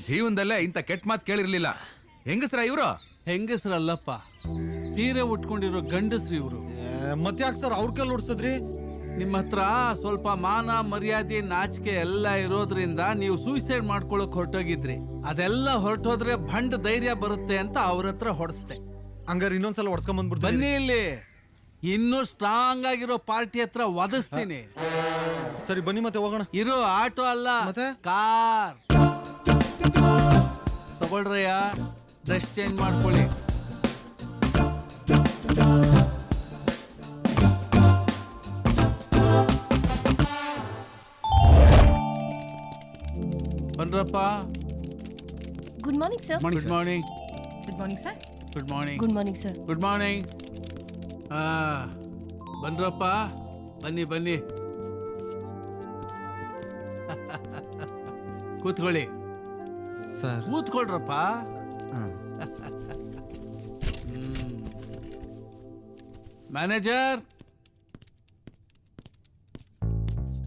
ಜೀವನದಲ್ಲೇ ಇಂಥ ಕೆಟ್ಟ ಮಾತು ಕೇಳಿರ್ಲಿಲ್ಲ. ಹೆಂಗಸ್ರ ಇವ್ರು? ಹೆಂಗಸ್ರಲ್ಲಪ್ಪ, ಸೀರೆ ಉಟ್ಕೊಂಡಿರೋ ಗಂಡಸ್ರಿ ಇವ್ರು. ಮತ್ತೆ ಯಾಕೆ ಸರ್ ಅವ್ರ ಕೈಲಿ ಓಡಿಸಿದ್ರಿ? ನಿಮ್ಮ ಹತ್ರ ಸ್ವಲ್ಪ ಮಾನ ಮರ್ಯಾದೆ ನಾಚಿಕೆ ಎಲ್ಲ ಇರೋದ್ರಿಂದ ನೀವು ಸೂಸೈಡ್ ಮಾಡ್ಕೊಳಕ್ ಹೊರಟೋಗಿದ್ರಿ. ಅದೆಲ್ಲ ಹೊರಟೋದ್ರೆ ಭಂಡ ಧೈರ್ಯ ಬರುತ್ತೆ ಅಂತ ಅವ್ರ ಹತ್ರ ಹೊಡೆಸ್ದೆ. ಹಂಗಾರೆ ಇನ್ನೊಂದ್ಸಲ ಹೊಡ್ಸ್ಕೊಂಡ್ ಬಂದ್ಬಿಡ್ತೀನಿ. ಬನ್ನಿ ಇಲ್ಲಿ, ಇನ್ನೂ ಸ್ಟ್ರಾಂಗ್ ಆಗಿರೋ ಪಾರ್ಟಿ ಹತ್ರ ಒದಿಸ್ತೀನಿ. ಸರಿ ಬನ್ನಿ ಮತ್ತೆ ಹೋಗೋಣ. ಇರೋ ಆಟೋ ಅಲ್ಲ, ಮತ್ತೆ ಕಾರ್ ತಗೊಳ್ರಯ್ಯ, ಡ್ರೆಸ್ ಚೇಂಜ್ ಮಾಡ್ಕೊಳ್ಳಿ. ಬನ್ರಪ್ಪ. Good morning sir. Good morning. Good morning sir. Good morning. Good morning sir. Good morning. ಬನ್ರಪ್ಪ, ಬನ್ನಿ ಬನ್ನಿ, ಕೂತ್ಕೊಳ್ಳಿ ಸರ್. ಕೂತ್ಕೊಳ್ರಪ್ಪ. ಮ್ಯಾನೇಜರ್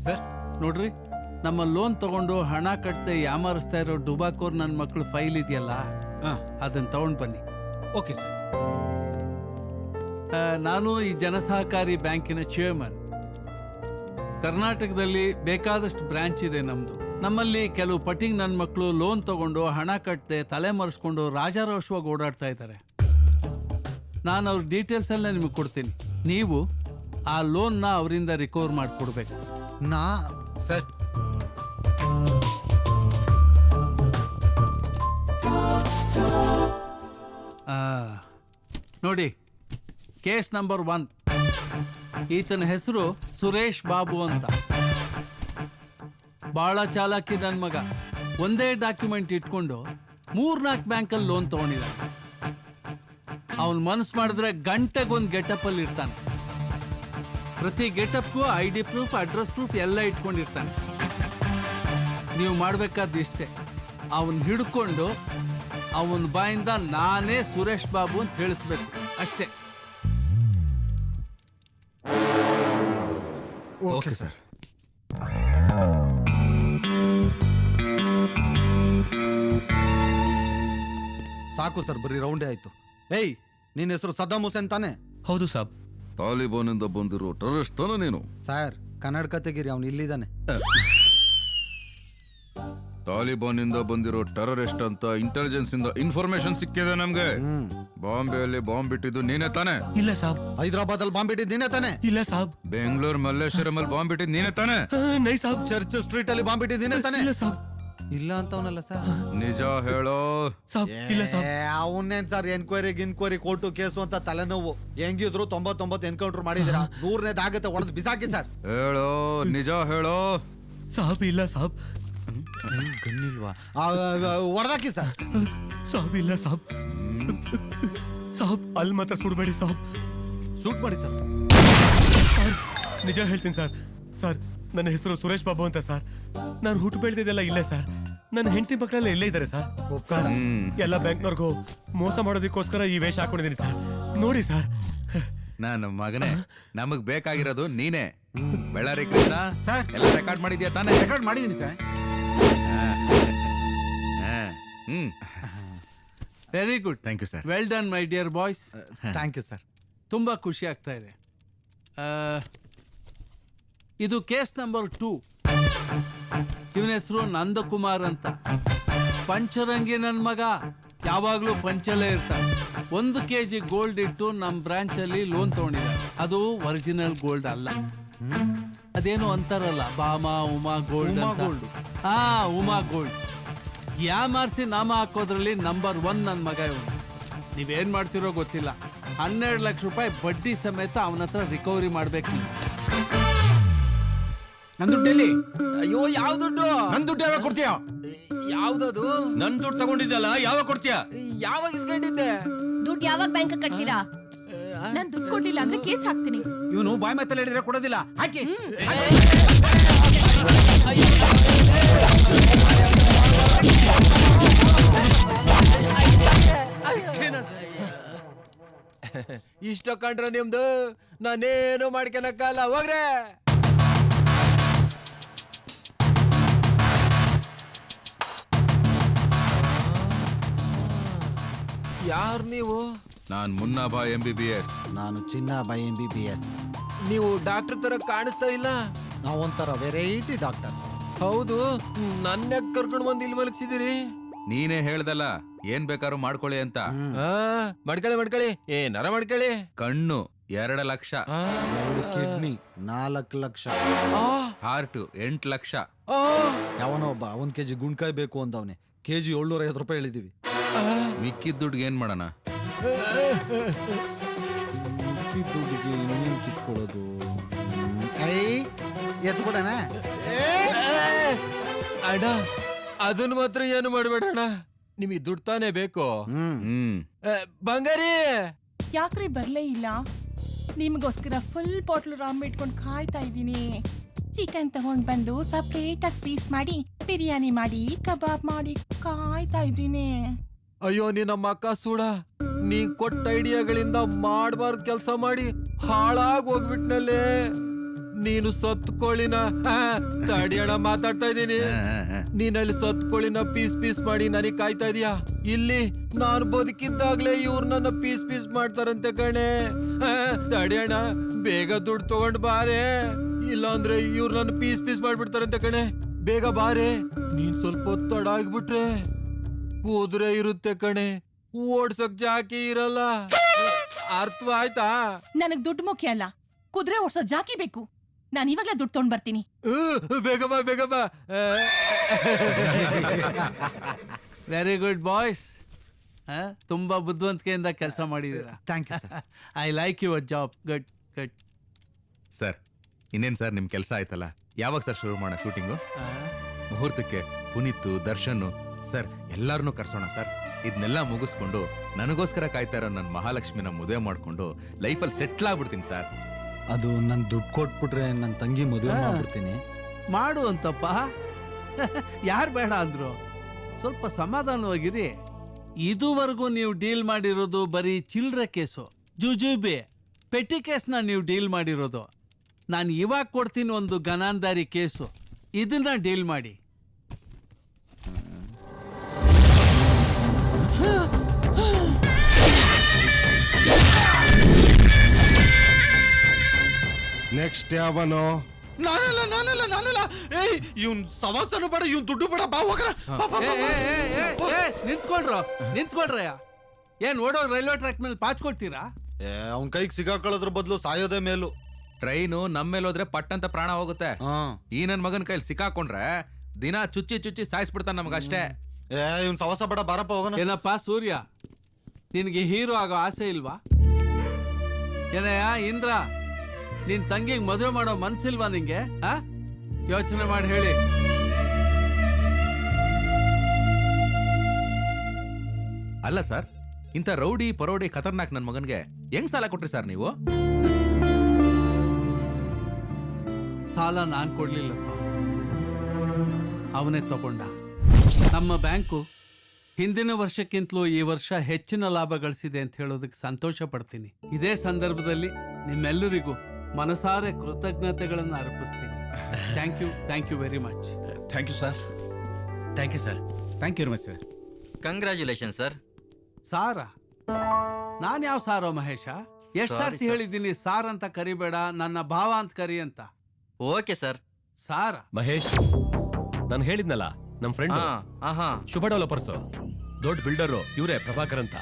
ಸರ್, ನೋಡ್ರಿ, ನಮ್ಮ ಲೋನ್ ತಗೊಂಡು ಹಣ ಕಟ್ಟದೆ ಯಾಮಾರಿಸ್ತಾ ಇರೋ ಡುಬಾಕೋರ್ ನನ್ನ ಮಕ್ಕಳು ಫೈಲ್ ಇದೆಯಲ್ಲ, ಅದನ್ನ ತಗೊಂಡು ಬನ್ನಿ. Okay sir. ನಾನು ಈ ಜನಸಹಕಾರಿ ಬ್ಯಾಂಕಿನ ಚೇರ್ಮನ್. ಕರ್ನಾಟಕದಲ್ಲಿ ಬೇಕಾದಷ್ಟು ಬ್ರಾಂಚ್ ಇದೆ ನಮ್ದು. ನಮ್ಮಲ್ಲಿ ಕೆಲವು ಪಟ್ಟಿಂಗ್ ನನ್ನ ಮಕ್ಕಳು ಲೋನ್ ತಗೊಂಡು ಹಣ ಕಟ್ಟದೆ ತಲೆ ಮರೆಸ್ಕೊಂಡು ರಾಜಾರೋಷವಾಗಿ ಓಡಾಡ್ತಾ ಇದ್ದಾರೆ. ನಾನು ಅವ್ರ ಡೀಟೇಲ್ಸ್ ಎಲ್ಲ ನಿಮಗೆ ಕೊಡ್ತೀನಿ. ನೀವು ಆ ಲೋನ್ನ ಅವರಿಂದ ರಿಕವರ್ ಮಾಡಿಕೊಡ್ಬೇಕು. ನಾ ಸರ್, ನೋಡಿ, ಕೇಸ್ ನಂಬರ್ 1. ಈತನ ಹೆಸರು ಸುರೇಶ್ ಬಾಬು ಅಂತ. ಬಹಳ ಚಾಲಾಕಿ ನನ್ನ ಮಗ. ಒಂದೇ ಡಾಕ್ಯುಮೆಂಟ್ ಇಟ್ಕೊಂಡು 3-4 ಬ್ಯಾಂಕಲ್ಲಿ ಲೋನ್ ತಗೊಂಡಿದ್ದ. ಅವನ್ ಮನಸ್ಸು ಮಾಡಿದ್ರೆ ಗಂಟೆಗೊಂದು ಗೆಟಪ್ ಅಲ್ಲಿ ಇರ್ತಾನೆ. ಪ್ರತಿ ಗೆಟಪ್ಗೂ ID ಪ್ರೂಫ್, ಅಡ್ರೆಸ್ ಪ್ರೂಫ್ ಎಲ್ಲ ಇಟ್ಕೊಂಡಿರ್ತಾನೆ. ನೀವು ಮಾಡಬೇಕಾದ ಇಷ್ಟೇ, ಅವನ್ ಹಿಡ್ಕೊಂಡು ಅವನ ಬಾಯಿಂದ ನಾನೇ ಸುರೇಶ್ ಬಾಬು ಅಂತ ಹೇಳಿಸ್ಬೇಕು ಅಷ್ಟೇ. Okay sir. ಸಾಕು ಸರ್, ಬರೀ ರೌಂಡೇ ಆಯ್ತು. ಏಯ್, ನಿನ್ನ ಹೆಸರು ಸದ್ದಾಮ್ ಹುಸೇನ್ ತಾನೆ? ಹೌದು ಸಾಬ್. ತಾಲಿಬಾನಿಂದ ಬಂದಿರೋ ಟೆರರಿಸ್ಟ್ ತಾನೆ ನೀನು? ಸರ್, ಕನ್ನಡ ತೆಗೀರಿ, ಅವನು ಇಲ್ಲಿದ್ದಾನೆ. ತಾಲಿಬಾನಿಂದ ಬಂದಿರೋ ಟೆರರಿಸ್ಟ್ ಅಂತ ಇಂಟೆಲಿಜೆನ್ಸ್ ಇಂದ ಇನ್ಫಾರ್ಮೇಶನ್ ಸಿಕ್ಕಿದೆ ನಮ್ಗೆ. ಬಾಂಬೆಯಲ್ಲಿ ಬಾಂಬ್ ಬಿಟ್ಟಿದ್ದು ನೀನೇ ತಾನೆ? ಇಲ್ಲ ಸಾಬ್. ಹೈದರಾಬಾದ್ ಅಲ್ಲಿ ಬಾಂಬ್ ಬಿಟ್ಟಿದ್ದು ನೀನೇ ತಾನೆ? ಇಲ್ಲ ಸಾಬ್. ಬೆಂಗಳೂರು ಮಲ್ಲೇಶ್ವರಂ ಅಲ್ಲಿ ಬಾಂಬ್ ಬಿಟ್ಟಿದ್ದು ನೀನೇ ತಾನೆ? ನೈ ಸಾಬ್. ಚರ್ಚ್ ಸ್ಟ್ರೀಟ್ ಅಲ್ಲಿ ಬಾಂಬ್ ಬಿಟ್ಟಿದ್ದು ನೀನೇ ತಾನೆ? ಇಲ್ಲ ಸಾಬ್. ಇಲ್ಲ ಅಂತವನಲ್ಲ ಸರ್. ನಿಜ ಹೇಳೋ ಸಾಬ್. ಇಲ್ಲ ಸಾಬ್. ಅವನ್ನೇನ್ ಸರ್ ಎನ್ಕ್ವೈರಿ ಕೋರ್ಟು ಕೇಸು ಅಂತ ತಲೆನೋವು. ಹೆಂಗಿದ್ರು 99 ಎನ್ಕೌಂಟರ್ ಮಾಡಿದಿರಾ, 100ನೇದಾಗತ್ತೆ ಹೊಡೆದು ಬಿಸಾಕಿ ಸರ್. ಹೇಳೋ, ನಿಜ ಹೇಳೋ. ಸಾಬ್ ಇಲ್ಲ ಸಾಬ್. ಗಣ್ಣಿಲ್ವಾ? ಹೊಡೆದಾಕಿ ಸರ್. ಸಾಬ್ ಇಲ್ಲ ಸಾಬ್. ಸಾಬ್, ಅಲ್ಲಿ ಮಾತ್ರ ಸುಡಬೇಡಿ ಸಾಬ್. ಶೂಟ್ ಮಾಡಿ ಸರ್. ನಿಜ ಹೇಳ್ತೀನಿ ಸರ್. ಸರ್, ನನ್ನ ಹೆಸರು ಸುರೇಶ್ ಬಾಬು ಅಂತ ಸರ್. ನಾನು ಹುಟ್ಟು ಬೆಳೆದಿದ್ದೆಲ್ಲ ಇಲ್ಲೇ ಸರ್. ನನ್ನ ಹೆಂಡತಿ ಮಕ್ಕಳೆಲ್ಲ ಇಲ್ಲೇ ಇದ್ದಾರೆ ಸರ್. ಸರ್, ಎಲ್ಲ ಬ್ಯಾಂಕ್ನವ್ರಿಗೂ ಮೋಸ ಮಾಡೋದಕ್ಕೋಸ್ಕರ ಈ ವೇಷ ಹಾಕೊಂಡಿದ್ದೀನಿ ಸರ್. ನೋಡಿ ಸರ್. ನಾನು ಮಗನೇ, ನಮಗ್ ಬೇಕಾಗಿರೋದು ನೀನೇ. ಬೆಳ್ಳಾರಿ ಕೃಷ್ಣ ಸರ್, ಎಲ್ಲ ರೆಕಾರ್ಡ್ ಮಾಡಿದ್ಯಾ ತಾನೇ? ರೆಕಾರ್ಡ್ ಮಾಡಿದ್ದೀನಿ sir. Very good. Thank you sir. Well done my dear boys. Thank you sir. ತುಂಬ ಖುಷಿ ಆಗ್ತಾ ಇದೆ. ಇದು ಕೇಸ್ ನಂಬರ್ 2. ಇವನ ಹೆಸರು ನಂದಕುಮಾರ್ ಅಂತ. ಪಂಚರಂಗಿ ನನ್ನ ಮಗ. ಯಾವಾಗಲೂ ಪಂಚಲ್ಲೇ ಇರ್ತಾನೆ. 1 kg ಗೋಲ್ಡ್ ಇಟ್ಟು ನಮ್ಮ ಬ್ರಾಂಚ್ ಅಲ್ಲಿ ಲೋನ್ ತಗೊಂಡಿದ್ದಾರೆ. ಅದು ಒರಿಜಿನಲ್ ಗೋಲ್ಡ್ ಅಲ್ಲ. ಅದೇನು ಅಂತಾರಲ್ಲ ಬಾಮಾ ಉಮಾ ಗೋಲ್ಡ್. ಉಮಾ ಗೋಲ್ಡ್. ಯಾಮಾರ್ಸಿ ನಾಮ ಹಾಕೋದ್ರಲ್ಲಿ ನಂಬರ್ 1 ನನ್ನ ಮಗ ಇವನು. ನೀವೇನ್ ಮಾಡ್ತಿರೋ ಗೊತ್ತಿಲ್ಲ. 12 ಲಕ್ಷ ರೂಪಾಯಿ ಬಡ್ಡಿ ಸಮೇತ ಅವನ ಹತ್ರ ರಿಕವರಿ ಮಾಡ್ಬೇಕು ನೀವು. ನನ್ ದುಡ್ಡಲ್ಲಿ? ಅಯ್ಯೋ ಯಾವ ದುಡ್ಡು? ನನ್ ದುಡ್ಡು ಯಾವಾಗ ಕೊಡ್ತೀಯ? ಯಾವ್ದದು? ನನ್ ದುಡ್ಡು ತಗೊಂಡಿದ್ದಲ್ಲ, ಯಾವಾಗ ಕೊಡ್ತೀಯ? ಯಾವಾಗ ಇಸ್ಕೊಂಡಿದ್ದೆ? ದುಡ್ಡು ಯಾವಾಗ ಬ್ಯಾಂಕ್ ಕಟ್ತೀರಾ? ನಾನ್ ದುಡ್ಡು ಕೊಡ್ಲಿಲ್ಲ ಅಂದ್ರೆ ಕೇಸ್ ಹಾಕ್ತೀನಿ. ಇವನು ಬಾಯ್ ಮಾತಲ್ಲಿ ಹೇಳಿದ್ರೆ ಕೊಡೋದಿಲ್ಲ. ಹಾಕಿ. ಇಷ್ಟ ಕಂಡ್ರ ನಿಮ್ದು, ನಾನೇನು ಮಾಡ್ಕೊಳಕ್ಕಲ್ಲ, ಹೋಗ್ರೆ. ಯಾರು ನೀವು? ನಾನ್ ಮುನ್ನಾಬಾಯ್ MBBS. ನಾನು ಚಿನ್ನಾಬಾಯ್ MBBS. ನೀವು ಡಾಕ್ಟರ್ ತರ ಕಾಣಿಸ್ತಾ ಇಲ್ಲ. ನಾವೊಂಥರ ವೆರೈಟಿ ಡಾಕ್ಟರ್. ಹೌದು, ನನ್ನ ಕರ್ಕೊಂಡು ಬಂದು ಇಲ್ಲಿ ಮಲಗಿಸಿದಿರಿ. ನೀನೇ ಹೇಳ್ದಲ್ಲ ಏನ್ ಬೇಕಾದ್ರೂ ಮಾಡ್ಕೊಳ್ಳಿ ಅಂತ. ಮಾಡ್ಕೊಳ್ಳಿ ಏನಾರ ಮಾಡ್ಕೊಳ್ಳಿ. ಕಣ್ಣು 2 ಲಕ್ಷ, ಕಿಡ್ನಿ 4 ಲಕ್ಷ, ಹಾರ್ಟ್ 8 ಲಕ್ಷ. ಯಾವನೋ ಒಬ್ಬ 1 kg ಗುಂಡ್ಕಾಯಿ ಬೇಕು ಅಂದವನೆ. kg 750 ರೂಪಾಯಿ ಹೇಳಿದೀವಿ. ಮಿಕ್ಕಿದ ದುಡ್ಡಿಗೆ ಏನ್ ಮಾಡೋಣ? ದುಡ್ಡಿಗೆ ಇನ್ನೇನು ಕಿತ್ಕೊಳ್ಳೋದು? ಎತ್ಬಿಡಣ. ಅಣ್ಣ ಅದನ್ನ ಮಾತ್ರ ಏನು ಮಾಡ್ಬೇಡಣ, ನಿಮಗೆ ದುಡ್ಡು ತಾನೇ ಬೇಕು. ಬಂಗಾರಿ ಯಾಕ್ರಿ ಬರ್ಲೇ ಇಲ್ಲ? ನಿಮ್ಗೋಸ್ಕರ ಫುಲ್ ಬಾಟ್ಲ್ ರಾಮ್ ಇಟ್ಕೊಂಡು ಕಾಯ್ತಾ ಇದ್ದೀನಿ. ಚಿಕನ್ ತಗೊಂಡ್ ಬಂದು ಸಪ್ರೇಟ್ ಆಗಿ ಪೀಸ್ ಮಾಡಿ ಬಿರಿಯಾನಿ ಮಾಡಿ ಕಬಾಬ್ ಮಾಡಿ ಕಾಯ್ತಾ ಇದ್ದೀನಿ. ಅಯ್ಯೋ ನಿನ್ನ ಅಕ್ಕ ಸೂಡ, ನೀ ಕೊಟ್ಟ ಐಡಿಯಾಗಳಿಂದ ಮಾಡಬಾರ್ದು ಕೆಲಸ ಮಾಡಿ ಹಾಳಾಗಿ ಹೋಗ್ಬಿಟ್ನಲ್ಲೇ. ನೀನು ಸತ್ಕೋಳಿನ ತಡಿಯಣ ಮಾತಾಡ್ತಾ ಇದ್ದೀನಿ. ನೀನಲ್ಲಿ ಸತ್ಕೋಳಿನ ಪೀಸ್ ಮಾಡಿ ನನಗೆ ಕಾಯ್ತಾ ಇದೀಯಾ? ಇಲ್ಲಿ ನಾನು ಬದುಕಿದ್ದಾಗ್ಲೇ ಇವ್ರು ನನ್ನ ಪೀಸ್ ಮಾಡ್ತಾರಂತೆ ಕಣೆ. ತಡಿಯಣ, ಬೇಗ ದುಡ್ಡು ತಗೊಂಡ್ ಬಾರೆ, ಇಲ್ಲಾಂದ್ರೆ ಇವ್ರು ನನ್ನ ಪೀಸ್ ಮಾಡ್ಬಿಡ್ತಾರಂತೆ ಕಣೆ. ಬೇಗ ಬಾರೆ. ನೀನ್ ಸ್ವಲ್ಪ ತಡ ಆಗ್ಬಿಟ್ರೆ ಕುದುರೆ ಇರುತ್ತೆ ಕಣೆ, ಓಡ್ಸಕ್ ಜಾಕಿ ಇರಲ್ಲ. ಅರ್ಥವಾಯ್ತಾ? ನನಗ್ ದುಡ್ಡು ಮುಖ್ಯ ಅಲ್ಲ, ಕುದುರೆ ಓಡ್ಸೋ ಜಾಕಿ ಬೇಕು. ನಾನು ಇವಾಗ್ಲೇ ದುಡ್ಡು ತಗೊಂಡ್ ಬರ್ತೀನಿ. ಬೇಗ ಬಾ. Very good boys. ತುಂಬಾ ಬುದ್ಧಿವಂತಿಕೆಯಿಂದ ಕೆಲಸ ಮಾಡಿದ್ದೀರಾ. Thank you sir. I like your job. Good. Sir ಇನ್ನೇನ್ ಸರ್ ನಿಮ್ ಕೆಲಸ ಆಯ್ತಲ್ಲ, ಯಾವಾಗ ಸರ್ ಶುರು ಮಾಡೋಣ ಶೂಟಿಂಗು? ಮುಹೂರ್ತಕ್ಕೆ ಪುನೀತ್, ದರ್ಶನ್ ಸರ್ ಎಲ್ಲಾರನ್ನೂ ಕರ್ಸೋಣ ಸರ್. ಇದನ್ನೆಲ್ಲ ಮುಗಿಸ್ಕೊಂಡು ನನಗೋಸ್ಕರ ಕಾಯ್ತಾ ಇರೋ ನನ್ನ ಮಹಾಲಕ್ಷ್ಮಿನ ಮದುವೆ ಮಾಡ್ಕೊಂಡು ಲೈಫಲ್ಲಿ ಸೆಟ್ಲ್ ಆಗ್ಬಿಡ್ತೀನಿ ಸರ್. ಅದು ನನ್ ದುಡ್ಡು ಕೊಟ್ಬಿಟ್ರೆ ನನ್ನ ತಂಗಿ ಮದುವೆ ಮಾಡ್ಬಿಡ್ತೀನಿ. ಮಾಡು ಅಂತಪ್ಪ, ಯಾರು ಬೇಡ ಅಂದ್ರು. ಸ್ವಲ್ಪ ಸಮಾಧಾನವಾಗಿರಿ. ಇದುವರೆಗೂ ನೀವು ಡೀಲ್ ಮಾಡಿರೋದು ಬರೀ ಚಿಲ್ಲರೆ ಕೇಸು, ಜುಜುಬೆ, ಪೆಟ್ಟಿ ಕೇಸ್ನ ನೀವು ಡೀಲ್ ಮಾಡಿರೋದು. ನಾನು ಇವಾಗ ಕೊಡ್ತೀನಿ ಒಂದು ಗನಾಂದಾರಿ ಕೇಸು, ಇದನ್ನ ಡೀಲ್ ಮಾಡಿ. ನೆಕ್ಸ್ಟ್ ಯಾವನೋ? ನಾನಲ್ಲ. ಏಯ್ ಇವ್ನ್ ಸವಾಸನು ಬೇಡ, ಇವ್ನ್ ದುಡ್ಡು ಬೇಡ. ಬಾ ಹೋಗ್ರ. ನಿಂತ್ಕೊಳ್ರಯ್ಯ. ಏನ್ ಓಡೋ ರೈಲ್ವೆ ಟ್ರ್ಯಾಕ್ ಮೇಲೆ ಪಾಚ್ಕೊಳ್ತೀರಾ? ಅವ್ನ್ ಕೈಗೆ ಸಿಗಾಕೊಳ್ಳೋದ್ರ ಬದಲು ಸಾಯೋದೇ ಮೇಲು. ಟ್ರೈನು ನಮ್ಮ ಮೇಲೆ ಹೋದ್ರೆ ಪಟ್ಟಂತ ಪ್ರಾಣ ಹೋಗುತ್ತೆ. ಈ ನನ್ ಮಗನ ಕೈಲಿ ಸಿಕ್ಕಾಕೊಂಡ್ರೆ ದಿನ ಚುಚ್ಚಿ ಸಾಯಿಸ್ಬಿಡ್ತಾನ ನಮಗಷ್ಟೇ. ಇವ್ನ್ ಸವಾಸ ಬೇಡ, ಬಾರಪ್ಪ ಹೋಗೋಣ. ಏನಪ್ಪ ಸೂರ್ಯ, ನಿನಗೆ ಹೀರೋ ಆಗೋ ಆಸೆ ಇಲ್ವಾ? ಏನಯ್ಯ ಇಂದ್ರ, ನಿನ್ ತಂಗಿಗೆ ಮದುವೆ ಮಾಡೋ ಮನ್ಸಿಲ್ವಾ ನಿಂಗೆ? ಯೋಚನೆ ಮಾಡಿ ಹೇಳಿ. ಅಲ್ಲ ಸರ್, ಇಂಥ ರೌಡಿ ಪರೋಡಿ ಖತರ್ನಾಕ್ ನನ್ ಮಗನ್ಗೆ ಹೆಂಗ್ ಸಾಲ ಕೊಟ್ರಿ ಸರ್ ನೀವು? ಸಾಲ ನಾನ್ ಕೊಡ್ಲಿಲ್ಲಪ್ಪ, ಅವನೇ ತಗೊಂಡ. ನಮ್ಮ ಬ್ಯಾಂಕು ಹಿಂದಿನ ವರ್ಷಕ್ಕಿಂತಲೂ ಈ ವರ್ಷ ಹೆಚ್ಚಿನ ಲಾಭ ಗಳಿಸಿದೆ ಅಂತ ಹೇಳೋದಕ್ಕೆ ಸಂತೋಷ ಪಡ್ತೀನಿ. ಇದೇ ಸಂದರ್ಭದಲ್ಲಿ ನಿಮ್ಮೆಲ್ಲರಿಗೂ ಮನಸಾರೆ ಕೃತಜ್ಞತೆಗಳನ್ನು ಅರ್ಪಿಸ್ತೀನಿ. Thank you very much. Thank you sir. Thank you sir. Thank you very much sir. Congratulation sir. ಸಾರ? ನಾನ್ ಯಾವ ಸಾರೋ ಮಹೇಶ? ಎಷ್ಟು ಸರ್ತಿ ಹೇಳಿದ್ದೀನಿ ಸಾರ್ ಅಂತ ಕರಿಬೇಡ, ನನ್ನ ಭಾವ ಅಂತ ಕರಿ ಅಂತ. Okay sir. ಸಾರ ಮಹೇಶ್, ನಾನು ಹೇಳಿದ್ನಲ್ಲ, ನಮ್ ಫ್ರೆಂಡ್ ಶುಭ ಡೆವಲಪರ್ಸ್, ದೊಡ್ಡ ಬಿಲ್ಡರು ಇವರೇ ಪ್ರಭಾಕರ್ ಅಂತ.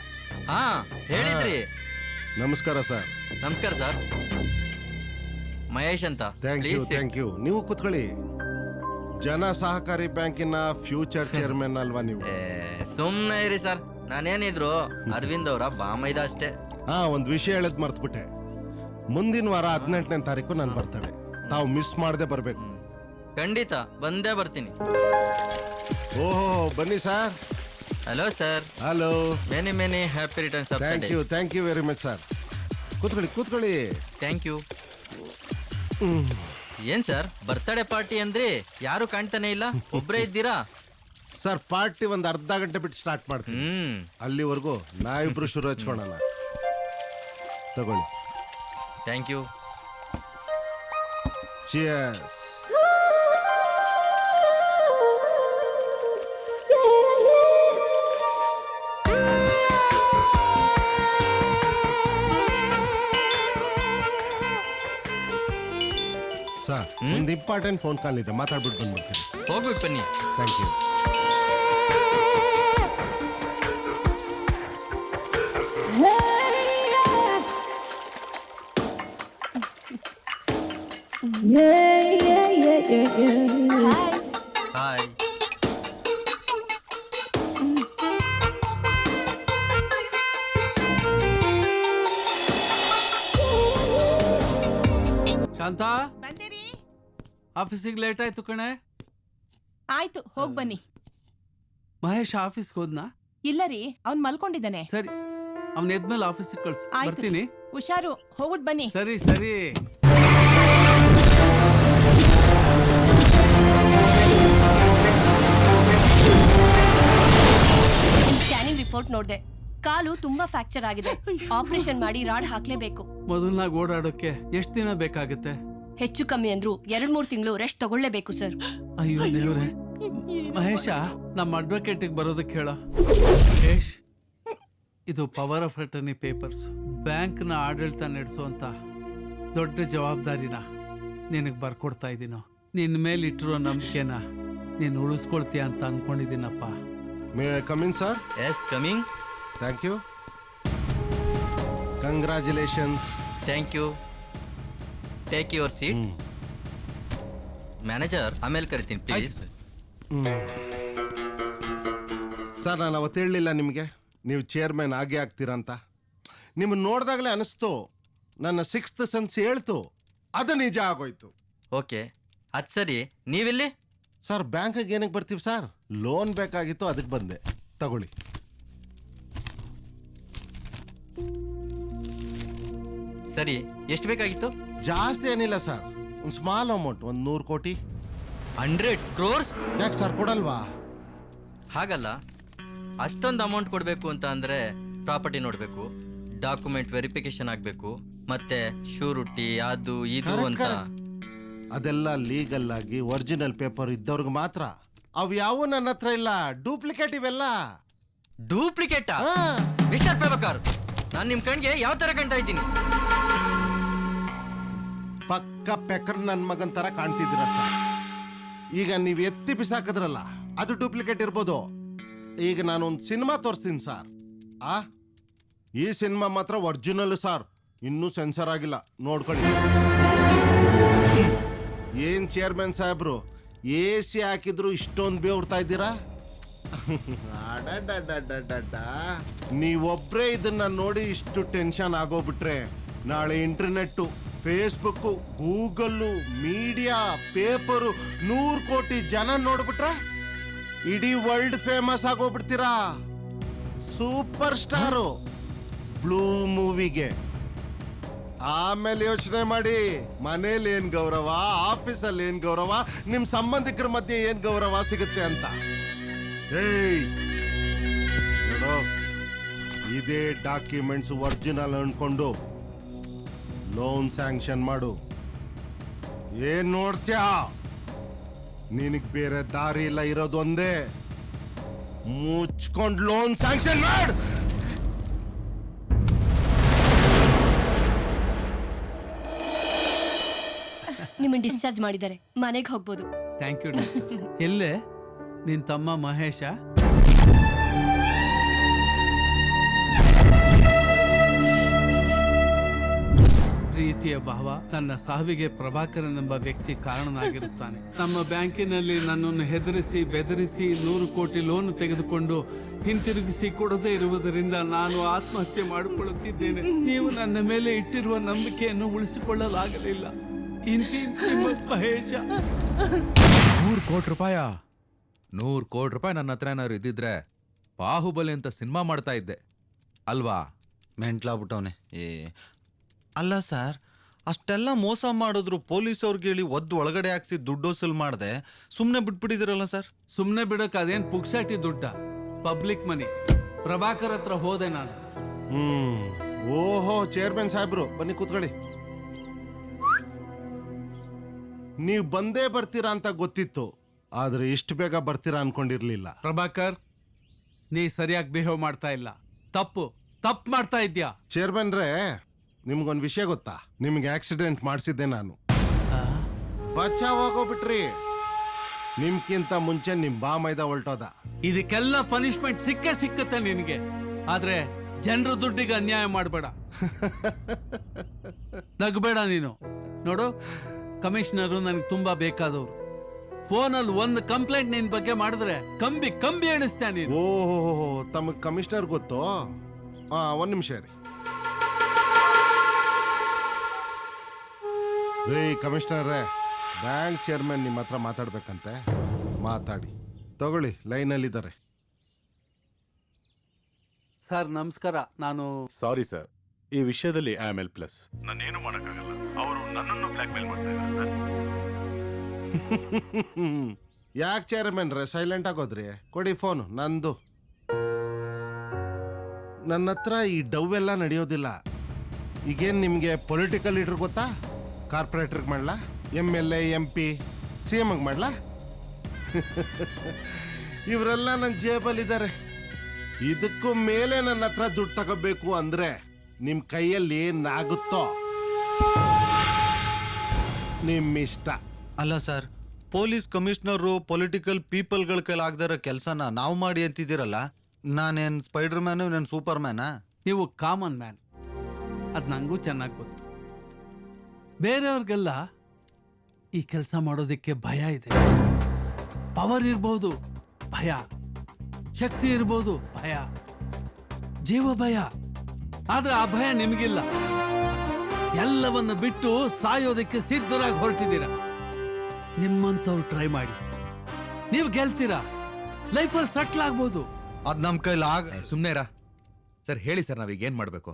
ಹಾ ಹೇಳಿದ್ರಿ. ನಮಸ್ಕಾರ ಸರ್. ನಮಸ್ಕಾರ ಸರ್. ಮಹೇಶ್ ಅಂತ. Thank you. ನೀವು ಕೂತ್ಕೊಳ್ಳಿ. ಜನ ಸಹಕಾರಿ ಬ್ಯಾಂಕಿನ ಫ್ಯೂಚರ್ ಚೇರ್ಮನ್ ಅಲ್ವಾ ನೀವು? ಸುಮ್ನೆ ಇರಿ ಸರ್, ನಾನೇನಿದ್ರು ಅರವಿಂದ್ ಅವರ ಬಾಮೈದ ಅಷ್ಟೇ. ಒಂದ್ ವಿಷಯ ಹೇಳದ್ ಮರ್ತ್ಬಿಟ್ಟೆ. ಮುಂದಿನ ವಾರ 18ನೇ ತಾರೀಕು ನಾನು ಬರ್ತೇನೆ. ತಾವು ಮಿಸ್ ಮಾಡದೆ ಬರ್ಬೇಕು. ಖಂಡಿತ ಬಂದೇ ಬರ್ತೀನಿ. ಓಹೋ, ಬನ್ನಿ sir. Hello sir. Hello. Many happy returns of the day. Thank you very much sir. ಕೂತ್ಕೊಳ್ಳಿ. Thank you. ಏನ್ ಸರ್ ಬರ್ತ್ಡೇ ಪಾರ್ಟಿ ಅಂದ್ರೆ ಯಾರು ಕಾಣ್ತಾನೆ ಇಲ್ಲ, ಒಬ್ರೇ ಇದ್ದೀರಾ? ಸರ್, ಪಾರ್ಟಿ ಒಂದ್ ಅರ್ಧ ಗಂಟೆ ಬಿಟ್ಟು ಸ್ಟಾರ್ಟ್ ಮಾಡ್ತೀನಿ. ಅಲ್ಲಿವರೆಗೂ ನಾವಿಬ್ರು ಶುರು ಹಚ್ಕೊಳ್ಳೋಣ. ತಗೊಳ್ಳಿ. Thank you. ಚಿಯರ್ಸ್. ಸರ್, ಒಂದು ಇಂಪಾರ್ಟೆಂಟ್ ಫೋನ್ ಕಾಲ್ ಇದೆ, ಮಾತಾಡ್ಬಿಟ್ಟು ಬಂದ್ಬಿಡ್ತೀನಿ. ಹೋಗ್ಬಿಟ್ಟು ಬನ್ನಿ. Thank you. ಹಾಯ್. ಶಾಂತ, ಆಫೀಸಿಗೆ ಲೇಟ್ ಆಯ್ತು ಕಣೆ. ಆಯ್ತು, ಹೋಗ್ ಬನ್ನಿ. ಮಹೇಶ್ ಆಫೀಸ್ಗೆ ಹೋದ್ನಾ? ಇಲ್ಲ ರೀ, ಅವ್ನ್ ಮಲ್ಕೊಂಡಿದ್ದಾನೆ. ಸರಿ, ಅವ್ನ ಎದ್ಮೇಲೆ ಆಫೀಸಿಗೆ ಕಳ್ಸು. ಆಯ್ತು. ಬರ್ತೀನಿ. ಹುಷಾರು, ಹೋಗ್ಬಿಟ್ ಬನ್ನಿ. ಸರಿ. ಸ್ಕ್ಯಾನಿಂಗ್ ರಿಪೋರ್ಟ್ ನೋಡ್ದೆ. ಕಾಲು ತುಂಬಾ ಫ್ರಾಕ್ಚರ್ ಆಗಿದೆ. ಆಪರೇಷನ್ ಮಾಡಿ ರಾಡ್ ಹಾಕ್ಲೇಬೇಕು. ಮೊದಲನಾಗ ಓಡಾಡೋಕೆ ಎಷ್ಟು ದಿನ ಬೇಕಾಗುತ್ತೆ? ಹೆಚ್ಚು ಕಮ್ಮಿ ಅಂದ್ರು 2-3 ತಿಂಗಳು ರೆಸ್ಟ್ ತಗೊಳ್ಳೇಬೇಕು ಸರ್. ಅಯ್ಯೋ ದೇವ್ರೆ. ಮಹೇಶ, ನಮ್ಮ ಅಡ್ವೊಕೇಟಿಗೆ ಬರೋದಕ್ಕೆ ಹೇಳ. ಮಹೇಶ್, ಇದು ಪವರ್ ಆಫ್ ಅಟರ್ನಿ ಪೇಪರ್ಸ್. ಬ್ಯಾಂಕ್ನ ಆಡಳಿತ ನಡೆಸುವಂತ ದೊಡ್ಡ ಜವಾಬ್ದಾರಿನ ನಿನಗೆ ಬರ್ಕೊಡ್ತಾ ಇದ್ದೀನೋ. ನಿನ್ನ ಮೇಲೆ ಇಟ್ಟಿರೋ ನಂಬಿಕೆನ ನೀನು ಉಳಿಸ್ಕೊಳ್ತೀಯ ಅಂತ ಅನ್ಕೊಂಡಿದ್ದೀನಪ್ಪ. May I come in sir? Yes, coming. Thank you. Congratulations. Thank you. Take your seat. Manager, ಆಮೇಲೆ ಕರಿತೀನಿ ಪ್ಲೀಸ್. ಸರ್, ನಾನು ಅವತ್ತು ಹೇಳಲಿಲ್ಲ ನಿಮಗೆ ನೀವು ಚೇರ್ಮನ್ ಆಗೇ ಆಗ್ತೀರಾ ಅಂತ? ನಿಮ್ಮನ್ನು ನೋಡಿದಾಗಲೇ ಅನಿಸ್ತು, ನನ್ನ 6th ಸೆನ್ಸ್ ಹೇಳ್ತು, ಅದು ನಿಜ ಆಗೋಯ್ತು. ಓಕೆ, ಅದು ಸರಿ. ನೀವಿಲ್ಲಿ? ಸರ್, ಬ್ಯಾಂಕಿಗೆ ಏನಕ್ಕೆ ಬರ್ತೀವಿ ಸರ್? ಲೋನ್ ಬೇಕಾಗಿತ್ತು, ಅದಕ್ಕೆ ಬಂದೆ. ತಗೊಳ್ಳಿ. ಸರಿ, ಎಷ್ಟು ಬೇಕಾಗಿತ್ತು? ಜಾಸ್ತಿ ಏನಿಲ್ಲ ಸರ್, ಒಂದು ಸ್ಮಾಲ್ ಅಮೌಂಟ್, ಒಂದು 100 ಕೋಟಿ. 100 crores? ಯಾಕೆ ಸರ್, ಕೊಡಲ್ವಾ? ಹಾಗಲ್ಲ, ಅಷ್ಟೊಂದು ಅಮೌಂಟ್ ಕೊಡಬೇಕು ಅಂತ ಅಂದ್ರೆ ಪ್ರಾಪರ್ಟಿ ನೋಡಬೇಕು, ಡಾಕ್ಯುಮೆಂಟ್ ವೆರಿಫಿಕೇಶನ್ ಆಗಬೇಕು, ಮತ್ತೆ ಶ್ಯೂರಿಟಿ ಅದು ಇದು ಅಂತ. ಅದೆಲ್ಲ ಲೀಗಲ್ ಆಗಿ ಒರಿಜಿನಲ್ ಪೇಪರ್ ಇದ್ದವ್ರಿಗೆ ಮಾತ್ರ. ಅವು ಯಾವ ನನ್ನ ಹತ್ರ ಇಲ್ಲ, ಡೂಪ್ಲಿಕೇಟ್ ಇವೆಲ್ಲ. ಡೂಪ್ಲಿಕೇಟಾ? ಮಿಸ್ಟರ್ ಪ್ರಭಾಕರ್, ನಾನು ನಿಮ್ ಕಣ್ಗೆ ಯಾವ ತರ ಕಾಣ್ತಾ ಇದ್ದೀನಿ? ಪಕ್ಕ ಪೆಕ್ಕರ್ ನನ್ನ ಮಗನ್ ತರ ಕಾಣ್ತಿದ್ದೀರ ಸರ್. ಈಗ ನೀವು ಎತ್ತಿ ಬಿಸಾಕಿದ್ರಲ್ಲ, ಅದು ಡೂಪ್ಲಿಕೇಟ್ ಇರ್ಬೋದು. ಈಗ ನಾನು ಒಂದು ಸಿನಿಮಾ ತೋರಿಸ್ತೀನಿ ಸರ್. ಈ ಸಿನಿಮಾ ಮಾತ್ರ ಒರಿಜಿನಲ್ ಸರ್, ಇನ್ನೂ ಸೆನ್ಸರ್ ಆಗಿಲ್ಲ, ನೋಡ್ಕೊಳ್ಳಿ. ಏನ್ ಚೇರ್ಮನ್ ಸಾಹೇಬ್ರು, AC ಹಾಕಿದ್ರು ಇಷ್ಟೊಂದು ಬೇವ್ರ್ತಾ ಇದ್ದೀರಾ? ನೀವೊಬ್ರೇ ಇದನ್ನ ನೋಡಿ ಇಷ್ಟು ಟೆನ್ಷನ್ ಆಗೋಗ್ಬಿಟ್ರೆ, ನಾಳೆ internet, Facebook, Google, media, paper 100 ಕೋಟಿ ಜನ ನೋಡ್ಬಿಟ್ರೆ ಇಡೀ ವರ್ಲ್ಡ್ ಫೇಮಸ್ ಆಗೋಗ್ಬಿಡ್ತೀರಾ. ಸೂಪರ್ ಸ್ಟಾರು ಬ್ಲೂ ಮೂವಿಗೆ. ಆಮೇಲೆ ಯೋಚನೆ ಮಾಡಿ, ಮನೇಲಿ ಏನ್ ಗೌರವ, ಆಫೀಸಲ್ಲಿ ಏನ್ ಗೌರವ, ನಿಮ್ ಸಂಬಂಧಿಕರ ಮಧ್ಯೆ ಏನ್ ಗೌರವ ಸಿಗುತ್ತೆ ಅಂತ. ನೋಡು, ಇದೇ ಡಾಕ್ಯುಮೆಂಟ್ಸ್ ಒರಿಜಿನಲ್ ಅನ್ಕೊಂಡು ಲೋನ್ ಸ್ಯಾಂಕ್ಷನ್ ಮಾಡು. ಏನ್ ನೋಡ್ತ್ಯಾ? ನಿನಗ್ ಬೇರೆ ದಾರಿ ಇಲ್ಲ, ಇರೋದು ಒಂದೇ, ಮುಚ್ಕೊಂಡು ಲೋನ್ ಸ್ಯಾಂಕ್ಷನ್ ಮಾಡು. ನಿಮ್ಮನ್ನ ಡಿಸ್ಚಾರ್ಜ್ ಮಾಡಿದ್ದಾರೆ, ಮನೆಗೆ ಹೋಗ್ಬೋದು. Thank you doctor. ಎಲ್ಲೇ ನಿನ್ ತಮ್ಮ ಮಹೇಶ? ಪ್ರೀತಿಯ ಭಾವ, ನನ್ನ ಸಾವಿಗೆ ಪ್ರಭಾಕರನೆಂಬ ವ್ಯಕ್ತಿ ಕಾರಣನಾಗಿರುತ್ತಾನೆ. ನಮ್ಮ ಬ್ಯಾಂಕಿನಲ್ಲಿ ನನ್ನನ್ನು ಹೆದರಿಸಿ ಬೆದರಿಸಿ 100 ಕೋಟಿ ಲೋನ್ ತೆಗೆದುಕೊಂಡು ಹಿಂತಿರುಗಿಸಿ ಕೊಡದೇ ಇರುವುದರಿಂದ ನಾನು ಆತ್ಮಹತ್ಯೆ ಮಾಡಿಕೊಳ್ಳುತ್ತಿದ್ದೇನೆ. ನೀವು ನನ್ನ ಮೇಲೆ ಇಟ್ಟಿರುವ ನಂಬಿಕೆಯನ್ನು ಉಳಿಸಿಕೊಳ್ಳಲಾಗಲಿಲ್ಲ. ನಿಮ್ಮ ಮಹೇಶ. 100 ಕೋಟಿ ರೂಪಾಯ? 100 ಕೋಟಿ ರೂಪಾಯಿ ನನ್ನ ಹತ್ರ ಏನಾದ್ರು ಇದ್ದಿದ್ರೆ ಬಾಹುಬಲಿ ಅಂತ ಸಿನಿಮಾ ಮಾಡ್ತಾ ಇದ್ದೆ ಅಲ್ವಾ? ಮೆಂಟ್ಲಾಗ್ಬಿಟ್ಟವನೆ. ಅಲ್ಲ ಸರ್, ಅಷ್ಟೆಲ್ಲ ಮೋಸ ಮಾಡಿದ್ರು ಪೊಲೀಸ್ ಅವ್ರಿಗೆ ಹೇಳಿ ಒಳಗಡೆ ಹಾಕ್ಸಿ ದುಡ್ಡು ವಸೂಲ್ ಮಾಡದೆ ಸುಮ್ಮನೆ ಬಿಟ್ಬಿಟ್ಟಿದಿರಲ್ಲ ಸರ್? ಸುಮ್ಮನೆ ಬಿಡಕ್ ಅದೇನ್ ಪುಕ್ಸಾಟಿ ದುಡ್ಡ, ಪಬ್ಲಿಕ್ ಮನಿ. ಪ್ರಭಾಕರ್ ಹತ್ರ ಹೋದೆ ನಾನು. ಓಹೋ, ಚೇರ್ಮನ್ ಸಾಹೇಬ್ರು ಬನ್ನಿ ಕೂತ್ಕೊಳ್ಳಿ. ನೀವು ಬಂದೇ ಬರ್ತೀರಾ ಅಂತ ಗೊತ್ತಿತ್ತು, ಆದ್ರೆ ಇಷ್ಟು ಬೇಗ ಬರ್ತೀರಾ ಅನ್ಕೊಂಡಿರ್ಲಿಲ್ಲ. ಪ್ರಭಾಕರ್, ನೀ ಸರಿಯಾಗಿ ಬಿಹೇವ್ ಮಾಡ್ತಾ ಇಲ್ಲ. ತಪ್ಪು ಮಾಡ್ತಾ ಇದ್ಯಾ. ಚೇರ್ಮನ್ ರೇ, ನಿಮ್ಗೊಂದು ವಿಷಯ ಗೊತ್ತಾ? ನಿಮ್ಗೆ ಆಕ್ಸಿಡೆಂಟ್ ಮಾಡಿಸಿದ್ದೆ ನಾನು. ಬಚಾವಾಗೋಗ್ಬಿಟ್ರಿ. ನಿಮ್ಗಿಂತ ಮುಂಚೆ ನಿಮ್ ಬಾಮೈದ ಹೊಲ್ಟೋದ. ಇದಕ್ಕೆಲ್ಲ ಪನಿಷ್ಮೆಂಟ್ ಸಿಕ್ಕತ್ತೆ ನಿನಗೆ. ಆದ್ರೆ ಜನರು ದುಡ್ಡಿಗೆ ಅನ್ಯಾಯ ಮಾಡಬೇಡ. ನಗಬೇಡ ನೀನು. ನೋಡು, ಕಮಿಷನರು ನನಗೆ ತುಂಬಾ ಬೇಕಾದವರು. ಫೋನಲ್ಲಿ ಒಂದು ಕಂಪ್ಲೇಂಟ್ ನಿನ್ ಬಗ್ಗೆ ಮಾಡಿದ್ರೆ ಕಂಬಿ ಎಣಿಸ್ತಾ ನೀನು. ಓಹೋ, ತಮಗ್ ಕಮಿಷನರ್ ಗೊತ್ತು? ಒಂದ್ ನಿಮಿಷ ರೀ ಕಮಿಷನರ್, ಬ್ಯಾಂಕ್ ಚೇರ್ಮನ್ ನಿಮ್ಮ ಹತ್ರ ಮಾತಾಡ್ಬೇಕಂತೆ. ಮಾತಾಡಿ. ತಗೊಳ್ಳಿ, ಲೈನಲ್ಲಿದ್ದಾರೆ. ಸರ್ ನಮಸ್ಕಾರ. ನಾನು ಸಾರಿ ಸರ್, ಈ ವಿಷಯದಲ್ಲಿ ಐ ಆಮ್ ಹೆಲ್ಪ್ಲೆಸ್. ನಾನೇನು ಮಾಡೋಕ್ಕಾಗಲ್ಲ. ಅವರು ನನ್ನನ್ನು ಬ್ಲ್ಯಾಕ್ ಮೇಲ್ ಮಾಡ್ತಾ ಇದ್ದಾರೆ. ಯಾಕೆ ಚೇರ್ಮನ್ ರೇ ಸೈಲೆಂಟ್ ಆಗೋದ್ರಿ? ಕೊಡಿ ಫೋನ್, ನಂದು. ನನ್ನ ಹತ್ರ ಈ ಡವ್ ಎಲ್ಲ ನಡೆಯೋದಿಲ್ಲ. ಈಗೇನು ನಿಮಗೆ ಪೊಲಿಟಿಕಲ್ ಲೀಡರ್ ಗೊತ್ತಾ? ಕಾರ್ಪೊರೇಟರ್ಗೆ ಮಾಡ್ಲಾ? MLA MP CM ಮಾಡ್ಲಾ? ಇವರೆಲ್ಲ ನನ್ನ ಜೇಬಲ್ಲಿದ್ದಾರೆ. ಇದಕ್ಕೂ ಮೇಲೆ ನನ್ನ ಹತ್ರ ದುಡ್ಡು ತಗೋಬೇಕು ಅಂದ್ರೆ ನಿಮ್ಮ ಕೈಯಲ್ಲಿ ಏನಾಗುತ್ತೋ ನಿಮ್ಮಿಷ್ಟ. ಅಲ್ಲ ಸರ್, ಪೊಲೀಸ್ ಕಮಿಷನರು ಪೊಲಿಟಿಕಲ್ ಪೀಪಲ್ಗಳ ಕೈಲಿ ಆಗದಿರೋ ಕೆಲಸನ ನಾವು ಮಾಡಿ ಅಂತಿದ್ದೀರಲ್ಲ. ನಾನೇನ್ ಸ್ಪೈಡರ್ ಮ್ಯಾನು, ನಾನು ಸೂಪರ್ ಮ್ಯಾನಾ? ನೀವು ಕಾಮನ್ ಮ್ಯಾನ್, ಅದು ನಂಗೂ ಚೆನ್ನಾಗಿ ಗೊತ್ತು. ಬೇರೆಯವ್ರಿಗೆಲ್ಲ ಈ ಕೆಲಸ ಮಾಡೋದಕ್ಕೆ ಭಯ ಇದೆ. ಪವರ್ ಇರ್ಬೋದು ಭಯ, ಶಕ್ತಿ ಇರ್ಬೋದು ಭಯ, ಜೀವ ಭಯ. ಆದ್ರೆ ಆ ಭಯ ನಿಮಗಿಲ್ಲ. ಎಲ್ಲವನ್ನು ಬಿಟ್ಟು ಸಾಯೋದಕ್ಕೆ ಸಿದ್ಧರಾಗಿ ಹೊರಟಿದ್ದೀರ. ನಿಮ್ಮಂತವ್ರು ಟ್ರೈ ಮಾಡಿ, ನೀವು ಗೆಲ್ತೀರಾ. ಲೈಫಲ್ಲಿ ಸೆಟ್ಲ್ ಆಗ್ಬೋದು. ಅದ್ ನಮ್ ಕೈಲಿ ಸುಮ್ನೆ ಇರ. ಸರ್ ಹೇಳಿ ಸರ್, ನಾವೀಗ ಏನ್ ಮಾಡ್ಬೇಕು?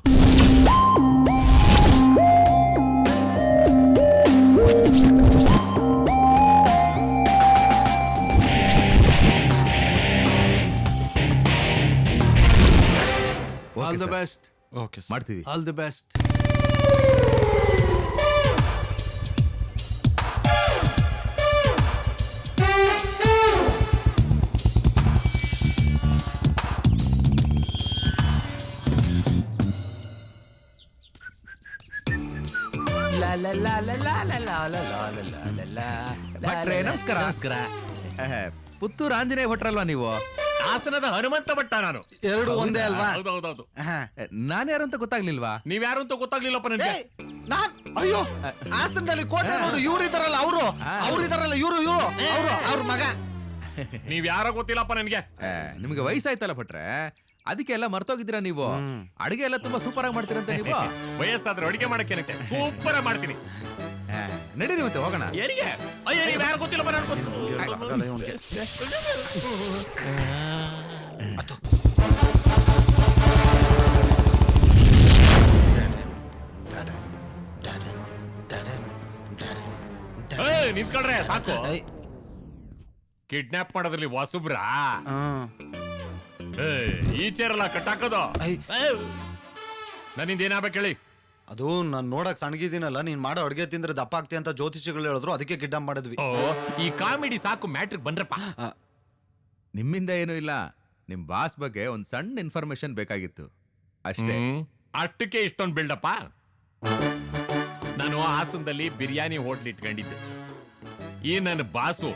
All the best. ಓಕೆ, ಮಾಡ್ತೀವಿ. All the best. ನಮಸ್ಕಾರ. ಪುತ್ತೂರು ಆಂಜನೇಯ ಭಟ್ರಲ್ವಾ ನೀವು? ಹಾಸನದ ಹನುಮಂತ ಭಟ್ಟ ನಾನು. ಎರಡು ಒಂದೇ ಅಲ್ವಾ? ಹೌದೌದೌದು. ನಾನು ಯಾರು ಅಂತ ಗೊತ್ತಾಗ್ಲಿಲ್ವಾ? ನೀವ್ಯಾರು ಅಂತ ಗೊತ್ತಾಗ್ಲಿಲ್ಲಪ್ಪ ನನಗೆ. ಅಯ್ಯೋ, ಹಾಸನದಲ್ಲಿ ಕೋಟೆ ರೋಡ್ ಇವ್ರು ಇದಾರಲ್ಲ, ಅವ್ರು ಇದಾರಲ್ಲ, ಇವ್ರು ಅವ್ರ ಮಗ. ನೀವ್ ಯಾರೋ ಗೊತ್ತಿಲ್ಲಪ್ಪ ನನಗೆ. ನಿಮ್ಗೆ ವಯಸ್ಸಾಯ್ತಲ್ಲ ಭಟ್ರೆ, ಅದಕ್ಕೆ ಎಲ್ಲ ಮರ್ತೋಗಿದ್ದೀರಾ ನೀವು. ಅಡಿಗೆ ಎಲ್ಲ ತುಂಬಾ ಸೂಪರ್ ಆಗಿ ಮಾಡ್ತೀರಂತ ನೀವು. ವಯಸ್ಸಾದ್ರೆ ಅಡಿಗೆ ಮಾಡಕ್ಕೆ ಸೂಪರ್ ಆಗಿ ಮಾಡ್ತೀನಿ. ನಡೀರಿ ಮತ್ತೆ ಹೋಗೋಣ. ಏನಿಗೆ? ಅಯ್ಯ, ನೀವ್ ಯಾರು ಗೊತ್ತಿಲ್ಲಪ್ಪ ನನಗೆ. ನಿಂತ್ಕೊಳ್ರೆ ಸಾಕು. ಕಿಡ್ನಾಪ್ ಮಾಡೋದ್ರಲ್ಲಿ ವಾಸುಬ್ರಾ ಈ ಚೇರಲ್ಲ ಕಟ್ಟಾಕೋದು. ನನ್ನಿಂದ ಏನಾಗ್ಬೇಕು ಹೇಳಿ? ಅದು ನಾನ್ ನೋಡಕ್ ಸಣ್ಣಗಿದ್ದೀನಲ್ಲ, ನೀನ್ ಮಾಡೋ ಅಡ್ಗೆ ತಿಂದ್ರೆ ದಪ್ಪ ಆಗ್ತಿ ಅಂತ ಜ್ಯೋತಿಷಿಗಳು ಹೇಳಿದ್ರು, ಅದಕ್ಕೆ ಕಿಡ್ನಾಪ್ ಮಾಡಿದ್ವಿ. ಈ ಕಾಮಿಡಿ ಸಾಕು, ಮ್ಯಾಟ್ರಿಕ್ ಬನ್ರಪ್ಪ. ನಿಮ್ಮಿಂದ ಏನೂ ಇಲ್ಲ, ನಿಮ್ ಬಾಸ್ ಬಗ್ಗೆ ಒಂದ್ ಸಣ್ಣ ಇನ್ಫಾರ್ಮೇಶನ್ ಬೇಕಾಗಿತ್ತು ಅಷ್ಟೇ. ಅಷ್ಟಕ್ಕೆ ಇಷ್ಟೊಂದು ಬಿಲ್ಡಪ್ಪ? ನಾನು ಹಾಸನದಲ್ಲಿ ಬಿರಿಯಾನಿ ಹೋಟ್ಲ್ ಇಟ್ಕೊಂಡಿದ್ದೆ. ಈ ನನ್ನ ಬಾಸು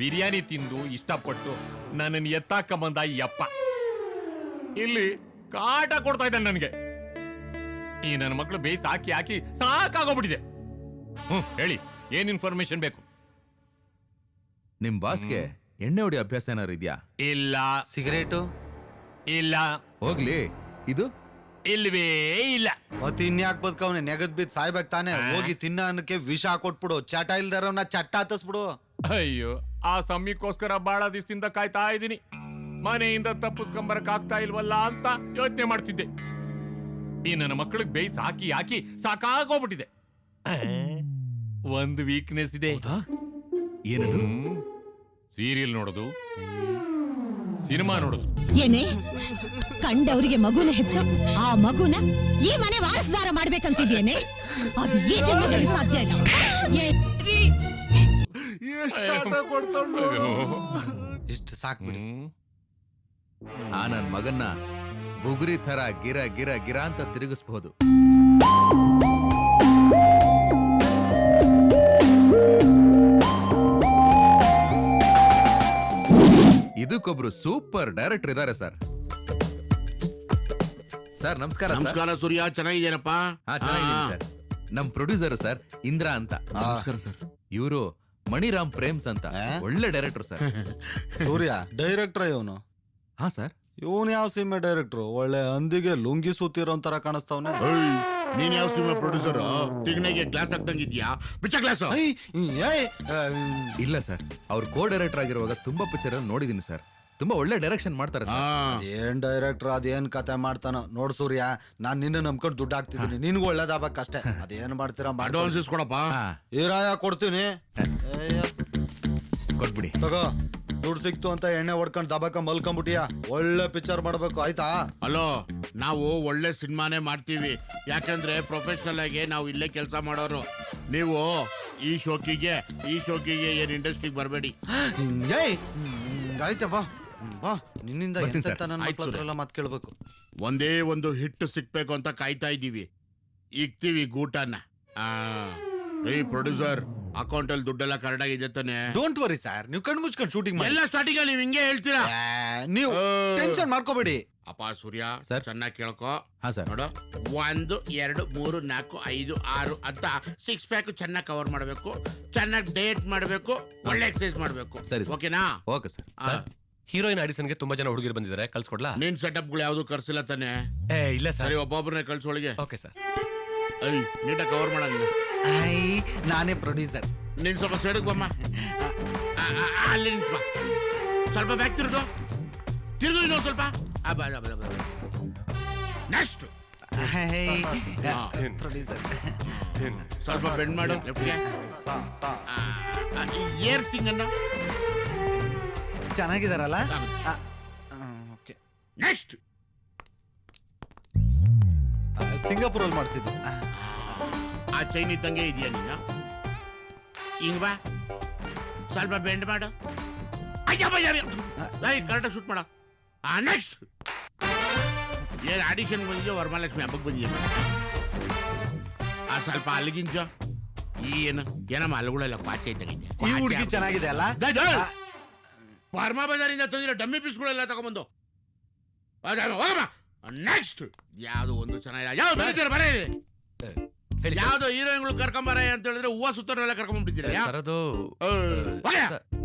ಬಿರಿಯಾನಿ ತಿಂದು ಇಷ್ಟಪಟ್ಟು ನನ್ನನ್ನು ಎತ್ತಾಕ ಬಂದ ಈ ಅಪ್ಪ ಇಲ್ಲಿ ಕಾಟ ಕೊಡ್ತಾ ಇದ್ದಾನೆ ನನಗೆ. ಈ ನನ್ನ ಮಕ್ಕಳು ಬೇಯಿಸಿ ಹಾಕಿ ಸಾಕಾಗೋಗ್ಬಿಟ್ಟಿದೆ. ಹೇಳಿ, ಏನ್ ಇನ್ಫಾರ್ಮೇಶನ್ ಬೇಕು? ನಿಮ್ ಬಾಸ್ಗೆ ಎಣ್ಣೆ ಹೊಡಿ ಅಭ್ಯಾಸ ಏನಾರು ಇದ್ಯಾ? ಇಲ್ಲ. ಸಿಗರೇಟು? ಇಲ್ಲ. ಹೋಗ್ಲಿ, ಇದು ಇಲ್ವೇ ಇಲ್ಲ. ಮತ್ತೆ ಇನ್ಯಾಕ್ ಬದುಕವ್ನೆ? ನೆಗದ್ ಬಿದ್ದು ಸಾಯ್ಬೇಕು ತಾನೆ. ಹೋಗಿ ತಿನ್ನ ಅನ್ನಕ್ಕೆ ವಿಷ ಹಾಕೊಟ್ಬಿಡು. ಚಟ ಇಲ್ದಾರವ್ನ ಚಟ್ಟ ಹತ್ತಿಸ್ಬಿಡು. ಅಯ್ಯೋ, ಆ ಸಮಯಕ್ಕೋಸ್ಕರ ಬಹಳ ದಿವಸದಿಂದ ಕಾಯ್ತಾ ಇದ್ದೀನಿ. ಮನೆಯಿಂದ ತಪ್ಪಿಸ್ಕೊಂಬರಕ್ ಆಗ್ತಾ ಇಲ್ವಲ್ಲ ಅಂತ ಯೋಚನೆ ಮಾಡ್ತಿದ್ದೆ. ಈ ನನ್ನ ಮಕ್ಕಳಿಗೆ ಬೇಯಿಸಿ ಹಾಕಿ ಸಾಕಾಗೋಗ್ಬಿಟ್ಟಿದೆ. ಒಂದು ವೀಕ್ನೆಸ್ ಇದೆ. ಏನದು? ಸೀರಿಯಲ್ ನೋಡೋದು, ಸಿನಿಮಾ ನೋಡೋದು. ಏನೇ ಕಂಡವರಿಗೆ ಮಗುನ ಹೆತ್ತ ಆ ಮಗುನ ಈ ಮನೆ ವಾರಸದಾರ ಮಾಡ್ಬೇಕಂತಿದ್ಯೇನೆ? ಅದು ಈ ಜನ್ಮದಲ್ಲಿ ಸಾಧ್ಯ ಇಲ್ಲ. ಇಷ್ಟು ಸಾಕ್ಬಿಡಿ. ಆ ನನ್ ಮಗನ್ನ ಬುಗುರಿ ತರ ಗಿರ ಗಿರ ಗಿರ ಅಂತ ತಿರುಗಿಸ್ಬಹುದು. ಇದಕ್ಕೊಬ್ರು ಸೂಪರ್ ಡೈರೆಕ್ಟರ್ ಇದ್ದಾರೆ ಸರ್. ಸರ್ ನಮಸ್ಕಾರ. ನಮಸ್ಕಾರ ಸೂರ್ಯ, ಚೆನ್ನಾಗಿದ್ದೇನಪ್ಪ? ಚೆನ್ನಾಗಿದ್ದೀನಿ ಸರ್. ನಮ್ ಪ್ರೊಡ್ಯೂಸರ್ ಸರ್ ಇಂದ್ರಾ ಅಂತ. ನಮಸ್ಕಾರ ಸರ್. ಇವರು ಮಣಿರಾಮ್ ಪ್ರೇಮ್ಸ್ ಅಂತ ಒಳ್ಳೆ ಡೈರೆಕ್ಟರ್ ಸರ್. ಸೂರ್ಯ ಡೈರೆಕ್ಟರ್ ಇವನು? ಹಾ ಸರ್. ಇವನ್ ಯಾವ ಸಿನಿಮಾ ಡೈರೆಕ್ಟ್ರು? ಒಳ್ಳೆ ಹಂದಿಗೆ ಲುಂಗಿ ಸೂತಿರೋ ತರ ಕಾಣಿಸ್ತಾವನೆ. ನೀನ್ ಯಾವ ಸಿನಿಮಾ ಪ್ರೊಡ್ಯೂಸರ್? ತಿಗ್ನೆಗೆ ಗ್ಲಾಸ್ ಹಾಕ್ತಂಗಿದ್ಯಾ? ಬಿಚ್ಚ ಗ್ಲಾಸ್. ಇಲ್ಲ ಸರ್, ಅವ್ರು ಕೋ ಡೈರೆಕ್ಟರ್ ಆಗಿರುವಾಗ ತುಂಬಾ ಪಿಕ್ಚರ್ ನೋಡಿದೀನಿ ಸರ್. ತುಂಬಾ ಒಳ್ಳೆ ಡೈರೆಕ್ಷನ್ ಮಾಡ್ತಾರೆ ಸರ್. ಏನ್ ಡೈರೆಕ್ಟರ್ ಅದೇನ್ ಕತೆ ಮಾಡ್ತಾನೋ ನೋಡ್ ಸೂರ್ಯ. ನಾನ್ ನಿನ್ನ ನಂಬ್ಕೊಂಡು ದುಡ್ಡು ಹಾಕ್ತಿದ್ದೀನಿ, ನಿನ್ಗೂ ಒಳ್ಳೇದಾಗಬೇಕಷ್ಟೇ. ಅದೇನ್ ಮಾಡ್ತೀರಾ ಅಡ್ವಾನ್ಸ್ ಕೊಡಪ್ಪ. ಈರಾಯ ಕೊಡ್ತೀನಿ, ಕೊಟ್ಬಿಡಿ. ತಗೋ. ದುಡ್ಡು ಸಿಕ್ತು ಅಂತ ಎಣ್ಣೆ ಹೊಡ್ಕೊಂಡ್ ದಬಕ ಮಲ್ಕೊಂಡ್ಬಿಟ್ಟಿಯ. ಒಳ್ಳೆ ಪಿಕ್ಚರ್ ಮಾಡ್ಬೇಕು, ಆಯ್ತಾ? ಹಲೋ, ನಾವು ಒಳ್ಳೆ ಸಿನಿಮಾನೇ ಮಾಡ್ತೀವಿ. ಯಾಕಂದ್ರೆ ಪ್ರೊಫೆಷನಲ್ ಆಗಿ ನಾವು ಇಲ್ಲೇ ಕೆಲಸ ಮಾಡೋರು. ನೀವು ಈ ಶೋಕಿಗೆ ಏನ್ ಇಂಡಸ್ಟ್ರಿಗೆ ಬರಬೇಡಿ. ಆಯ್ತಪ್ಪ, ಬಾ. ನಿನ್ನಿಂದ ನನ್ನ ಮಕ್ಳ ಹತ್ರ ಎಲ್ಲ ಮಾತು ಕೇಳ್ಬೇಕು. ಒಂದೇ ಒಂದು ಹಿಟ್ ಸಿಕ್ಬೇಕು ಅಂತ ಕಾಯ್ತಾ ಇದ್ದೀವಿ. ಇಕ್ತೀವಿ ಗೂಟನ. ರೀ ಪ್ರೊಡ್ಯೂಸರ್, ಅಕೌಂಟ್ ಅಲ್ಲಿ ದುಡ್ಡೆಲ್ಲ ಕರೆಕ್ಟ್ ಆಗಿದೆ ತಾನೆ? ಡೋಂಟ್ ವರಿ ಸರ್, ನೀವು ಕಣ್ಣು ಮುಚ್ಕೊಂಡು ಶೂಟಿಂಗ್ ಮಾಡಿ. ಎಲ್ಲ ಸ್ಟಾರ್ಟಿಂಗ್ ಅಲ್ಲಿ ನೀವು ಹಿಂಗೆ ಹೇಳ್ತೀರಾ? ನೀವು ಟೆನ್ಷನ್ ಮಾಡ್ಕೋಬೇಡಿ. ಅಪ್ಪ ಸೂರ್ಯ, ಚೆನ್ನಾಗಿ ಕೇಳ್ಕೊ. ಹಾ ಸರ್. ನೋಡು, 1 2 3 4 5 6 ಅಂತ 6 ಪ್ಯಾಕ್ ಚೆನ್ನಾಗಿ ಕವರ್ ಮಾಡಬೇಕು. ಚೆನ್ನಾಗಿ ಡಯಟ್ ಮಾಡಬೇಕು, ಒಳ್ಳೆ ಎಕ್ಸರ್ಸೈಸ್ ಮಾಡಬೇಕು. ಸರಿ, ಓಕೆನಾ? Okay sir. ಹೀರೋಯಿನ್ ಆಡಿಷನ್ಗೆ ತುಂಬಾ ಜನ ಹುಡುಗಿರು ಬಂದಿದ್ದಾರೆ, ಕಳ್ಸ್ಕೊಡ್ಲಾ? ನಿನ್ ಸೆಟಪ್ಗಳು ಯಾವ್ದು ಕರ್ಸಿಲ್ಲ ತಾನೆ? ಇಲ್ಲ ಸರ್. ಸರಿ, ಒಬ್ಬೊಬ್ಬರನ್ನೇ ಕಳ್ಸೊಳಗೆ. Okay sir. ನೀಟಾಗಿ ಕವರ್ ಮಾಡೋಣ. ನಾನೇ ಪ್ರೊಡ್ಯೂಸರ್. ನೀನ್ ಸ್ವಲ್ಪ ಸೈಡ್ಗೆ ಬಮ್ಮ. ಅಲ್ಲಿ ನಿಂತ್ಕೊ. ಸ್ವಲ್ಪ ಬ್ಯಾಕ್ ತಿರುಗು ಇನ್ನೊಂದು ಸ್ವಲ್ಪ. ನೆಕ್ಸ್ಟ್ ಸ್ವಲ್ಪ ಬೆಂಡ್ ಮಾಡು ಲೆಫ್ಟ್ಗೆ. ಏರ್ ಸಿಂಗ್ ಅನ್ನ ಚೆನ್ನಾಗಿದಾರಲ್ಲ? ನೆಕ್ಸ್ಟ್ ಸಿಂಗಾಪುರ್ ಅಲ್ಲಿ ಮಾಡಿಸಿದ್ದು. ಆ ಚೈನ್ ಇದ್ದಂಗೆ ಇದೆಯಾ ನೀನು? ಹಿಂಗ್ ಬಾ, ಸ್ವಲ್ಪ ಬೆಂಡ್ ಮಾಡು. ಕರೆಕ್ಟಾಗಿ ಶೂಟ್ ಮಾಡ. ನೆಕ್ಸ್ಟ್ ಏನ್ ಆಡಿಷನ್ ಬಂದಿದ್ಯೋ? ವರಮಹಾಲಕ್ಷ್ಮಿ ಹಬ್ಬಕ್ಕೆ ಬಂದಿದ್ಯಾ? ಸ್ವಲ್ಪ ಅಲ್ಲಿಗಿಂಚ. ಏನಮ್ಮ ಅಲ್ಲುಗಳೆಲ್ಲ ಪಾಚೆ ಇದ್ದಂಗಿದೆ. ಈ ಹುಡುಗಿ ಚೆನ್ನಾಗಿದೆ ಅಲ್ಲ? ವರ್ಮಾ ಬಜಾರಿಂದ ತಂದಿರೋ ಡಮ್ಮಿ ಪೀಸ್ಗಳೆಲ್ಲ ತಗೊಂಬಂದು. ನೆಕ್ಸ್ಟ್ ಯಾವ್ದು ಒಂದು ಚೆನ್ನಾಗಿಲ್ಲ. ಯಾವ್ದು ಬರೀತೀರ ಬರೀ. ಯಾವ್ದೋ ಹೀರೋಯಿನ್ಗಳು ಕರ್ಕೊಂಬರ ಅಂತ ಹೇಳಿದ್ರೆ ಹೂವ ಸುತ್ತರೆಲ್ಲ ಕರ್ಕೊಂಡ್ಬಿಟ್ಟಿದ್ದೀರಾ?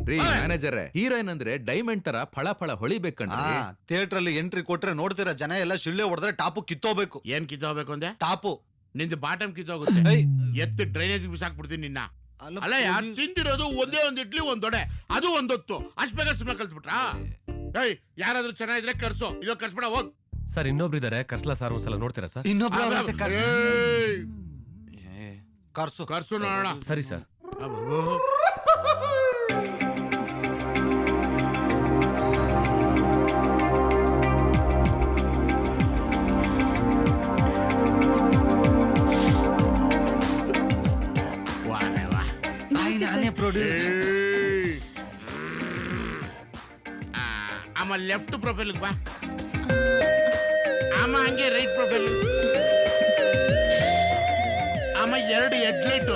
ರೀ ಮ್ಯಾನೇಜರ್, ಹೀರೋಯಿನ್ ಅಂದ್ರೆ ಡೈಮಂಡ್ ತರ ಫಳ ಫಳ ಹೊಳಿಬೇಕಂದ್ರೆ ಥಿಯೇಟರ್ ಅಲ್ಲಿ ಎಂಟ್ರಿ ಕೊಟ್ರೆ ನೋಡ್ತೀರಾ ಜನ ಎಲ್ಲ ಶಿಳ್ಳೆ ಹೊಡೆದ್ರೆ ಟಾಪು ಕಿತ್ತೋಬೇಕು. ಏನ್ ಕಿತ್ತೋಗ್ಬೇಕು ಅಂದೆ? ಟಾಪು. ನಿಂದು ಬಾಟಮ್ ಕಿತ್ತೋಗುತ್ತೆ. ಎತ್ತು ಡ್ರೈನೇಜ್ ಬಿಸಾಕ್ಬಿಡ್ತೀನಿ ನಿನ್ನ. ಅಲ್ಲ, ತಿಂದಿರೋದು ಒಂದೇ ಒಂದ್ ಇಡ್ಲಿ ಒಂದ್ ದೊಡೆ, ಅದು ಒಂದೊತ್ತು. ಅಷ್ಟ್ ಬೇಗ ಸಿನಿಮಾ ಕಲ್ಸ್ಬಿಟ್ರಾ? ಯಾರಾದ್ರೂ ಚೆನ್ನಾಗಿದ್ರೆ ಕರ್ಸೋ, ಇದು ಕರ್ಸ್ಬಿಡ ಹೋಗ್. ಸರ್ ಇನ್ನೊಬ್ರು ಇದಾರೆ, ಕರ್ಸ್ಲಾ ಸರ್ ಒಂದ್ಸಲ ನೋಡ್ತೀರಾ ಸರ್? ಕರ್ಸು ನೋಡೋಣ. ಸರಿ ಸರ್. ಆಮ ಲೆಫ್ಟ್ ಪ್ರೊಫೈಲ್ ಬಾ. ಆಮ ಹಂಗೆ ರೈಟ್ ಪ್ರೊಫೈಲ್. ಆಮ 2 ಹೆಡ್ಲೈಟ್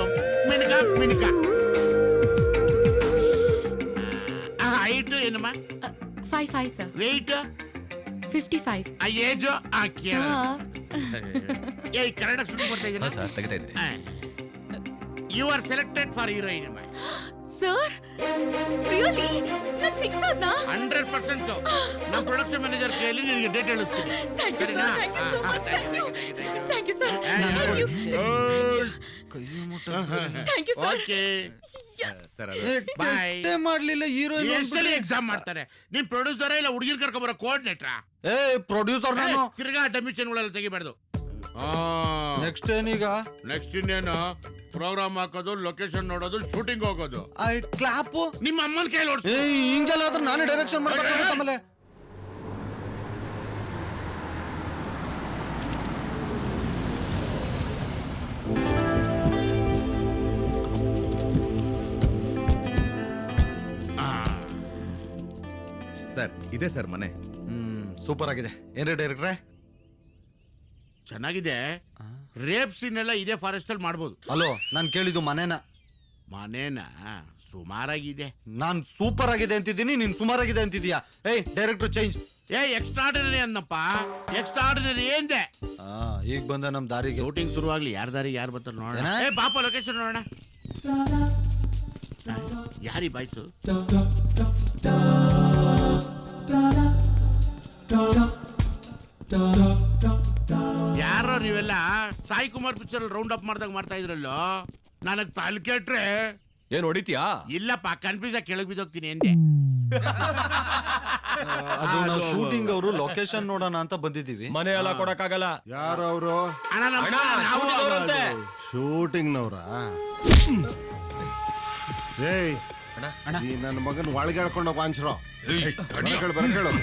ಮಿನಿಕ. ಹೈಟ್ ಏನಮ್ಮ? 5'5" ಸರ್. ವೆಯ್ಟ್ 55. ಏಜ್ ಏ ಕನ್ನಡ ಶೂಟಿಂಗ್ ಮಾಡ್ತಾ ಇದ್ದೀರಾ ಸರ್ ತೆಗಿತಾ ಇದ್ದೀನಿ. You are selected for heroine ಅಮ್ಮ. ಸರ್ ರಿಯಲಿ ನಾನು ಫಿಕ್ಸ್ ಆದ್ನಾ? 100% ನಮ್ಮ ಪ್ರೊಡಕ್ಷನ್ ಮ್ಯಾನೇಜರ್ ಕೈಯಲ್ಲಿ ನಿನಗೆ ಡೇಟ್ ಹೇಳಿಸ್ತೀನಿ. Thank you sir, thank you so much, thank you sir, thank you thank you sir. Okay sir bye. ಮಾಡ್ಲಿಲ್ಲ ಹೀರೋಯಿನ್ ಎಷ್ಟಲ್ಲಿ ಎಕ್ಸಾಮ್ ಮಾಡ್ತಾರೆ? ನಿಮ್ ಪ್ರೊಡ್ಯೂಸರ್ ಇಲ್ಲ ಹುಡುಗಿರ್ ಕರ್ಕೊಂಬರೋ ಕೋಆರ್ಡಿನೇಟ್ರಾ? ಏ ಪ್ರೊಡ್ಯೂಸರ್ ನಾನು. ತಿರ್ಗಾ ಡಮಿಷನ್ಗಳೆಲ್ಲ ತೆಗಿಬಾರ್ದು. ನೆಕ್ಸ್ಟ್ ಏನೀಗ? ನೆಕ್ಸ್ಟ್ ಇನ್ನೇನು ಪ್ರೋಗ್ರಾಮ್ ಹಾಕೋದು, ಲೊಕೇಶನ್ ನೋಡೋದು, ಶೂಟಿಂಗ್ ಹೋಗೋದು. ಕ್ಲಾಪ್ ನಿಮ್ಮ ಅಮ್ಮನ ಕೈಯಲ್ಲಿ ಓಡಿಸಿ. ಹಿಂಗೆಲ್ಲ ಆದ್ರೆ ನಾನೇ ಡೈರೆಕ್ಷನ್ ಮಾಡ್ಬೇಕಾಗುತ್ತೆ ಆಮೇಲೆ. ಸರ್ ಇದೆ ಸರ್ ಮನೆ. ಸೂಪರ್ ಆಗಿದೆ. ಏನ್ರಿ ಡೈರೆಕ್ಟ್ರೆ? ಚೆನ್ನಾಗಿದೆ. ರೇಪ್ ಸೀನ್ ಎಲ್ಲ ಇದೇ ಫಾರೆಸ್ಟ್ ಅಲ್ಲಿ ಮಾಡ್ಬೋದು. ಹಲೋ, ನಾನು ಕೇಳಿದ್ದು ಮನೇನ. ಮನೇನ ಸುಮಾರಾಗಿದೆ. ನಾನ್ ಸೂಪರ್ ಆಗಿದೆ ಅಂತಿದ್ದೀನಿ, ನೀನ್ ಸುಮಾರಾಗಿದೆ ಅಂತಿದ್ಯಾ? ಏಯ್ ಡೈರೆಕ್ಟರ್ ಚೇಂಜ್. ಎಕ್ಸ್ಟ್ರಾರ್ಡಿನರಿ ಅನ್ನಪ್ಪ. ಎಕ್ಸ್ಟ್ರಾರ್ಡಿನರಿ ಏನ್ದೆ? ಈಗ ಬಂದ ನಮ್ ದಾರಿಗೆ. ಶೂಟಿಂಗ್ ಶುರುವಾಗ್ಲಿ. ಯಾರ ದಾರಿಗೆ ಯಾರು ಬರ್ತಾರೆ ನೋಡೋಣ. ಪಾಪ ಲೊಕೇಶನ್ ನೋಡೋಣ. ಯಾರಿ ಬಾಯ್ಸು? ಯಾರೋ ನೀವೆಲ್ಲ Sai Kumar picture round up ಮಾಡ್ದಾಗ ಮಾಡ್ತಾ ಇದ್ರಲ್ಲೋ. ನನಗ್ ತಲೆ ಕೆಟ್ರೆ ಏನ್ ಹೊಡಿತೀಯಾ? ಇಲ್ಲಪ್ಪ, ಕನ್ಫ್ಯೂಸ್ ಆಗಿ ಕೆಳಗ್ ಬಿದ್ದೋಗ್ತೀನಿ ಎಂದೆ. ಅದು ನಾವು ಶೂಟಿಂಗ್ ಅವರು ಲೊಕೇಶನ್ ನೋಡೋಣ ಅಂತ ಬಂದಿದ್ದೀವಿ. ಮನೆ ಎಲ್ಲ ಕೊಡಕ್ಕಾಗಲ್ಲ. ಯಾರು ಅವರು? ಶೂಟಿಂಗ್ ನವ್ರ? ಏಯ್ ಈ ನನ್ನ ಮಗನ್ ಒಳಗೆ ಹೇಳ್ಕೊಂಡು ವಾಂಚ್ರೋ. ಬರಕೇಳು.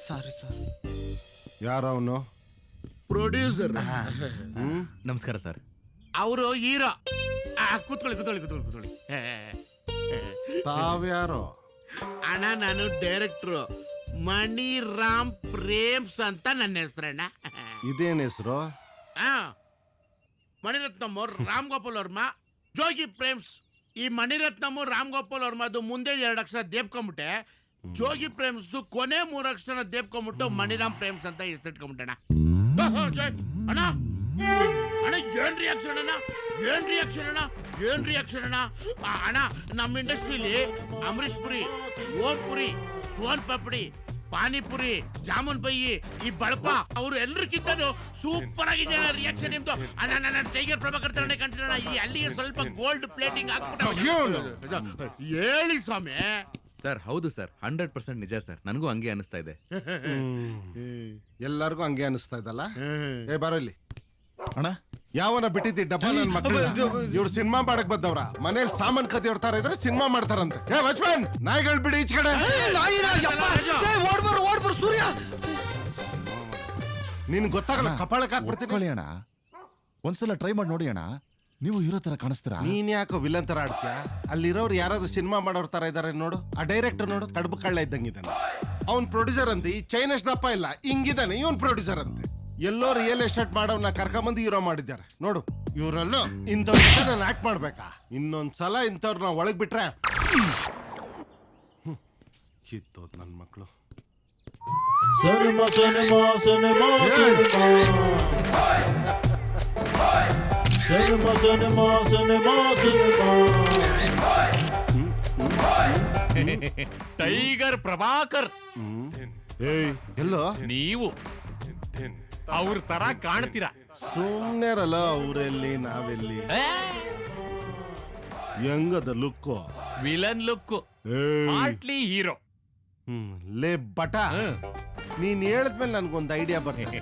Sorry sir. ಯಾರ ಅವನು? ಪ್ರೊಡ್ಯೂಸರ್. ನಮಸ್ಕಾರ ಸರ್. ಅವರು ಹೀರೋ. ಕೂತ್ಕೊಳ್ಳಿ. ತಾವ್ಯಾರೋ? ಅಣ್ಣ ನಾನು ಡೈರೆಕ್ಟ್ರು ಮಣಿರಾಮ್ ಪ್ರೇಮ್ಸ್ ಅಂತ ನನ್ನ ಹೆಸರಣ್ಣ. ಇದೇನ್ ಹೆಸರು? ಮಣಿರತ್ನಮ್ ರಾಮ್ ಗೋಪಾಲ್ ವರ್ಮಾ, ಜೋಗಿ ಪ್ರೇಮ್ಸ್. ಈ ಮಣಿರತ್ನಮ್ ರಾಮ್ ಗೋಪಾಲ್ ವರ್ಮದು ಮುಂದೆ 2 ಅಕ್ಷರ ದೇಪ್ಕೊಂಬಿಟ್ಟೆ. ಜೋಗಿ ಪ್ರೇಮ್ಸ್ ಕೊನೆ 3 ಅಕ್ಷರ ದೇಪ್ಕೊಂಬಿಟ್ಟು ಮಣಿರಾಮ್ ಪ್ರೇಮ್ಸ್ ಅಂತ ಹೆಸರಿಟ್ಕೊಂಬಿಟ್ಟಣ. ಅಣ್ಣ ಅಣ್ಣ ಏನ್ ರಿಯಾಕ್ಷನ್ ಅಣ್ಣ? ಏನ್ ರಿಯಾಕ್ಷನ್ ಅಣ್ಣ? ನಮ್ಮ ಇಂಡಸ್ಟ್ರಿಲಿ ಅಮರೀಶ್ ಪುರಿ, ಓಂ ಪುರಿ, ಸೋನ್ ಪಾಪಡಿ, ಪಾನಿಪುರಿ, ಜಾಮೂನ್ ಬೈಯಿ, ಈ ಬಳಪ ಅವರು ಎಲ್ಲರಿಗಿಂತನೂ ಸೂಪರ್ ಆಗಿದೆ ರಿಯಾಕ್ಷನ್ ನಿಮ್ದು. ಅಣ್ಣ ನನ್ನ ಟೈಗರ್ ಪ್ರಭಾಕರ್ ತರನೇ ಕಾಣ್ತೀರಣ್ಣ. ಈ ಅಲ್ಲಿಗೆ ಸ್ವಲ್ಪ ಗೋಲ್ಡ್ ಪ್ಲೇಟಿಂಗ್ ಹಾಕ್ಬಿಟ್ಟು ಹೇಳಿ ಸ್ವಾಮಿ. ಸರ್ ಹೌದು ಸರ್, 100% ನಿಜ ಸರ್. ನನಗೂ ಹಂಗೆ ಅನಿಸ್ತಾ ಇದೆ. ಎಲ್ಲರಿಗೂ ಹಂಗೆ ಅನಿಸ್ತಾ ಇದ್ದಲ್ಲ. ಏ ಬಾರೋ ಇಲ್ಲಿ. ಅಣ್ಣ ಯಾವನ ಬಿಟ್ಟಿದ್ದಿ ಡಬ್ಬ ನನ್ನ ಮಕ್ಕಳು? ಇವ್ರು ಸಿನಿಮಾ ಮಾಡಕ್ ಬಂದವ್ರ? ಮನೇಲಿ ಸಾಮಾನ್ ಕದಿ ಹೊಡ್ತಾರ ಇದ್ರೆ ಸಿನಿಮಾ ಮಾಡ್ತಾರಂತೆ. ಏ ವಾಚ್ಮನ್, ನಾಯಿಗಳು ಬಿಡಿ ಈಚ ಕಡೆ. ಸೂರ್ಯ ನಿನ್ ಗೊತ್ತಾಗಲ್ಲ, ಕಪಾಳಕ್ಕೆ ಹಾಕ್ಬಿಡ್ತೀನಿ. ಅಣ್ಣ ಒಂದ್ಸಲ ಟ್ರೈ ಮಾಡಿ ನೋಡಿ ಅಣ್ಣ, ನೀವು ಹೀರೋ ತರ ಕಾಣಿಸ್ತೀರಾ. ನೀನ್ ಯಾಕೋ ವಿಲನ್ ತರ ಆಡ್ತೀಯ? ಅಲ್ಲಿರೋರು ಯಾರಾದ್ರೂ ಸಿನಿಮಾ ಮಾಡೋರ್ ತರ ಇದಾರೆ ನೋಡು. ಆ ಡೈರೆಕ್ಟರ್ ನೋಡು, ಕಡುಬು ಕಳ್ಳ ಇದ್ದಂಗಿದ್ದಾನೆ. ಅವ್ನ್ ಪ್ರೊಡ್ಯೂಸರ್ ಅಂತ. ಈ ಚೈನಸ್ ದಪ್ಪ ಇಲ್ಲ, ಹಿಂಗಿದ್ದಾನೆ ಇವನ್ ಪ್ರೊಡ್ಯೂಸರ್ ಅಂತೆ. ಎಲ್ಲೋ ರಿಯಲ್ ಎಸ್ಟೇಟ್ ಮಾಡೋವ್ನ ಕರ್ಕೊಂಬಂದು ಹೀರೋ ಮಾಡಿದ್ದಾರೆ ನೋಡು. ಇವರೆಲ್ಲೋ ಇಂಥವ್ರ ನಾನು ಆಕ್ಟ್ ಮಾಡ್ಬೇಕಾ? ಇನ್ನೊಂದ್ಸಲ ಇಂಥವ್ರನ್ನ ಒಳಗ್ ಬಿಟ್ರೆ ಕಿತ್ತೋದ್ ನನ್ ಮಕ್ಳು. ಟೈಗರ್ ಪ್ರಭಾಕರ್. ಎಲ್ಲೋ ನೀವು ಅವ್ರ ತರ ಕಾಣ್ತೀರಾ. ಸುಮ್ನೆರಲ್ಲ, ಅವರೆಲ್ಲಿ ನಾವೆಲ್ಲಿ? ಹೆಂಗದ look? Villain look, partly hero. ಲೇ ಬಟ, ನೀನ್ ಹೇಳಿದ್ಮೇಲೆ ನನ್ಗೊಂದು ಐಡಿಯಾ ಬರ್ತದೆ.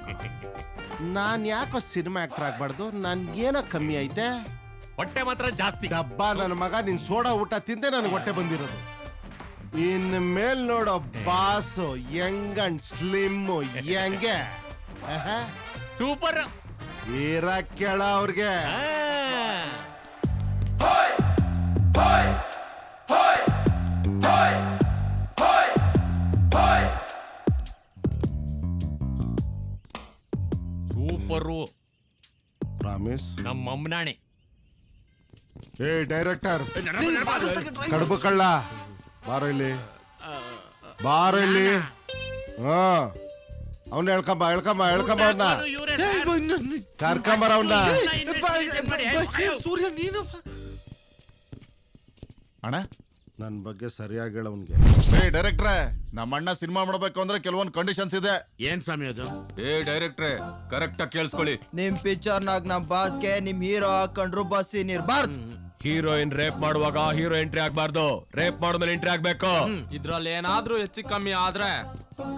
ನಾನ್ ಯಾಕೋ ಸಿನಿಮಾ ಆಕ್ಟರ್ ಆಗ್ಬಾರ್ದು? ನನ್ಗೇನೋ ಕಮ್ಮಿ ಐತೆ. ಹೊಟ್ಟೆ ಮಾತ್ರ ಜಾಸ್ತಿ. ಡಬ್ಬ ನನ್ನ ಮಗ, ನಿನ್ ಸೋಡಾ ಊಟ ತಿಂದೆ ನನಗೆ ಹೊಟ್ಟೆ ಬಂದಿರೋದು. ಇನ್ ಮೇಲ್ ನೋಡೋ ಬಾಸು ಯಂಗ್ ಅಂಡ್ ಸ್ಲಿಮ್ ಹೆಂಗೆ ಸೂಪರ್ ಇರಕ್ಕೆಳ ಅವ್ರಿಗೆ. ಪ್ರಾಮಿಸ್. ನಮ್ಮ ಅಮ್ಮನಾಣೆ. ಏ ಡೈರೆಕ್ಟರ್, ಕಡುಬು ಕಳ್ಳ ಬಾರೋ ಇಲ್ಲಿ, ಬಾರೋ ಇಲ್ಲಿ. ಹಾ ಅವನ್ನ ಹೇಳ್ಕೊಂಬ ಅವನ್ನ ಕರ್ಕೊಂಬರ ಅವನ್ನ. ಸೂರ್ಯ ನೀನು ಅಣ್ಣ ನನ್ ಬಗ್ಗೆ ಸರಿಯಾಗಿ ಹೇಳ ಅವನ್ಗೆ. ಡೈರೆಕ್ಟ್ರೆ, ನಮ್ಮ ಅಣ್ಣ ಸಿನಿಮಾ ಮಾಡಬೇಕು ಅಂದ್ರೆ ಕೆಲವೊಂದು ಕಂಡೀಷನ್ಸ್ ಇದೆ. ಏನ್ ಸ್ವಾಮಿ ಅದು? ಡೈರೆಕ್ಟ್ರೆ ಕರೆಕ್ಟ್ ಆಗಿ ಕೇಳಿಸ್ಕೊಳ್ಳಿ. ನಿಮ್ ಪಿಕ್ಚರ್ನಾಗ ನಮ್ ಬಾಸ್ಗೆ ನಿಮ್ ಹೀರೋ ಹಾಕೊಂಡ್ರು ಬಸ್ ಇರ್ಬಾರ್ದು. ಹೀರೋಯಿನ್ ರೇಪ್ ಮಾಡುವಾಗ ಹೀರೋ ಎಂಟ್ರಿ ಆಗ್ಬಾರ್ದು, ರೇಪ್ ಮಾಡಿದ್ಮೇಲೆ ಎಂಟ್ರಿ ಆಗ್ಬೇಕು. ಇದ್ರಲ್ಲಿ ಏನಾದ್ರೂ ಹೆಚ್ಚು ಕಮ್ಮಿ ಆದ್ರೆ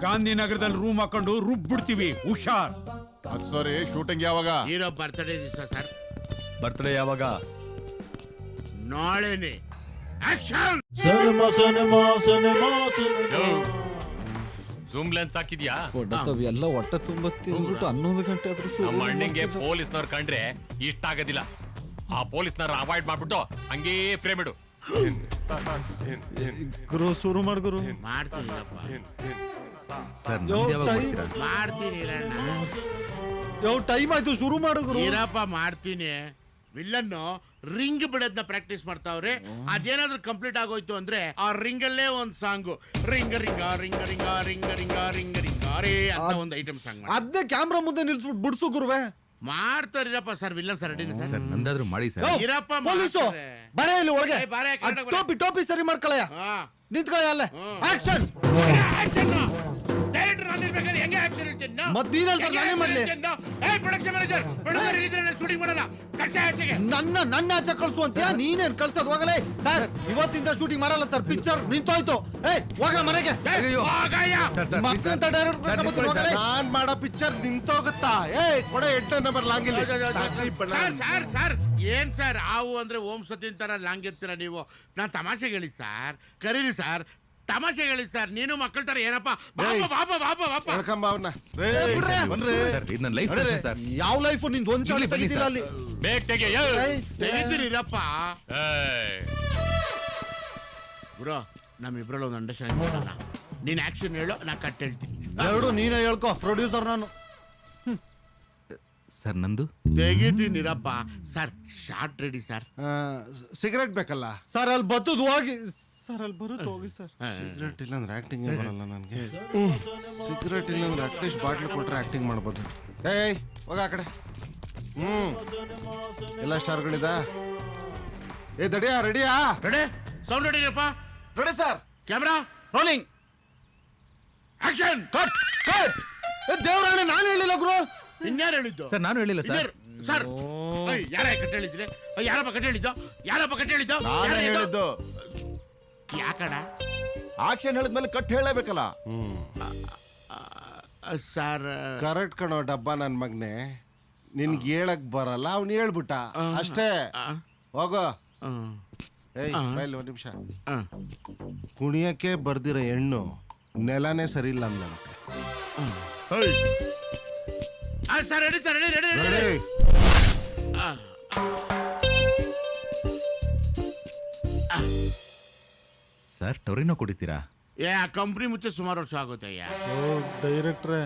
ಗಾಂಧಿನಗರದಲ್ಲಿ ರೂಮ್ ಹಾಕೊಂಡು ರುಬ್ಬಿಡ್ತೀವಿ, ಹುಷಾರ್. ಅದ್ ಸಾರಿ, ಶೂಟಿಂಗ್ ಯಾವಾಗ? ಹೀರೋ ಬರ್ತಡೇ ದಿವಸ ಸರ್. ಬರ್ತ್ಡೇ ಯಾವಾಗ? ನಾಳೆನೆ. ಆಕ್ಷನ್! ಜೂಮ್ ಲೆನ್ಸ್ ಹಾಕಿದ್ಯಾ? ಎಲ್ಲ ಹೊಟ್ಟೆ ತುಂಬ ತಿಂದ್ಬಿಟ್ಟು 11 ಗಂಟೆ ಆದ್ರೂ ನಮ್ಮ ಅಣ್ಣಂಗೆ ಪೊಲೀಸ್ನವ್ರು ಕಂಡ್ರೆ ಇಷ್ಟ ಆಗೋದಿಲ್ಲ. ಆ ಪೊಲೀಸ್ನವ್ರ ಅವಾಯ್ಡ್ ಮಾಡ್ಬಿಟ್ಟು ಹಂಗೇ ಫ್ರೇಮ್ ಇಡು. ಗುರು ಶುರು ಮಾಡು ಗುರು. ಮಾಡ್ತೀನಿರಪ್ಪ, ಸರ್ ಮಾಡ್ತೀನಿ. ಯಾವ ಟೈಮ್ ಆಯ್ತು, ಶುರು ಮಾಡು ಗುರು. ಇರಪ್ಪ ಮಾಡ್ತೀನಿ. ವಿಲ್ಲನ್ನು ರಿಂಗ್ ಬಿಡೋದನ್ನ ಪ್ರಾಕ್ಟೀಸ್ ಮಾಡ್ತಾವ್ರೆ. ಅದೇನಾದ್ರೂ ಕಂಪ್ಲೀಟ್ ಆಗೋಯ್ತು ಅಂದ್ರೆ ಆ ರಿಂಗ್ ಅಲ್ಲೇ ಒಂದ್ song, ring a ring a ring a ring a ring a ring a ring a ring a ರೇ ಅಂತ ಒಂದು ಐಟಮ್ ಸಾಂಗ್ ಅದೇ ಕ್ಯಾಮ್ರಾ ಮುಂದೆ ನಿಲ್ಸ್ಬಿಟ್ಟು ಬಿಡ್ಸು ಗುರುವೆ. ಮಾಡ್ತಾರಿರಪ್ಪ ಸರ್. ವಿಲ್ಲನ್ ಸರ್ ರೆಡಿನ ಸರ್ ನಂದಾದ್ರೂ ಮಾಡಿ ಸರ್. ಇರಪ್ಪ ಪೊಲೀಸು ಬರೇ ಇಲ್ಲಿ ಒಳಗೆ. ಬಾರೆ, ಟೋಪಿ ಟೋಪಿ ಸರಿ ಮಾಡ್ಕೊಳ್ಳಯ್ಯ. ನಿಂತ್ಕೊಳ್ಳಿ ಅಲ್ಲೇ. ಆಕ್ಷನ್! ಡೈರೆಕ್ಟರ್ ನಾನು ಇರ್ಬೇಕಾದ್ರೆ ಹೆಂಗೆ ಆಕ್ಷನ್ ಹೇಳ್ತೀನಿ? ಮತ್ ನೀನ್ ಹೇಳ್ತಾರೆ ನಾನೇ ಮಾಡ್ಲಿ? ಪ್ರೊಡಕ್ಷನ್ ಮ್ಯಾನೇಜರ್ ಇದ್ರೆ ಶೂಟಿಂಗ್ ಮಾಡಲ್ಲ. ನನ್ನ ಆಚೆ ಕಳ್ಸು ಅಂತ ನೀನೇನ್ ಕಳ್ಸೋದು? ಹೋಗಲೇ ಸರ್, ಇವತ್ತಿಂದ ಶೂಟಿಂಗ್ ಮಾಡಲ್ಲ ಸರ್. ಪಿಕ್ಚರ್ ನಿಂತೋಯ್ತು. ಹೋಗ ಮನೆಗೆ. ನಾನ್ ಮಾಡೋ ಪಿಕ್ಚರ್ ನಿಂತೋಗುತ್ತಾ? ಕೊಡ 8 ನಂಬರ್ ಲಾಂಗ್ ಇಲ್ಲಿ. ಸರ್ ಏನ್ ಸರ್ ಹಾವು ಅಂದ್ರೆ ಓಂ ಸತಿನ್ ತರ ಲಾಂಗ್ ಎತ್ತೀರ ನೀವು? ನಾನ್ ತಮಾಷೆಗೆ ಹೇಳಿ ಸರ್, ಕರೀರಿ ಸರ್, ತಮಾಷೆ ಹೇಳಿ ಸರ್. ನೀನು ಮಕ್ಕಳ ತರ ಏನಪ್ಪ ಯಾವ ಲೈಫ್ ನಿಂದು ಒಂದ್ ಚಾಲಿ ತೆಗಿತಿಲ್ಲ ಅಲ್ಲಿ. ತೆಗಿತೀರಿರಪ್ಪ ಬ್ರೋ. ನಮ್ಮಿಬ್ರಲ್ಲಿ ಒಂದು ಅಂಡರ್ಸ್ಟ್ಯಾಂಡಿಂಗ್ ಮಾಡೋಣ. ನೀನ್ ಆಕ್ಷನ್ ಹೇಳು, ನಾ ಕಟ್ ಹೇಳ್ತೀನಿ. ಎರಡು ನೀನೇ ಹೇಳ್ಕೊ, ಪ್ರೊಡ್ಯೂಸರ್ ನಾನು. ಸರ್ ನಂದು ತೆಗಿತೀನಿರಪ್ಪ. Sir shot ready sir. Cigarette ಬೇಕಲ್ಲ ಸರ್? ಅಲ್ಲಿ ಬತ್ತದು ಹೋಗಿ ಸರ್, ಅಲ್ಲಿ ಬರುತ್ತೆ ಹೋಗಿ ಸರ್. ಸಿಗರೆಟ್ ಇಲ್ಲ ಅಂದ್ರೆ ಆಕ್ಟಿಂಗ್ ಬರಲ್ಲ ನನಗೆ. ಸಿಗರೆಟ್ ಇಲ್ಲ ಅಂದ್ರೆ ಅಟ್ಲೀಸ್ಟ್ ಬಾಟ್ಲ್ ಕೊಟ್ರೆ ಆಕ್ಟಿಂಗ್ ಮಾಡ್ಬೋದು. ಹೋಗ ಆ ಕಡೆ. ಎಲ್ಲ ಸ್ಟಾರ್ಗಳಿದ. ದಡಿಯಾ ರೆಡಿಯಾ? ರೆಡಿ. ಸೌಂಡ್ ರೆಡಿಯಪ್ಪ? Ready sir. Camera rolling. Action! Cut cut. ದೇವರಾಣೆ ನಾನು ಹೇಳಿಲ್ಲ ಗುರು. ಇನ್ಯಾರು ಹೇಳಿದ್ದು? ಸರ್ ನಾನು ಹೇಳಿಲ್ಲ ಸರ್. ಸರ್ ಯಾರ ಕಟ್ ಹೇಳಿದ್ರೆ? ಯಾರಪ್ಪ ಕಟ್ ಹೇಳಿದ್ದು? ಯಾರಪ್ಪ ಕಟ್ ಹೇಳಿದ್ದು? ಹೇಳಿದ್ದು ಯಾಕಡ ಆಕ್ಷನ್ ಹೇಳಿದ್ಮೇಲೆ ಕಟ್ ಹೇಳಬೇಕಲ್ಲ ಸರ್. ಕರೆಕ್ಟ್ ಕಣೋ ಡಬ್ಬ ನನ್ ಮಗ್ನೆ. ನಿನ್ಗೆ ಹೇಳಕ್ ಬರಲ್ಲ, ಅವ್ನು ಹೇಳ್ಬಿಟ್ಟ ಅಷ್ಟೇ. ಹೋಗೋ. ಒಂದ್ ನಿಮಿಷ. ಕುಣಿಯಕ್ಕೆ ಬರ್ದಿರೋ ಹೆಣ್ಣು ನೆಲನೇ ಸರಿ ಇಲ್ಲ ಅಂದಂತೆ. Sir ready sir, ready ready ready. Sir Torino ಕುಡಿತೀರಾ? ಆ ಕಂಪ್ನಿ ಮುಚ್ಚೆ ಸುಮಾರು ವರ್ಷ ಆಗುತ್ತಯ್ಯ. ಡೈರೆಕ್ಟ್ರೆ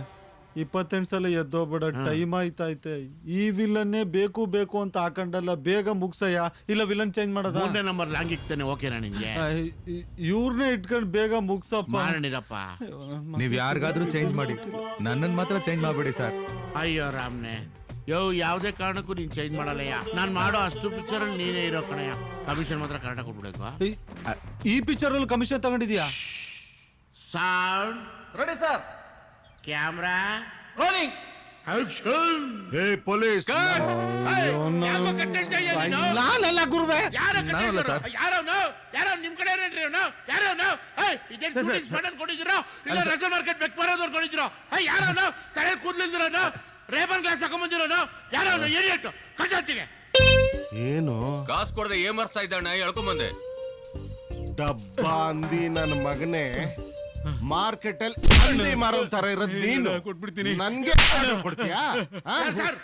28 ಸಲ ಎದ್ದೋಗ್ಬೇಡ, ಟೈಮ್ ಆಯ್ತೈತೆ. ಈ ವಿಲನ್ನೇ ಬೇಕು ಬೇಕು ಅಂತ ಹಾಕೊಂಡಲ್ಲ, ಬೇಗ ಮುಗ್ಸಯ್ಯ. ಇಲ್ಲ ವಿಲನ್ ಚೇಂಜ್ ಮಾಡೋದ? 3ನೇ ನಂಬರ್ ಲಾಂಗ್ ಇಕ್ತಾನೆ. ಓಕೆನಾ ನಿನ್ಗೆ? ಇವ್ರನ್ನೇ ಇಟ್ಕೊಂಡು ಬೇಗ ಮುಗ್ಸಪ್ಪ. ಮಾಡೋಣಿರಪ್ಪ. ನೀವ್ ಯಾರಿಗಾದ್ರೂ ಚೇಂಜ್ ಮಾಡಿ, ನನ್ನನ್ ಮಾತ್ರ ಚೇಂಜ್ ಮಾಡ್ಬೇಡಿ ಸರ್. ಅಯ್ಯೋ ರಾಮ್ನೆ, ಯಾವುದೇ ಕಾರಣಕ್ಕೂ ನೀನ್ ಚೇಂಜ್ ಮಾಡಲ್ಲಯ್ಯ. ನಾನ್ ಮಾಡೋ ಅಷ್ಟು ಪಿಕ್ಚರ್ ಅಲ್ಲಿ ನೀನೇ ಇರೋ ಕಣಯ್ಯ. ಕಮಿಷನ್ ಮಾತ್ರ ಕರೆಕ್ಟಾಗಿ ಕೊಟ್ಬಿಡ್ಬೇಕು. ಈ ಪಿಕ್ಚರ್ ಅಲ್ಲಿ ಕಮಿಷನ್ ತಗೊಂಡಿದ್ಯಾ? Sound ready sir. Camera rolling. Action! Police. ನಾನಲ್ಲ ಗುರುವೆ. ಯಾರೋ ನಿಮ್ ಕಡೆ ಕೊಟ್ಟಿದ್ದೀರೋ? ಇಲ್ಲ ರಸ ಮಾರ್ಕೆಟ್ ಬೆಕ್ ಬರೋದವ್ರು ಕೊಟ್ಟಿದ್ದೀರೋ? ಯಾರೋ ತಲೆ ಕೂದ್ಲಿಲ್ದಿರೋ? Ray-Ban glass ಹಾಕೊಂಡ್ಬಂದಿರೋನು? ಯಾರೋ ಏರಿಯಟ್ಟು ಕಟ್ಟಾಚಿಗೆ. ಏನು ಕಾಸು ಕೊಡದೆ ಏನ್ ಮರ್ಸ್ತಾ ಇದ್ದಾಣ? ಹೇಳ್ಕೊಂಬಂದೆ. ಡಬ್ಬ ಅಂದಿ ನನ್ನ ಮಗನೇ. ಮಾರ್ಕೆಟ್ ಅಲ್ಲಿ ಮಾರೋ ತರ ಇರೋದು ನೀನು. ಕೊಟ್ಬಿಡ್ತೀನಿ. ನನ್ಗೆ ಕೊಡ್ತೀಯಾ? ಸರ್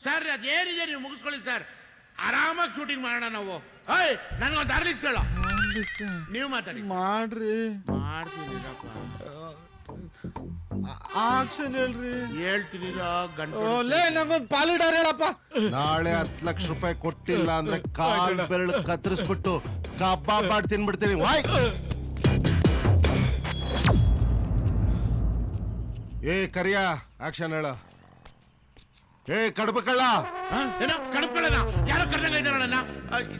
ಸರ್ ಅದೇನಿದೆ ನೀವು ಮುಗಿಸ್ಕೊಳ್ಳಿ ಸರ್. ಆರಾಮಾಗಿ ಶೂಟಿಂಗ್ ಮಾಡೋಣ ನಾವು. ನನಗೊಂದು ಅರ್ಲಿಕ್ಸ್ ಹೇಳೋ. ನೀವು ಮಾತಾಡಿ. ಮಾಡ್ರಿ. ಮಾಡ್ತೀನಿ ಆಕ್ಷನ್ ಹೇಳ್ರಿ. ಹೇಳ್ತೀನಿ ಲೇ ನಂಗೊಂದು ಪಾಲಿಡಾರ್ ಹೇಳಪ್ಪ. ನಾಳೆ 10 ಲಕ್ಷ ರೂಪಾಯಿ ಕೊಟ್ಟಿಲ್ಲ ಅಂದ್ರೆ ಕಾಲ್ ಬೆರಳು ಕತ್ತರಿಸ್ಬಿಟ್ಟು ಕಬಾಬ್ ಮಾಡಿ ತಿನ್ಬಿಡ್ತೀನಿ. ವಾಯ್ ಏ ಕರಿಯ ಆಕ್ಷನ್ ಹೇಳ. ಏ ಕಡಬ ಕಳ್ಳ. ಏನೋ ಕಡಪಗಳನ್ನ ಯಾರೋ ಕರ್ದಂಗ ಇದ್ದಾರಣ್ಣ.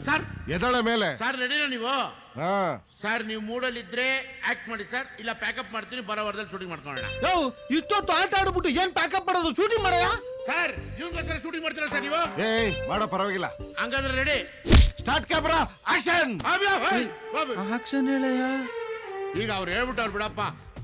ಸರ್ ಎದಳ ಮೇಲೆ ಸರ್ ರೆಡಿನಾ ನೀವು? ಹಾ ಸರ್ ನೀವು ಮೂಡಲ್ಲಿ ಇದ್ರೆ ಆಕ್ಟ್ ಮಾಡಿ ಸರ್, ಇಲ್ಲ ಪ್ಯಾಕಪ್ ಮಾಡ್ತೀನಿ, ಬರೋ ವಾರದಲ್ಲಿ ಶೂಟಿಂಗ್ ಮಾಡ್ಕೊಳ್ಳೋಣ. ಇಷ್ಟೊತ್ತು ಆಟ ಆಡ್ಬಿಟ್ಟು ಏನ್ ಪ್ಯಾಕಪ್ ಮಾಡೋದು, ಶೂಟಿಂಗ್ ಮಾಡಯ್ಯ. ಸರ್ ಇವ್ನಿಗೋಸ್ಕರ ಶೂಟಿಂಗ್ ಮಾಡ್ತೀರಾ ಸರ್ ನೀವು? ಏಯ್ ಮಾಡೋ ಪರವಾಗಿಲ್ಲ. ಹಂಗಂದ್ರೆ ready, start camera action. Action ಹೇಳಯ್ಯ. ಈಗ ಅವ್ರು ಹೇಳ್ಬಿಟ್ಟವ್ರು ಬಿಡಪ್ಪ,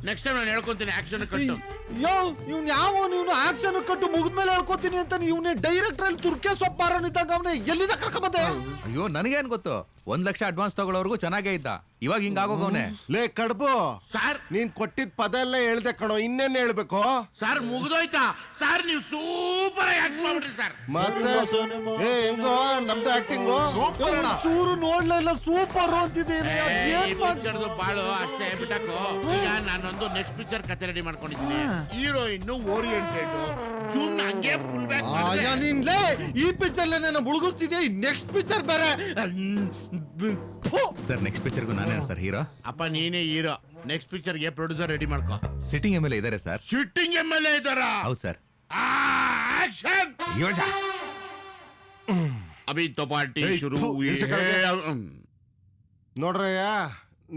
ನೆಕ್ಸ್ಟ್ ಟೈಮ್ ನಾನು ಹೇಳ್ಕೊಂತೀನಿ ಆಕ್ಷನ್ ಕಟ್ಟು. ಯೋ ಇವ್ನು ಯಾವ ನೀನು ಆಕ್ಷನ್ ಕಟ್ಟು ಮುಗಿದ್ಮೇಲೆ ಹೇಳ್ಕೊತೀನಿ ಅಂತ ಇವನೇ ಡೈರೆಕ್ಟರ್ ಅಲ್ಲಿ ತುರ್ಕೆ ಸೊಪ್ಪಾರನಿದ್ದಾಗ ಅವನೇ ಎಲ್ಲಿಂದ ಕರ್ಕೊಂಬಂದೆ? ಅಯ್ಯೋ ನನಗೇನ್ ಗೊತ್ತು, 1 ಲಕ್ಷ ಅಡ್ವಾನ್ಸ್ ತಗೊಳ್ಳೋರ್ಗು ಚೆನ್ನಾಗೇ ಇದ್ದ, ಇವಾಗ ಹಿಂಗ ಆಗೋಗವನೆ. ಲೇ ಕಡ್ಬು ಸರ್ ನೀನ್ ಕೊಟ್ಟಿದ್ ಪದ ಎಲ್ಲ ಹೇಳ್ದೆ ಕಣೋ, ಇನ್ನೇನ್ ಹೇಳ್ಬೇಕು? ಸರ್ ಮುಗಿದೋಯ್ತಾ ಸರ್? ನೀವು ಸೂಪರ್ ಆಗಿ ಆಕ್ಟ್ ಮಾಡ್ಬಿಟ್ರಿ ಸರ್. ಮತ್ತೆ ಏ ಹೆಂಗೋ ನಮ್ದು ಆಕ್ಟಿಂಗು ಚೂರು ನೋಡ್ಲಿಲ್ಲ, ಸೂಪರ್ ಅಂತಿದ್ದೀನಿ. ಪಿಕ್ಚರ್ದು ಬಾಳು ಅಷ್ಟೇ ಬಿಟ್ಟಾಕು. ಈಗ ನಾನೊಂದು ನೆಕ್ಸ್ಟ್ ಪಿಕ್ಚರ್ ಕತೆ ರೆಡಿ ಮಾಡ್ಕೊಂಡಿದ್ದೀನಿ. ಹೀರೋಯಿನ್ ಓರಿಯೆಂಟೆಡ್, ಜೂಮ್ ಹಂಗೆ ಫುಲ್ ಬ್ಯಾಕ್. ನೀನ್ಲೇ ಈ ಪಿಕ್ಚರ್ ನಾನು ಮುಳುಗಿಸ್ತಿದ್ಯಾ, ನೆಕ್ಸ್ಟ್ ಪಿಕ್ಚರ್ ಬೇರೆ. ಸರ್ ನೆಕ್ಸ್ಟ್ ಪಿಕ್ಚರ್ಗೂ ನಾನೇ ಸರ್ ಹೀರೋ? ಅಪ್ಪ ನೀನೇ ಹೀರೋ. ನೆಕ್ಸ್ಟ್ ಪಿಕ್ಚರ್ಗೆ ಪ್ರೊಡ್ಯೂಸರ್ ರೆಡಿ ಮಾಡ್ಕೋ. ಸಿಟ್ಟಿಂಗ್ ಎಮ್ ಎಲ್ ಎ ಇದಾರೆ sir? Sitting M L A ಇದ್ದಾರಾ? ಹೌದು ಸರ್. ಆಕ್ಷನ್. ಅಭಿ ತೋ ಪಾರ್ಟಿ ಶುರು ಹುಯಿ ಹೈ. ನೋಡ್ರಯ್ಯ,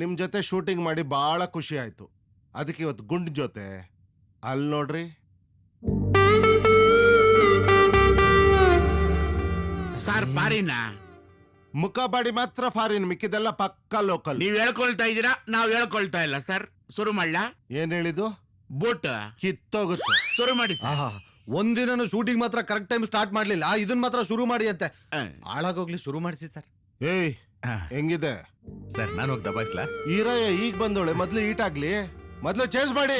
ನಿಮ್ ಜೊತೆ ಶೂಟಿಂಗ್ ಮಾಡಿ ಬಹಳ ಖುಷಿ ಆಯ್ತು. ಅದಕ್ಕೆ ಇವತ್ತು ಗುಂಡ್ ಜೊತೆ ಅಲ್ಲಿ ನೋಡ್ರಿ. ಸರ್ ಪಾರಿನಾ? ಮುಖ ಬಾಡಿ ಮಾತ್ರ ಫಾರಿನ್, ಮಿಕ್ಕಿದೆಲ್ಲ ಪಕ್ಕ ಲೋಕಲ್. ನೀವ್ ಹೇಳ್ಕೊಳ್ತಾ ಇದೀರಾ, ನಾವ್ ಹೇಳ್ಕೊಳ್ತಾ ಇಲ್ಲ ಸರ್. ಶುರು ಮಾಡ್ಲಾ? ಏನ್ ಹೇಳಿದ್ದು? ಬೋಟ್ ಕಿತ್ತೋಗುತ್ತೆ. ಶುರು ಮಾಡಿ ಸರ್. ಒಂದಿನ ಶೂಟಿಂಗ್ ಮಾತ್ರ ಕರೆಕ್ಟ್ ಟೈಮ್ ಸ್ಟಾರ್ಟ್ ಮಾಡ್ಲಿಲ್ಲ, ಇದನ್ ಮಾತ್ರ ಶುರು ಮಾಡಿ ಅಂತೆ. ಹಾಳಾಗೋಗ್ಲಿ, ಶುರು ಮಾಡಿಸಿ ಸರ್. ಏಯ್ ಹೆಂಗಿದೆ ಸರ್? ನಾನು ಹೋಗಿ ದಬಾಯಿಸ್ಲಾ? ಈರಯ್ಯ ಈಗ ಬಂದೋಳೆ, ಮೊದ್ಲು ಈಟ್ ಆಗ್ಲಿ, ಮೊದ್ಲು ಚೇಂಜ್ ಮಾಡಿ.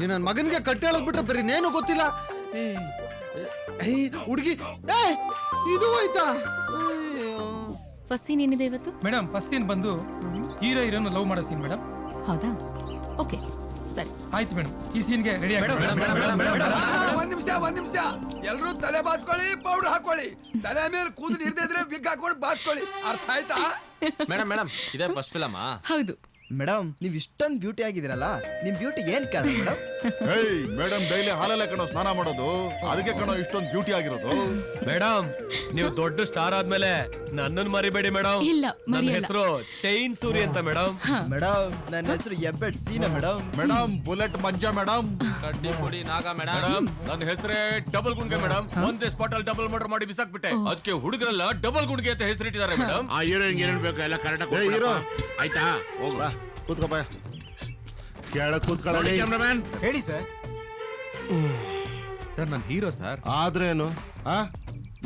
ಈ ನನ್ ಮಗನ್ಗೆ ಕಟ್ಟಿ ಹೇಳೋದ್ಬಿಟ್ರೆ ಬರೀ ನೇನು ಗೊತ್ತಿಲ್ಲ. ಹುಡುಗಿ ಇದು ಹೋಯ್ತಾ? ಫಸ್ಟ್ ಸೀನ್ ಏನಿದೆ ಇವತ್ತು? ಮೇಡಮ್ ಫಸ್ಟ್ ಸೀನ್ ಬಂದು ಹೀರೋ ಹೀರೋನ್ ಲವ್ ಮಾಡೋ ಸೀನ್ ಮೇಡಮ್. ಹೌದಾ? ಓಕೆ ಸರಿ ಆಯ್ತು ಮೇಡಮ್, ಈ ಸೀನ್ಗೆ ರೆಡಿ ಆಗಿ. ಒಂದ್ ನಿಮಿಷ ಎಲ್ರೂ ತಲೆ ಬಾಚ್ಕೊಳ್ಳಿ, ಪೌಡರ್ ಹಾಕೊಳ್ಳಿ. ತಲೆ ಮೇಲೆ ಕೂದಲು ಹಿಡ್ದಿದ್ರೆ ವಿಗ್ ಹಾಕೊಂಡು ಬಾಚ್ಕೊಳ್ಳಿ, ಅರ್ಥ ಆಯ್ತಾ? ಮೇಡಮ್ ಇದೇ ಫಸ್ಟ್ ಫಿಲಮ್? ಹೌದು ಮೇಡಮ್, ನೀವ್ ಇಷ್ಟೊಂದು ಬ್ಯೂಟಿ ಆಗಿದ್ರಲ್ಲ, ನಿಮ್ ಬ್ಯೂಟಿ ಏನ್ ಕಾರಣ ಮೇಡಮ್? ಹೇಯ್ ಮೇಡಮ್, ಡೈಲಿ ಹಾಲಲ್ಲೇ ಕಣೋ ಸ್ನಾನ ಮಾಡೋದು, ಅದಕ್ಕೆ ಕಣೋ ಇಷ್ಟೊಂದು ಬ್ಯೂಟಿ ಆಗಿರೋದು. ಮೇಡಮ್ ನೀವು ದೊಡ್ಡ ಸ್ಟಾರ್ ಆದ್ಮೇಲೆ ನನ್ನನ್ನು ಮರಿಬೇಡಿ ಮೇಡಮ್. ಇಲ್ಲ, ನನ್ನ ಹೆಸರು ಚೈನ್ ಸೂರಿ ಅಂತ ಮೇಡಮ್. ಮೇಡಮ್ ನನ್ನ ಹೆಸರು ಎಬ್ಬೆಟ್ ಸೀನಾ ಮೇಡಮ್. ಮೇಡಮ್ ಬುಲೆಟ್ ಮಂಜ ಮೇಡಮ್. ಕಡ್ಡಿ ಪುಡಿ ನಾಗ ಮೇಡಮ್ ನನ್ನ ಹೆಸರೇ ಡಬಲ್ ಗುಂಡ್ಗೆ ಮೇಡಮ್. ಒಂದೇ ಸ್ಪಾಟ್ ಅಲ್ಲಿ ಡಬಲ್ ಮರ್ಡರ್ ಮಾಡಿ ಬಿಸಾಕ್ಬಿಟ್ಟೆ, ಅದಕ್ಕೆ ಹುಡುಗರೆಲ್ಲ ಡಬಲ್ ಗುಂಡ್ಗೆ ಅಂತ ಹೆಸರಿಟ್ಟಿದ್ದಾರೆ ಮೇಡಮ್. ಆ ಹೀರೋಯಿನ್ ಏನೇನ್ ಬೇಕು ಎಲ್ಲ ಕರೆಕ್ಟ್ ಹೀರೋ ಆಯ್ತಾ? ಹೋಗ್ಬಾ, ಕೂತ್ಕೋಬ, ಕೆಳ ಕೂತ್ಕೊಳ್ಳಿ. ಕ್ಯಾಮ್ರಾಮನ್ ಹೇಳಿ ಸರ್. ಸರ್ ನಾನು ಹೀರೋ ಸರ್. ಆದ್ರೇನು?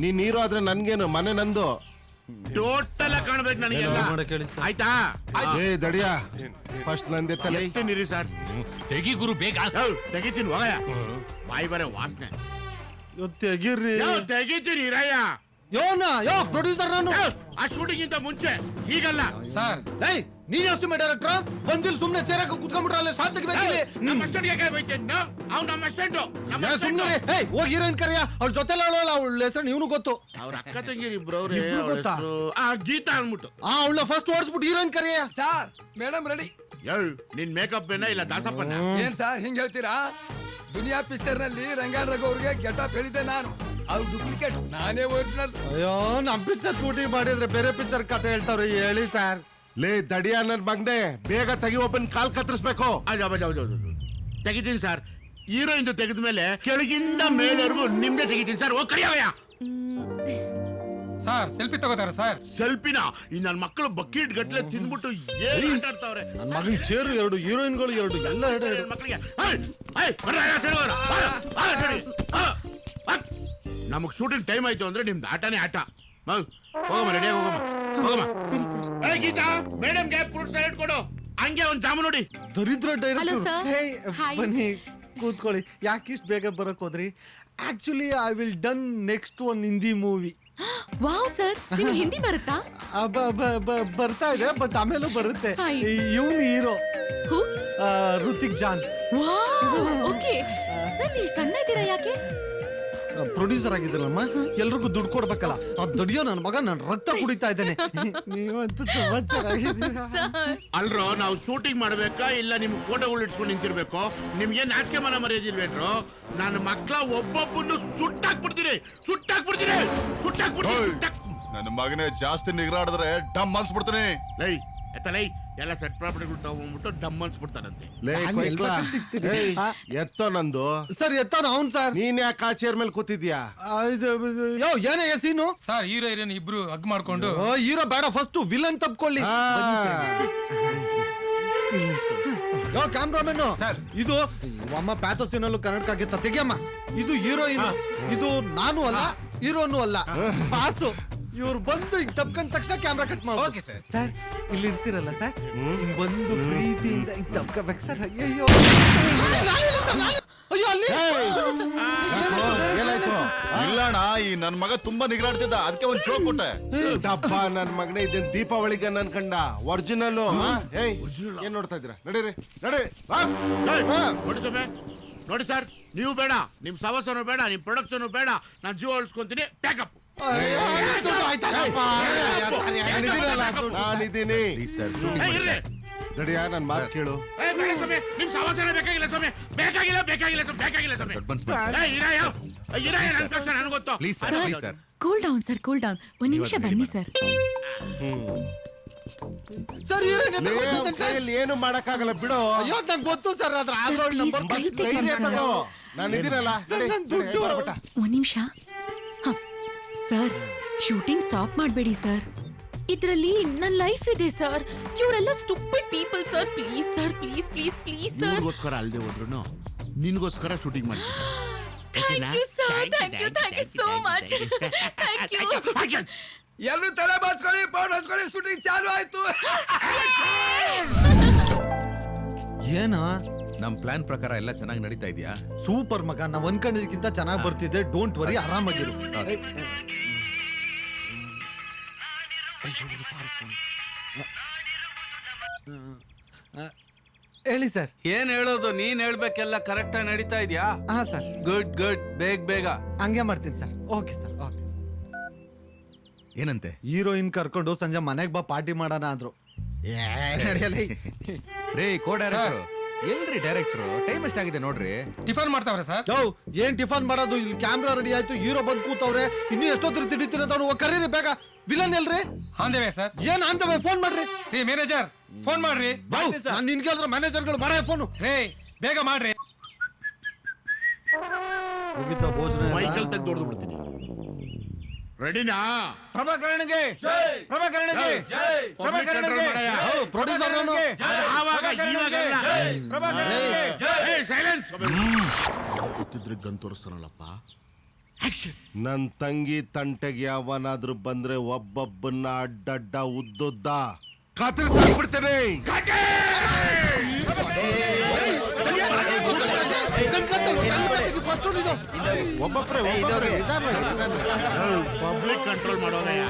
ನೀನ್ ಹೀರೋ ಆದ್ರೆ ನನ್ಗೇನು, ಮನೆ ನಂದು. ಟೋಟಲ್ ಕಾಣ್ಬೇಕು ನನಗೆಲ್ಲ, ಆಯ್ತಾ? ಏ ದಡಿಯಾ, ಫಸ್ಟ್ ನಂದೆ ತಲೆ ನಿರಿ ಸರ್. ತೆಗಿ ಗುರು ಬೇಗ. ತೆಗಿತೀನಿ ಹೋಗಯ್ಯ, ಬಾಯಿ ಬರೇ ವಾಸನೆ. ತೆಗೀರಿ. ತೆಗಿತೀನಿ ಇರಯ್ಯ. ಪ್ರೊಡ್ಯೂಸರ್ ನಾನು. ಆ ಶೂಟಿಂಗ್ ಇಂತ ಮುಂಚೆ ಹೀಗಲ್ಲ ಸರ್. ನೀನ್ ಯೋಚನೆ ಡೈರೆಕ್ಟರ್ ಬಂದಿಲ್ ಸುಮ್ನೆ ಚೇರಕ್ಕೆ ಕುತ್ಕೊಂಡ್ಬಿಟ್ರಲ್ಲ, ಶಾಂತ ತೆಗಿಬೇಕಿಲ್ಲಿ. ನಮ್ಮ ಅಸ್ಟೆಂಟ್ಗೆ ಬೈತೇನೆ ಅವ್ನು, ನಮ್ಮ ಅಸ್ಟೆಂಟು. ಸುಮ್ನೆ ಹೋಗಿ ಹೀರೋಯಿನ್ ಕರೆಯ, ಅವ್ಳ ಜೊತೆಲ್ಲ ಅವಳ ಹೆಸರು ನೀನು ಗೊತ್ತು. ಅವ್ರ ಅಕ್ಕ ತಂಗಿರಿ ಇಬ್ರು ಅವ್ರೆ. ಗೀತಾ ಅಂದ್ಬಿಟ್ಟು ಅವಳ ಫಸ್ಟ್ ಓಡಿಸ್ಬಿಟ್ಟು ಹೀರೋಯಿನ್ ಕರೆಯ. Sir madam ready. ನಿನ್ ಮೇಕಪ್ ಏನ ಇಲ್ಲ ದಾಸಪ್ಪನ? ಏನ್ ಸರ್ ಹಿಂಗ್ ಹೇಳ್ತೀರಾ? ದುನಿಯಾ ಪಿಕ್ಚರ್ ನಲ್ಲಿ ರಂಗಾಯಣ ರಘು ಅವ್ರಿಗೆ ಗೆಟಪ್ ಹೇಳಿದ್ದೆ ನಾನು, ಅವ್ರು ಡೂಪ್ಲಿಕೇಟ್, ನಾನೇ ಒರಿಜಿನಲ್. ಅಯ್ಯೋ ನಮ್ ಪಿಕ್ಚರ್ ಶೂಟಿಂಗ್ ಮಾಡಿದ್ರೆ ಬೇರೆ ಪಿಕ್ಚರ್ ಕತೆ ಹೇಳ್ತಾವ್ರಿ, ಹೇಳಿ ಸರ್. ಲೇ ದಡಿಯಾ ನನ್ ಮಗ್ನೆ, ಬೇಗ ತೆಗಿ, ಒಬ್ಬನ್ ಕಾಲ್ ಕತ್ತರಿಸ್ಬೇಕು. ತೆಗಿತೀನಿ ಸರ್. ಹೀರೋಯಿನ್ ತೆಗೆದ ಮೇಲೆ ಕೆಳಗಿಂದ ಮೇಲೆವರೆಗೂ ನಿಮ್ದೆ ತೆಗಿತೀನಿ ಸರ್. ಹೋಗ್ ಕರಿಯವಯ್ಯ. ಸರ್ ಸೆಲ್ಫಿ ತಗೋತಾರ ಸರ್? ಸೆಲ್ಫಿನ ಈ ನನ್ ಮಕ್ಕಳು ಬಕೆಟ್ ಗಟ್ಲೆ ತಿಂದ್ಬಿಟ್ಟು ಏನ್ ಮಾತಾಡ್ತಾವ್ರೆ. ನನ್ ಮಗನ್ ಚೇರು ಎರಡು, ಹೀರೋಯಿನ್ಗಳು ಎರಡು, ಎಲ್ಲ ಎರಡು ಮಕ್ಕಳಿಗೆ. ನಮಗ್ ಶೂಟಿಂಗ್ ಟೈಮ್ ಆಯ್ತು ಅಂದ್ರೆ ನಿಮ್ದು ಆಟನೇ ಆಟ. ಹೋಗಮ್ಮ, ರೆಡಿ ಹೋಗಮ್ಮ. ಗೀತಾ ಮೇಡಮ್ಗೆ ಫ್ರೂಟ್ ಸಲಾಡ್ ಕೊಡು, ಹಂಗೆ ಒಂದ್ ಜಾಮೂನ್ ನೋಡಿ. ದರಿದ್ರ ಡೈರೆಕ್ಟರ್. Hi. ಬನ್ನಿ ಕೂತ್ಕೊಳ್ಳಿ. ಯಾಕೆ ಇಷ್ಟು ಬೇಗ ಬರಕ್ ಹೋದ್ರಿ? Actually I will done next one Hindi movie. Wow sir ನಿಮ್ಗೆ ಹಿಂದಿ ಬರುತ್ತಾ? ಬರ್ತಾ ಇದೆ, ಬಟ್ ಆಮೇಲೂ ಬರುತ್ತೆ. ಇವನು hero Hrithik John. Okay sir, ನೀವು ಸಣ್ಣ ಇದ್ದೀರಾ ಯಾಕೆ? ಪ್ರೊಡ್ಯೂಸರ್ ಆಗಿದ್ರಲ್ಲಮ್ಮ, ಎಲ್ರಿಗೂ ದುಡ್ಡು ಕೊಡ್ಬೇಕಲ್ಲ. ಅದ್ ದುಡಿಯೋ ನನ್ನ ಮಗ ನನ್ನ ರಕ್ತ ಕುಡಿತಾ ಇದ್ದೇನೆ. ನೀವಂತೂ ತುಂಬಾ ಚೆನ್ನಾಗಿದ್ದೀರಾ. ಅಲ್ರೋ, ನಾವು ಶೂಟಿಂಗ್ ಮಾಡ್ಬೇಕಾ ಇಲ್ಲ ನಿಮ್ ಫೋಟೋಗಳು ಇಟ್ಸ್ಕೊಂಡು ನಿಂತಿರ್ಬೇಕು? ನಿಮ್ಗೆ ನಾಚಿಕೆ ಮನ ಮರ್ಯಾದಿಲ್ವೇನ್ರೋ? ನನ್ನ ಮಕ್ಳ ಒಬ್ಬೊಬ್ಬನ್ನು ಸುಟ್ಟಾಕ್ಬಿಡ್ತೀನಿ. ನನ್ನ ಮಗನೇ ಜಾಸ್ತಿ ನಿಗ್ರಾಡಿದ್ರೆ ಡಮ್ ಅನ್ಸ್ಬಿಡ್ತೀನಿ. ಲೈ ಎತ್ತಲೈ, ಎಲ್ಲ ಸೆಟ್ ಪ್ರಾಪರ್ಟಿಗಳು ತಗೊಂಡ್ಬಿಟ್ಟು ಡಮ್ ಅನ್ಸ್ಬಿಡ್ತಾರಂತೆ. ಎತ್ತೋ ನಂದು ಸರ್, ಎತ್ತೋ ಅವ್ನು ಸರ್. ನೀನ್ ಯಾಕೆ ಆ ಚೇರ್ ಮೇಲೆ ಕೂತಿದ್ಯಾ? ಏನೇ ಸೀನು ಸರ್? ಹೀರೋ ಹೀರೋಯಿನ್ ಇಬ್ರು ಹಗ್ ಮಾಡ್ಕೊಂಡು. ಹೀರೋ ಬೇಡ, ಫಸ್ಟ್ ವಿಲನ್ ತಪ್ಕೊಳ್ಳಿ. ಕ್ಯಾಮ್ರಾಮನ್ ಸರ್, ಇದು ಅಮ್ಮ ಪ್ಯಾಥೋಸಿನಲ್ಲೂ ಕನ್ನಡಕ ತೆಗಿಯಮ್ಮ. ಇದು ಹೀರೋಯಿನ್, ಇದು ನಾನು ಅಲ್ಲ, ಹೀರೋನು ಅಲ್ಲ, ಬಾಸು. ಇವ್ರು ಬಂದು ಈಗ ತಪ್ಕೊಂಡ ತಕ್ಷಣ ಕ್ಯಾಮ್ರಾ ಕಟ್ ಮಾಡಿ. Okay sir. ಸರ್, ಇಲ್ಲಿ ಇರ್ತಿರಲ್ಲ ಸರ್, ಬಂದು ಪ್ರೀತಿಯಿಂದ ಈಗ ತಪ್ಕೋಬೇಕು ಸರ್. ಅಯ್ಯೋ ಅಯ್ಯೋ, ಅಲ್ಲಿ ಇಲ್ಲಣ್ಣ, ಈ ನನ್ ಮಗ ತುಂಬಾ ನಿಗ್ರಾಡ್ತಿದ್ದ, ಅದಕ್ಕೆ ಒಂದ್ ಚೋಕ್ ಕೊಟ್ಟೆ. ಡಬ್ಬ ನನ್ ಮಗನೇ, ಇದನ್ ದೀಪಾವಳಿಗೆ ನನ್ ಕಂಡ ಒರಿಜಿನಲ್. ಏನ್ ನೋಡ್ತಾ ಇದ್ದೀರಾ? ನಡೀರಿ ನೋಡಿ ಸರ್, ನೀವು ಬೇಡ, ನಿಮ್ ಸವಸನು ಬೇಡ, ನಿಮ್ ಪ್ರೊಡಕ್ಷನ್ ಬೇಡ, ನಾನು ಜೀವ ಉಳಿಸ್ಕೊಂತೀನಿ. ಪ್ಯಾಕಪ್. ನಾನಿದ್ದೀನಿ. ನಡಿಯಾ, ನನ್ ಮಾತು ಕೇಳು. ನಿಮ್ ಸವಸನ ಬೇಕಾಗಿಲ್ಲ ಸ್ವಾಮಿ, ಬೇಕಾಗಿಲ್ಲ ಸ್ವಾಮಿ. ನನ್ ಗೊತ್ತು. Cool down sir, cool down. ಒಂದ್ ನಿಮಿಷ ಬನ್ನಿ ಸರ್. ಸರ್, ಏನು ಮಾಡಕ್ಕಾಗಲ್ಲ ಬಿಡು. ಅಯ್ಯೋ, ನಂಗೆ ಗೊತ್ತು ಸರ್. ಅದ್ರ ನಾನಿದ್ದೀನಲ್ಲ. ಒಂದ್ ನಿಮಿಷ ಸರ್, ಶೂಟಿಂಗ್ ಸ್ಟಾಪ್ ಮಾಡಬೇಡಿ ಸರ್. ಇದರಲ್ಲಿ ನನ್ನ ಲೈಫ್ ಇದೆ ಸರ್. ಇವರೆಲ್ಲ stupid people sir. Please sir, please please please sir. ನಿನ್ಗೋಸ್ಕರ ಅಲ್ದೆ ಹೋದ್ರು ನಿನ್ಗೋಸ್ಕರ ಶೂಟಿಂಗ್ ಮಾಡಿ. Thank you sir, thank you so much. Thank you. ಎಲ್ಲರೂ ತಲೆ ಬಾಚ್ಕೊಳ್ಳಿ, ಪೌಡರ್ ಹಚ್ಕೊಳ್ಳಿ, ಶೂಟಿಂಗ್ ಚಾಲು ಆಯ್ತು. ಏನೋ ನಮ್ ಪ್ಲಾನ್ ಪ್ರಕಾರ ಎಲ್ಲ ಚೆನ್ನಾಗಿ ನಡೀತಾ ಇದೆಯಾ? ಸೂಪರ್ ಮಗ, ನಾವ್ ಅನ್ಕೊಂಡಿದ್ದಕ್ಕಿಂತ ಚೆನ್ನಾಗಿ ಬರ್ತಿದೆ. ಡೋಂಟ್ ವರಿ, ಆರಾಮಾಗಿರು. ಹೇಳಿ ಸರ್. ಏನ್ ಹೇಳೋದು? ನೀನ್ ಹೇಳ್ಬೇಕೆಲ್ಲ ಕರೆಕ್ಟ್ ಆಗಿ ನಡೀತಾ ಇದೆಯಾ? ಹಾ ಸರ್. ಗುಡ್ ಗುಡ್, ಬೇಗ ಹಂಗೆ ಮಾಡ್ತೀನಿ ಸರ್. Okay sir, okay. ಏನಂತೆ? ಹೀರೋಯಿನ್ ಕರ್ಕೊಂಡು ಸಂಜೆ ಮನೆಗ್ ಬಾ, ಪಾರ್ಟಿ ಮಾಡೋಣ ಅಂದ್ರು. ರೇ ಕೋ-ಡೈರೆಕ್ಟರ್, ಎಲ್ರಿ ಡೈರೆಕ್ಟರ್? ಟೈಮ್ ಎಷ್ಟಾಗಿದೆ ನೋಡ್ರಿ. ಟಿಫನ್ ಮಾಡ್ತಾವ್ರೆ ಸರ್. ಏನ್ ಟಿಫನ್ ಮಾಡೋದು? ಇಲ್ಲಿ ಕ್ಯಾಮ್ರಾ ರೆಡಿ ಆಯ್ತು, ಹೀರೋ ಬಂದ್ ಕೂತವ್ರೆ. ಇನ್ನು ಎಷ್ಟೊತ್ತರ ತಿಡಿತಿರೋದವ್ನು ಕರೀರಿ ಬೇಗ. ವಿಲನ್ ಎಲ್ರಿ? ಆಂದೇವೆ ಸರ್. ಏನ್ ಆಂದೇವೆ? ಫೋನ್ ಮಾಡ್ರಿ. ರೀ ಮ್ಯಾನೇಜರ್, ಫೋನ್ ಮಾಡ್ರಿ. ನಾನು ನಿನ್ಗೆ ಹೇಳಿದ್ರೆ ಮ್ಯಾನೇಜರ್ಗಳು ಮಾಡೇ ಫೋನು. ರೇ ಬೇಗ ಮಾಡ್ರಿ. ಮುಗಿತಾ ಭೋಜನ? ಮೈಕಲ್ ತೆಗೆದು ಹೊಡೆದು ಬಿಡ್ತೀನಿ. ರೆಡಿನಾ? ಪ್ರಭಾಕರಣಿಗೆ ಪ್ರಭಾಕರಣಿಗೆ ಪ್ರೊಡ್ಯೂಸರ್ ಗೊತ್ತಿದ್ರೆ ಗನ್ ತೋರಿಸ್ತಾನಲ್ಲಪ್ಪ. ನನ್ ತಂಗಿ ತಂಟೆಗೆ ಯಾವನಾದ್ರೂ ಬಂದ್ರೆ ಒಬ್ಬೊಬ್ಬನ್ನ ಅಡ್ಡಡ್ಡ ಉದ್ದುದ್ದ ಕತ್ತರಿಸ್ಬಿಡ್ತೇನೆ. Public control ಮಾಡೋದಯ್ಯ.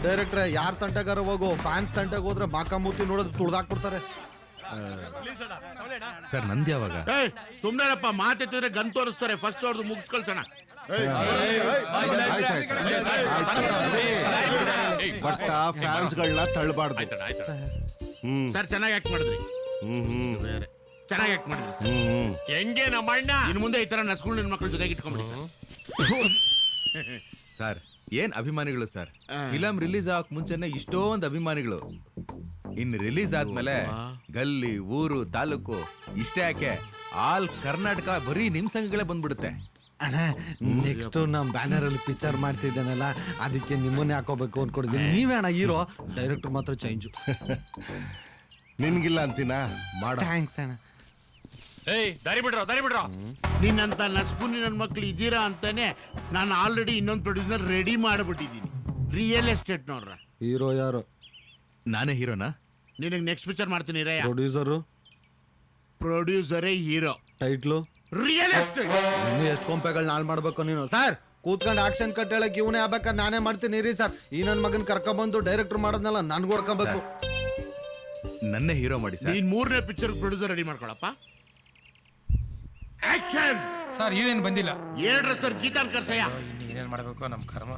ಡೈರೆಕ್ಟ್ರೆ, ಯಾರ್ ತಂಟಗಾರ ಹೋಗು, ಫ್ಯಾನ್ಸ್ ತಂಟೆಗೆ ಹೋದ್ರೆ ಮಾಕಾಮೂತಿ ನೋಡೋದು ತುಳ್ದಾಕ್ಬಿಡ್ತಾರೆ. ಸರ್, ನಂದು ಯಾವಾಗ? ಸುಮ್ನೆರಪ್ಪ, ಮಾತೆತ್ತಿದ್ರೆ ಗನ್ ತೋರಿಸ್ತಾರೆ. ಫಸ್ಟ್ ಅವ್ರದ್ದು ಮುಗಿಸ್ ಕಳ್ಸೋಣ. ಬಟ್ ಫ್ಯಾನ್ಸ್ ಗಳನ್ನ ತಳ್ಳಬಾರ್ದು. ಸರ್, ಚೆನ್ನಾಗಿ ಆಕ್ಟ್ ಮಾಡಿದ್ರಿ. ಚೆನ್ನಾಗಿ ಆಕ್ಟ್ ಮಾಡಿದ್ರಿ. ಹೆಂಗೆ ನಮ್ಮ ಅಣ್ಣ ಇನ್ನು ಮುಂದೆ ಈ ತರ ನಸ್ಗಳು ನಿನ್ ಮಕ್ಕಳ ಜೊತೆಗೆ ಇಟ್ಕೊಂಡ್ಬಿಡಿ ಸರ್. ಏನ್ ಅಭಿಮಾನಿಗಳು ಸರ್. ಫಿಲಂ ರಿಲೀಸ್ ಆಗಕ್ ಮುಂಚೆನೆ ಇಷ್ಟೊಂದು ಅಭಿಮಾನಿಗಳು. ಇನ್ನು ರಿಲೀಸ್ ಆದ್ಮೇಲೆ ಗಲ್ಲಿ, ಊರು, ತಾಲೂಕು ಇಷ್ಟೇ ಯಾಕೆ, ಆಲ್ ಕರ್ನಾಟಕ ಬರೀ ನಿಮ್ ಸಂಘಗಳೇ ಬಂದ್ಬಿಡುತ್ತೆ. ಅಣ್ಣ, ನೆಕ್ಸ್ಟ್ ನಮ್ ಬ್ಯಾನರ್ ಅಲ್ಲಿ ಪಿಕ್ಚರ್ ಮಾಡ್ತಿದ್ದಾನಲ್ಲ, ಅದಕ್ಕೆ ನಿಮ್ಮನ್ನೇ ಹಾಕೋಬೇಕು ಅನ್ಕೊಂಡಿದ್ದೀನಿ. ನೀವೇ ಅಣ್ಣ ಹೀರೋ, ಡೈರೆಕ್ಟರ್ ಮಾತ್ರ ಚೇಂಜ್. ನಿನ್ಗಿಲ್ಲ ಅಂತೀನ ಮಾಡ. ಥ್ಯಾಂಕ್ಸ್ ಅಣ್ಣ. ದಾರಿ ಬಿಡ್ರ. ನಿನ್ನಂತ ನಸ್ಕುನಿ ನನ್ನ ಮಕ್ಳು ಇದ್ದೀರಾ ಅಂತಾನೆ ನಾನು ಆಲ್ರೆಡಿ ಇನ್ನೊಂದು ಪ್ರೊಡ್ಯೂಸರ್ ರೆಡಿ ಮಾಡಿಬಿಟ್ಟಿದ್ದೀನಿ. ರಿಯಲ್ ಎಸ್ಟೇಟ್ ನೋಡ್ರ. ಹೀರೋ ಯಾರು? ನಾನೇ ಹೀರೋನಾ? ನಿನಗೆ ನೆಕ್ಸ್ಟ್ ಪಿಕ್ಚರ್ ಮಾಡ್ತೀನಿ. ಪ್ರೊಡ್ಯೂಸರೇ ಹೀರೋ. Title real estate. ಎಷ್ಟು ಕೊಂಪೆಗಳು ನಾಲ್ ಮಾಡ್ಬೇಕು ನೀನು? ಸರ್, ಕೂತ್ಕೊಂಡು ಆಕ್ಷನ್ ಕಟ್ ಹೇಳಕ್ ಇವನೇ ಆಗ್ಬೇಕಾದ್ರೆ ನಾನೇ ಮಾಡ್ತೀನಿ ರೀ ಸರ್. ಈ ನನ್ನ ಮಗನ್ ಕರ್ಕೊಂಡ್ಬಂದು ಡೈರೆಕ್ಟರ್ ಮಾಡೋದ್ನಲ್ಲ ನನ್ಗೆ ಹೊಡ್ಕೊಬೇಕು. ನನ್ನೇ ಹೀರೋ ಮಾಡಿ ಸರ್. ನೀನ್ 3ನೇ ಪಿಕ್ಚರ್ ಪ್ರೊಡ್ಯೂಸರ್ ರೆಡಿ ಮಾಡ್ಕೊಳಪ್ಪ. ಆಕ್ಷನ್. ಸರ್ ಹೀರೋಯಿನ್ ಬಂದಿಲ್ಲ. ಹೇಳ್ರ ಸರ್ ಗೀತಾನ್ ಕರ್ಸಯ್ಯ. ಏನೇನ್ ಮಾಡ್ಬೇಕು ನಮ್ ಕರ್ಮ.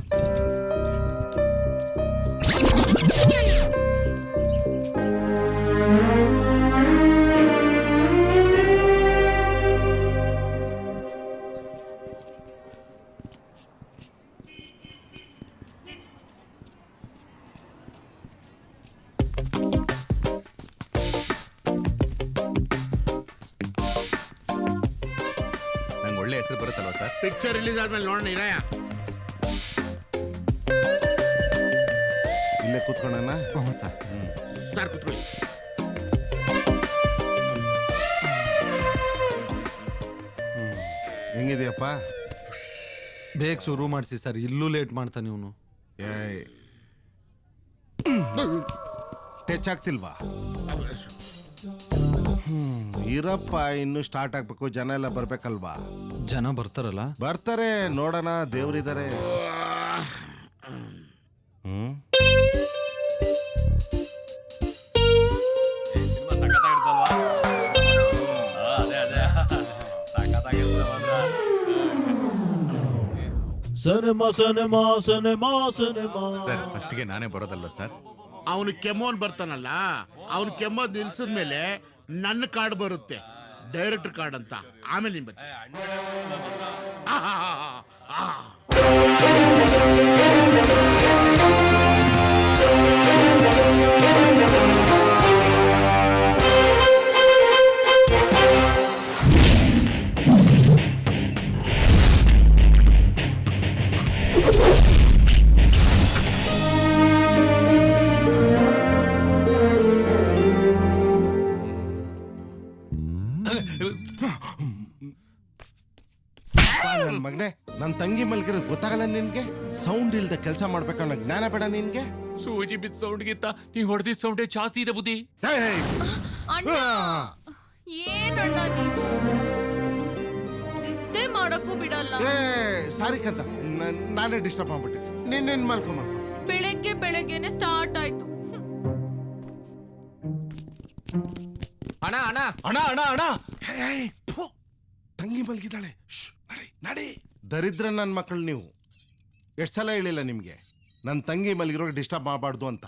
ನಂಗೆ ಒಳ್ಳೆ ಹೆಸರು ಬರುತ್ತಲ್ವಾ ಸರ್? ಪಿಕ್ಚರ್ ರಿಲೀಸ್ ಆದ್ಮೇಲೆ ನೋಡೋಣ ಇರಯ್ಯ. ಇಲ್ಲೇ ಕೂತ್ಕೊಳ್ಳೋಣ. ಸರ್ ಸರ್ ಕೂತ್ಕೊಳ್ಳಿ. ಹೆಂಗಿದೆಯಪ್ಪ? ಬೇಗ ಶುರು ಮಾಡಿಸಿ ಸರ್, ಇಲ್ಲೂ ಲೇಟ್ ಮಾಡ್ತಾನೆ ಇವನು. ಟಚ್ ಆಗ್ತಿಲ್ವಾ? ಇರಪ್ಪ, ಇನ್ನು ಸ್ಟಾರ್ಟ್ ಆಗ್ಬೇಕು. ಜನ ಎಲ್ಲ ಬರ್ಬೇಕಲ್ವಾ? ಜನ ಬರ್ತಾರಲ್ಲ? ಬರ್ತಾರೆ, ನೋಡೋಣ. ದೇವ್ರಿದ್ದಾರೆ. ಸರ್ ಫಸ್ಟ್ಗೆ ನಾನೇ ಬರೋದಲ್ಲ ಸರ್? ಅವನು ಕೆಮ್ಮೋನ್ ಬರ್ತಾನಲ್ಲ, ಅವನು ಕೆಮ್ಮೋದ್ ನಿಲ್ಸಿದ್ಮೇಲೆ ನನ್ನ ಕಾರ್ಡ್ ಬರುತ್ತೆ, ಡೈರೆಕ್ಟರ್ ಕಾರ್ಡ್ ಅಂತ. ಆಮೇಲೆ ನೀನ್ ಬರ್ತೀನಿ. ನನ್ ಮಗನೇ, ನನ್ ತಂಗಿ ಮಲ್ಗಿರೋದು ಗೊತ್ತಾಗಲ್ಲ ನಿನ್ಗೆ? ಸೌಂಡ್ ಇಲ್ದ ಕೆಲಸ ಮಾಡ್ಬೇಕನ್ನೋ ಜ್ಞಾನ ಬೇಡ ನಿನ್ಗೆ? ಸೂಜಿ ಬಿದ್ದ ಸೌಂಡ್ಗಿಂತ ನೀ ಹೊಡೆದಿದ್ದ ಸೌಂಡೇ ಜಾಸ್ತಿ ಇದೆ ಬುದ್ಧಿ. ಏನಣ್ಣ ನೀವು ನಿದ್ದೆ ಮಾಡಕ್ಕೂ ಬಿಡಲ್ಲ. ಸಾರಿ ಕಂತ, ನಾನೇ ಡಿಸ್ಟರ್ಬ್ ಮಾಡ್ಬಿಟ್ಟೆ. ನಿನ್ನೇನ್ ಮಲ್ಕೊಂಬ. ಬೆಳಗ್ಗೆನೆ ಸ್ಟಾರ್ಟ್ ಆಯ್ತು. ಅಣ್ಣ ಅಣ್ಣ ಅಣ್ಣ ಅಣ್ಣ ಅಣ್ಣ, ತಂಗಿ ಮಲ್ಗಿದ್ದಾಳೆ. ನಡಿ. ದರಿದ್ರ ನನ್ನ ಮಕ್ಕಳು ನೀವು. ಎಷ್ಟು ಸಲ ಹೇಳಿಲ್ಲ ನಿಮ್ಗೆ ನನ್ನ ತಂಗಿ ಮಲ್ಗಿರೋಕೆ ಡಿಸ್ಟರ್ಬ್ ಮಾಡಬಾರ್ದು ಅಂತ?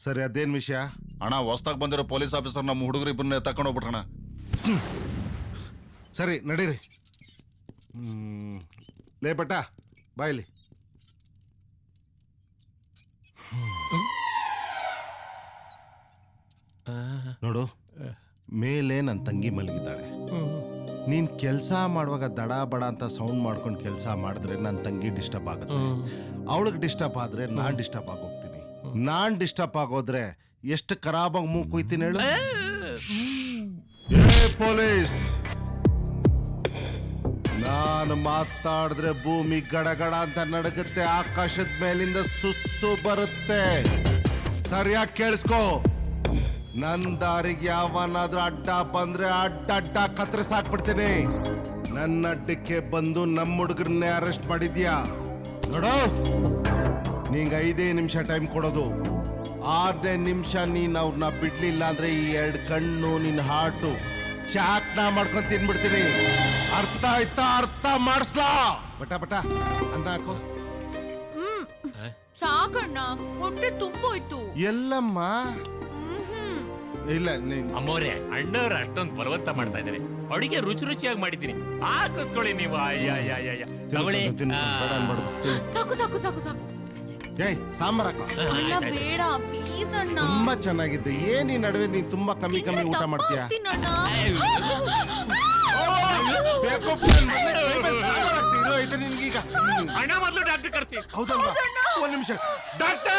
ಸರಿ, ಅದೇನ್ ವಿಷಯ? ಅಣ್ಣ, ಹೊಸ್ದಾಗ್ ಬಂದಿರೋ ಪೊಲೀಸ್ ಆಫೀಸರ್ ನಮ್ಮ ಹುಡುಗರು ಇಬ್ಬರನ್ನ ತಕೊಂಡೋಗ್ಬಿಟ್ರಣ. ಸರಿ ನಡೀರಿ. ಲೇ ಬಟ್ಟ, ಬಾಯ್ಲಿ. ನೋಡು, ಮೇಲೆ ನನ್ನ ತಂಗಿ ಮಲಗಿದ್ದಾಳೆ. ನೀನ್ ಕೆಲಸ ಮಾಡುವಾಗ ದಡ ಬಡ ಅಂತ ಸೌಂಡ್ ಮಾಡ್ಕೊಂಡು ಕೆಲಸ ಮಾಡಿದ್ರೆ ನನ್ನ ತಂಗಿ ಡಿಸ್ಟರ್ಬ್ ಆಗುತ್ತೆ. ಅವಳಿಗೆ ಡಿಸ್ಟರ್ಬ್ ಆದ್ರೆ ನಾನ್ ಡಿಸ್ಟರ್ಬ್ ಆಗೋಗ್ತೀನಿ. ನಾನ್ ಡಿಸ್ಟರ್ಬ್ ಆಗೋದ್ರೆ ಎಷ್ಟು ಖರಾಬಾಗಿ ಮೂಗ್ ಕುಯ್ತೀನಿ ಹೇಳು. ಪೊಲೀಸ್, ನಾನು ಮಾತಾಡಿದ್ರೆ ಭೂಮಿ ಗಡಗಡ ಅಂತ ನಡಗುತ್ತೆ, ಆಕಾಶದ ಮೇಲಿಂದ ಸುಸ್ಸು ಬರುತ್ತೆ. ಸರಿಯಾಗಿ ಕೇಳಿಸ್ಕೋ. ನನ್ ದಾರಿಗೆ ಯಾವನಾದ್ರೂ ಅಡ್ಡ ಬಂದ್ರೆ ಅಡ್ಡ ಕತ್ತರಿಸಾಕ್ಬಿಡ್ತೀನಿ. ನನ್ನ ಅಡ್ಡಕ್ಕೆ ಬಂದು ನಮ್ಮ ಹುಡುಗರನ್ನೇ ಅರೆಸ್ಟ್ ಮಾಡಿದ್ಯಾ ನೋಡು. ನಿಂಗೆ 5 ನಿಮಿಷ ಟೈಮ್ ಕೊಡೋದು. 6ನೇ ನಿಮಿಷ ನೀನ್ ಅವ್ರನ್ನ ಬಿಡ್ಲಿಲ್ಲ ಅಂದ್ರೆ ಈ 2 ಕಣ್ಣು ನಿನ್ ಹಾರ್ಟು ಚಾಕ್ನ ಮಾಡ್ಕೊಂಡು ತಿನ್ಬಿಡ್ತೀನಿ. ಅರ್ಥ ಆಯ್ತಾ? ಅರ್ಥ ಮಾಡಿಸ್ಲಾ? ಬಟ ಬಟ ಅನ್ನ ಹಾಕು. ಸಾಕಣ್ಣ, ಹೊಟ್ಟೆ ತುಂಬೋಯ್ತು. ಎಲ್ಲಮ್ಮ? ಇಲ್ಲ ಅಮ್ಮೋರೆ, ಅಣ್ಣವ್ರು ಅಷ್ಟೊಂದು ಬಲವಂತ ಮಾಡ್ತಾ ಇದ್ದಾರೆ. ಅಡಿಗೆ ರುಚಿ ರುಚಿಯಾಗಿ ಮಾಡಿದ್ದೀನಿ, ಹಾಕಿಸ್ಕೊಳ್ಳಿ ನೀವು. ಅಯ್ಯ ತಗೊಳ್ಳಿ. ಸಾಕು ಸಾಕು ಸಾಕು ಸಾಕು. ಏಯ್, ಸಾಂಬಾರ್ ಹಾಕೋ. ಬೇಡ ಪ್ಲೀಸ್ ಅಣ್ಣ. ತುಂಬಾ ಚೆನ್ನಾಗಿದೆ. ಏನ್ ಈ ನಡುವೆ ನೀನ್ ತುಂಬಾ ಕಮ್ಮಿ ಊಟ ಮಾಡ್ತೀಯಾ? ಅಣ್ಣ ಮೊದಲು ಡಾಕ್ಟರ್ ಕರ್ಸಿ. ಹೌದಲ್ವಾ? 1 ನಿಮಿಷ. ಡಾಕ್ಟರ್,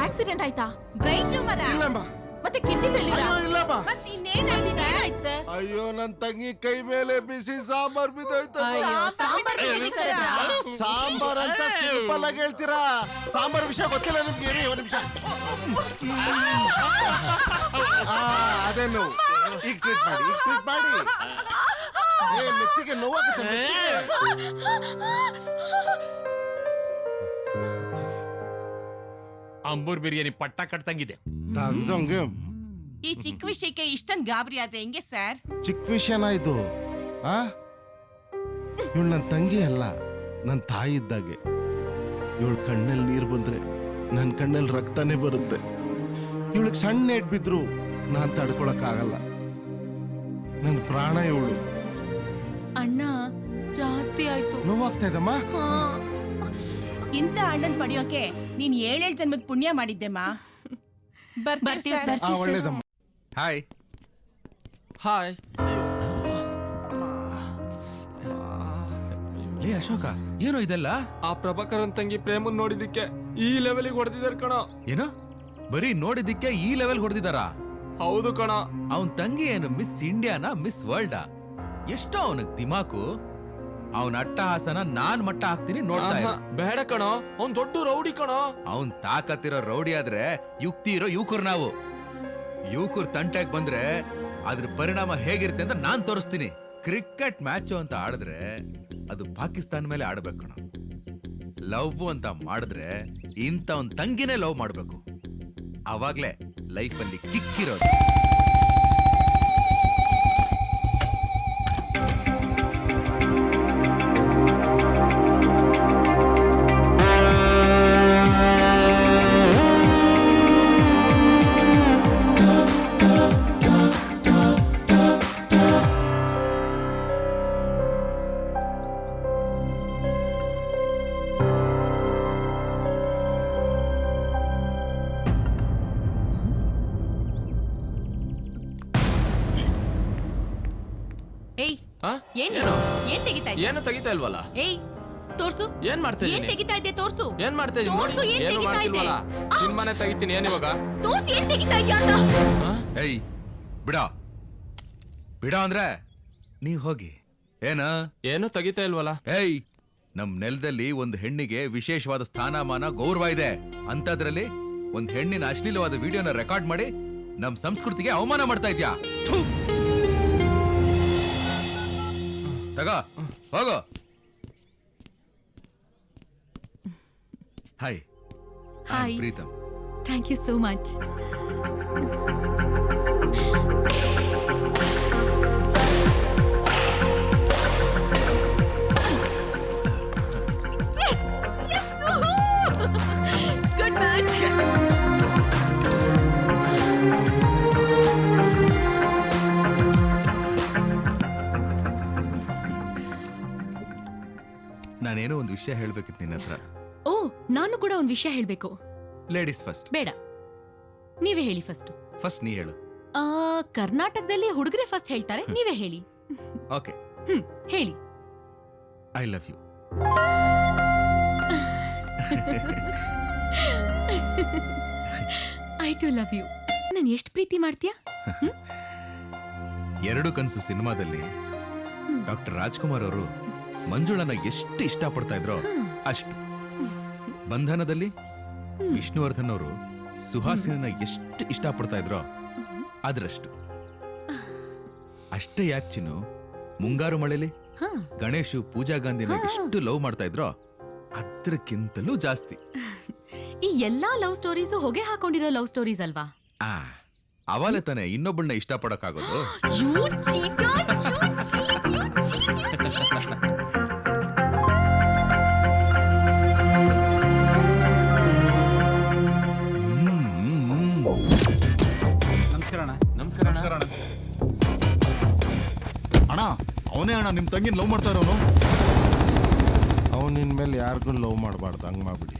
ಆಕ್ಸಿಡೆಂಟ್ ಆಯ್ತಾ? Brain tumour? ಇಲ್ಲಮ್ಮ. ಮತ್ತೆ ಕಿಡ್ನಿ ಫೇಲ್ಯೂರ್? ಇಲ್ಲಮ್ಮ. ಮತ್ತೆ ಇನ್ನೇನಾಯ್ತು ಸರ್? ಅಯ್ಯೋ, ನನ್ ತಂಗಿ ಕೈ ಮೇಲೆ ಬಿಸಿ ಸಾಂಬಾರ್ ಬಿದ್ದೋಯ್ತು. ಸಾಂಬಾರ್ ಅಂತ ಸಿಂಪಲ್ ಆಗಿ ಹೇಳ್ತೀರಾ? ಸಾಂಬಾರ್ ವಿಷಯ ಗೊತ್ತಿಲ್ಲ ನಿಮ್ಗೆ? 1 ನಿಮಿಷ. ಅದೇನು ಈಗ ಟ್ರೀಟ್ ಮಾಡಿ, ಈಗ ಟ್ರೀಟ್ ಮಾಡಿ. ಏ, ನೆತ್ತಿಗೆ ನೋವಾಗುತ್ತೆ ಅಂಬೂರ್ ಬಿರಿಯಾನಿ ಪಟ್ಟ ಕಟ್ತಂಗಿದೆ. ತಂದಂಗೆ ಈ ಚಿಕ್ಕ ವಿಷಯಕ್ಕೆ ಇಷ್ಟೊಂದು ಗಾಬರಿ ಆದ್ರೆ ಹೆಂಗೆ ಸರ್? ಚಿಕ್ಕ ವಿಷಯನ ಇದು? ಆ ಇವಳು ನನ್ನ ತಂಗಿ ಅಲ್ಲ, ನನ್ನ ತಾಯಿ ಇದ್ದಾಗೆ. ಇವಳು ಕಣ್ಣಲ್ಲಿ ನೀರು ಬಂದ್ರೆ ನನ್ನ ಕಣ್ಣಲ್ಲಿ ರಕ್ತನೇ ಬರುತ್ತೆ. ಇವಳಿಗೆ ಸಣ್ಣ ಏಟ್ ಬಿದ್ರು ನಾನ್ ತಡ್ಕೊಳಕ್ಕಾಗಲ್ಲ. ನನ್ನ ಪ್ರಾಣ ಇವಳು. ಅಣ್ಣ ಜಾಸ್ತಿ ಆಯ್ತು. ನೋವಾಗ್ತಾ ಇದಮ್ಮ? ಇಂಥ ಅಣ್ಣನ್ ಪಡೆಯೋಕೆ ನೀನ್ 7 ಜನ್ಮದ ಪುಣ್ಯ ಮಾಡಿದ್ದೆಮ್ಮ. ಬರ್ತೀವಿ ಸರ್. ಒಳ್ಳೇದಮ್ಮ. Hi hi. ಲೇ ಅಶೋಕ, ಏನೋ ಇದೆಲ್ಲ? ಆ ಪ್ರಭಾಕರನ್ ತಂಗಿ ಪ್ರೇಮನ್ ನೋಡಿದಕ್ಕೆ ಈ ಲೆವೆಲ್ಗೆ ಹೊಡೆದಿದ್ದಾರೆ ಕಣ. ಏನೋ ಬರೀ ನೋಡಿದ್ದಕ್ಕೆ ಈ ಲೆವೆಲ್ ಹೊಡೆದಿದ್ದಾರಾ? ಹೌದು ಕಣ. ಅವನ್ ತಂಗಿ ಏನು ಮಿಸ್ ಇಂಡಿಯಾನ ಮಿಸ್ ವರ್ಲ್ಡಾ? ಎಷ್ಟೋ ಅವನಿಗೆ ದಿಮಾಕು. ಅವನ ಅಟ್ಟಹಾಸನ ನಾನ್ ಮಟ್ಟ ಹಾಕ್ತೀನಿ, ನೋಡ್ತಾ ಇರು. ಬೇಡ ಕಣ, ಅವ್ನ್ ದೊಡ್ಡ ರೌಡಿ ಕಣ. ಅವನ್ ತಾಕತ್ತಿರೋ ರೌಡಿ ಆದ್ರೆ ಯುಕ್ತಿ ಇರೋ ಯುವಕರು ನಾವು. ಯುವಕರು ತಂಟೆಗೆ ಬಂದ್ರೆ ಅದ್ರ ಪರಿಣಾಮ ಹೇಗಿರುತ್ತೆ ಅಂತ ನಾನ್ ತೋರಿಸ್ತೀನಿ. ಕ್ರಿಕೆಟ್ ಮ್ಯಾಚ್ ಅಂತ ಆಡಿದ್ರೆ ಅದು ಪಾಕಿಸ್ತಾನ ಮೇಲೆ ಆಡ್ಬೇಕು ಕಣ. ಲವ್ ಅಂತ ಮಾಡಿದ್ರೆ ಇಂಥ ಒಂದ್ ತಂಗಿನೇ ಲವ್ ಮಾಡ್ಬೇಕು. ಅವಾಗ್ಲೇ ಲೈಫಲ್ಲಿ ಕಿಕ್ಕಿರೋದು. ಏಯ್ ಏನ್ ತೆಗಿತಾ ಇದ್ದೆ? ಏನು ತೆಗಿತಾ ಇಲ್ವಲ್ಲ? ಏಯ್ ತೋರ್ಸು. ಏನ್ ಮಾಡ್ತಾ ಏನ್ ಇದೀನಿ? ತೆಗಿತಾ ಇದ್ದೆ? ತೋರ್ಸು. ಏನ್ ಮಾಡ್ತಾ ಇದೀನಿ? ತೋರ್ಸು, ಏನ್ ಏನು ತೆಗಿತಾ ಇದ್ದೆ? ಮಾಡ್ತಿಲ್ವಲ್ಲ? ಸಿನಿಮಾನೇ ತೆಗಿತೀನಿ. ಏನ್ ಇವಾಗ? ತೋರ್ಸು, ಏನ್ ತೆಗಿತಾ ಇದ್ಯಾ ಅಂತ. ಏಯ್ ಬಿಡ ಬಿಡ ಅಂದ್ರೆ ನೀವ್ ಹೋಗಿ. ಏನ ಏನು ತೆಗಿತಾ ಇಲ್ವಲ್ಲ? ಏಯ್, ನಮ್ ನೆಲದಲ್ಲಿ ಒಂದು ಹೆಣ್ಣಿಗೆ ವಿಶೇಷವಾದ ಸ್ಥಾನಮಾನ ಗೌರವ ಇದೆ. ಅಂತದ್ರಲ್ಲಿ ಒಂದ್ ಹೆಣ್ಣಿನ ಅಶ್ಲೀಲವಾದ ವಿಡಿಯೋನ ರೆಕಾರ್ಡ್ ಮಾಡಿ ನಮ್ ಸಂಸ್ಕೃತಿಗೆ ಅವಮಾನ ಮಾಡ್ತಾ ಇದ್ಯಾ? ತಗ ಹೋಗೋ. Hi. Hi Pritam. Thank you so much. Good match. ನಾನೇನೋ ಒಂದು ವಿಷಯ ಹೇಳ್ಬೇಕಿತ್ತು ನಿನ್ನ ಹತ್ರ. ಓ, ನಾನು ಕೂಡ ಒಂದು ವಿಷಯ ಹೇಳ್ಬೇಕು. Ladies first. ಬೇಡ, ನೀವೇ ಹೇಳಿ ಫಸ್ಟ್. ಫಸ್ಟ್ ನೀ ಹೇಳು. ಕರ್ನಾಟಕದಲ್ಲಿ ಹುಡುಗರೇ ಫಸ್ಟ್ ಹೇಳ್ತಾರೆ, ನೀವೇ ಹೇಳಿ. ಓಕೆ. ಹೇಳಿ. I love you. I too love you. ನಾನು ಎಷ್ಟು ಪ್ರೀತಿ ಮಾಡ್ತೀಯಾ? ಎರಡು ಕನಸು ಸಿನಿಮಾದಲ್ಲಿ ಡಾಕ್ಟರ್ ರಾಜ್ಕುಮಾರ್ ಅವರು ಮಂಜುಳನ ಎಷ್ಟು ಇಷ್ಟಪಡ್ತಾ ಇದ್ರೋ ಅಷ್ಟು. ಬಂಧನದಲ್ಲಿ ವಿಷ್ಣುವರ್ಧನ್ ಅವರು ಸುಹಾಸಿನ ಎಷ್ಟು ಇಷ್ಟಪಡ್ತಾ ಇದ್ರೋ ಅದರಷ್ಟು. ಅಷ್ಟೇ ಯಾಕೆ ಚಿನ್ನು, ಮುಂಗಾರು ಮಳೆಲಿ ಗಣೇಶು ಪೂಜಾ ಗಾಂಧಿನ ಎಷ್ಟು ಲವ್ ಮಾಡ್ತಾ ಇದ್ರೋ ಅದಕ್ಕಿಂತಲೂ ಜಾಸ್ತಿ. ಈ ಎಲ್ಲಾ ಲವ್ ಸ್ಟೋರೀಸು ಹೊಗೆ ಹಾಕೊಂಡಿರೋ ಲವ್ ಸ್ಟೋರೀಸ್ ಅಲ್ವಾ? ಅವಲೇ ತಾನೆ ಇನ್ನೊಬ್ಬಳನ್ನ ಇಷ್ಟಪಡಕ್ಕಾಗೋದು. ನಮಸ್ಕಾರ ಅಣ್ಣ. ಅವನೇ ಅಣ್ಣ ನಿಮ್ ತಂಗಿನ ಲವ್ ಮಾಡ್ತಾ ಇರೋನು. ಅವನು ನಿನ್ ಮೇಲೆ ಯಾರಿಗೂ ಲವ್ ಮಾಡಬಾರ್ದು, ಹಂಗ್ ಮಾಡ್ಬಿಡಿ.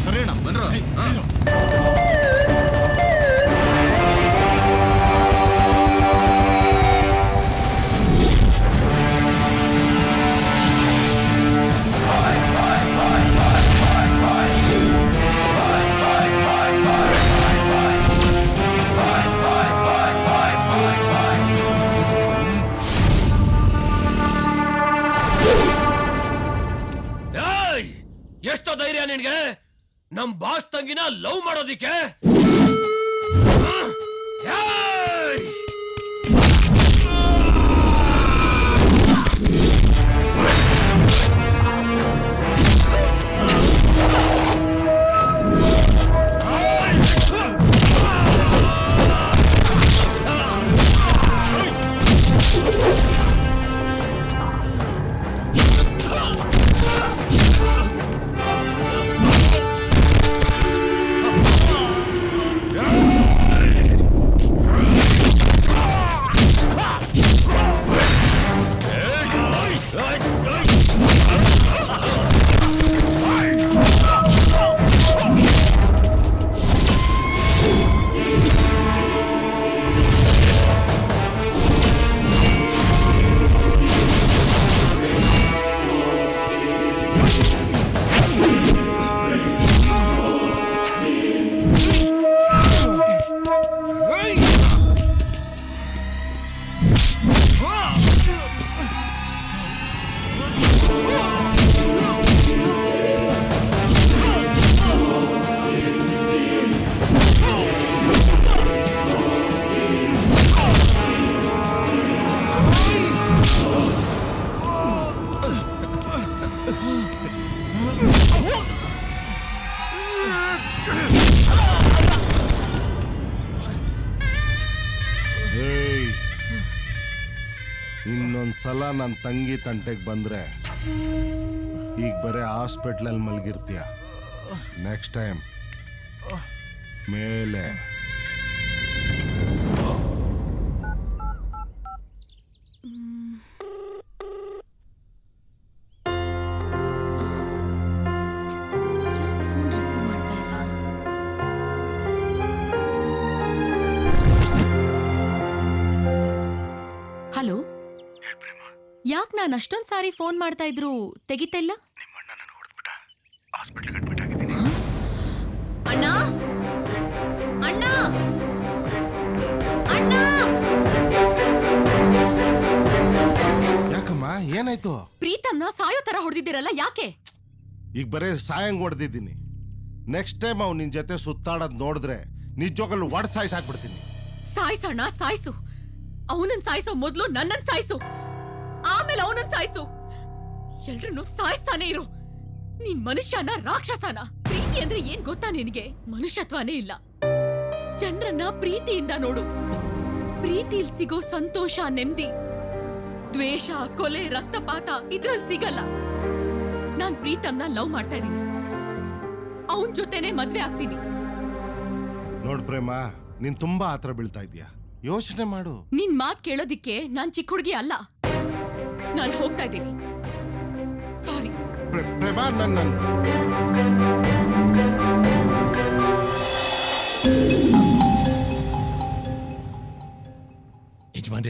ಸರಿ ಅಣ್ಣ ಬನ್ರ. ಎಷ್ಟೋ ಧೈರ್ಯ ನಿನ್ಗೆ ನಮ್ ಬಾಸ್ ತಂಗಿನ ಲವ್ ಮಾಡೋದಿಕ್ಕೆ? ಇನ್ನೊಂದ್ಸಲ ನನ್ನ ತಂಗಿ ತಂಟೆಗೆ ಬಂದ್ರೆ ಈಗ ಬರೀ ಹಾಸ್ಪಿಟ್ಲಲ್ಲಿ ಮಲಗಿರ್ತೀಯ. ನೆಕ್ಸ್ಟ್ ಟೈಮ್ ಮೇಲೆ. ಹಲೋ, ಯಾಕೆ ನಾನು ಅಷ್ಟೊಂದ್ ಸಾರಿ ಫೋನ್ ಮಾಡ್ತಾ ಇದ್ರು ತೆಗಿತಾ ಇಲ್ಲ? ಅಣ್ಣ ಅಣ್ಣ ಅಣ್ಣ, ಯಾಕಮ್ಮ ಏನಾಯ್ತು? ಪ್ರೀತಮ್ನ ಸಾಯೋ ತರ ಹೊಡೆದಿದ್ದೀರಲ್ಲ, ಯಾಕೆ? ಈಗ ಬರೀ ಸಾಯಂಗ್ ಹೊಡೆದಿದ್ದೀನಿ. ನೆಕ್ಸ್ಟ್ ಟೈಮ್ ಅವ್ನು ನಿನ್ ಜೊತೆ ಸುತ್ತಾಡೋದ್ ನೋಡಿದ್ರೆ ನಿಜವಾಗಲು ಒಡ್ ಸಾಯಿಸಾಕ್ಬಿಡ್ತೀನಿ. ಸಾಯ್ಸಣ್ಣ, ಸಾಯ್ಸು. ಅವನನ್ನ ಸಾಯಿಸೋ ಮೊದ್ಲು ನನ್ನನ್ ಸಾಯಿಸು, ಆಮೇಲೆ ಅವನನ್ನ ಸಾಯಿಸು. ಎಲ್ರನ್ನೂ ಸಾಯಿಸ್ತಾನೆ ಇರು. ನೀನ್ ಮನುಷ್ಯನ ರಾಕ್ಷಸನ? ಪ್ರೀತಿ ಅಂದ್ರೆ ಏನ್ ಗೊತ್ತಾ ನಿನಗೆ? ಮನುಷ್ಯತ್ವನೇ ಇಲ್ಲ. ಜನರನ್ನ ಪ್ರೀತಿಯಿಂದ ನೋಡು. ಪ್ರೀತಿಲ್ ಸಿಗೋ ಸಂತೋಷ, ನೆಮ್ಮದಿ, ದ್ವೇಷ, ಕೊಲೆ, ರಕ್ತಪಾತ ಇದ್ರಲ್ಲಿ ಸಿಗಲ್ಲ. ನಾನ್ ಪ್ರೀತಮ್ನ ಲವ್ ಮಾಡ್ತಾ ಇದೀನಿ. ಅವನ್ ಜೊತೆನೆ ಮದ್ವೆ ಆಗ್ತೀನಿ. ನೋಡ್ ಪ್ರೇಮ, ನೀನ್ ತುಂಬಾ ಆತರ ಬೀಳ್ತಾ ಇದೀಯ. ಯೋಚನೆ ಮಾಡು. ನಿನ್ ಮಾತ್ ಕೇಳೋದಿಕ್ಕೆ ನಾನ್ ಚಿಕ್ಕ ಹುಡುಗಿ ಅಲ್ಲ. ನಾನು ಹೋಗ್ತಾ ಇದ್ದೀನಿ. ಸಾರಿ. ಪ್ರೇಮ, ನನ್ನ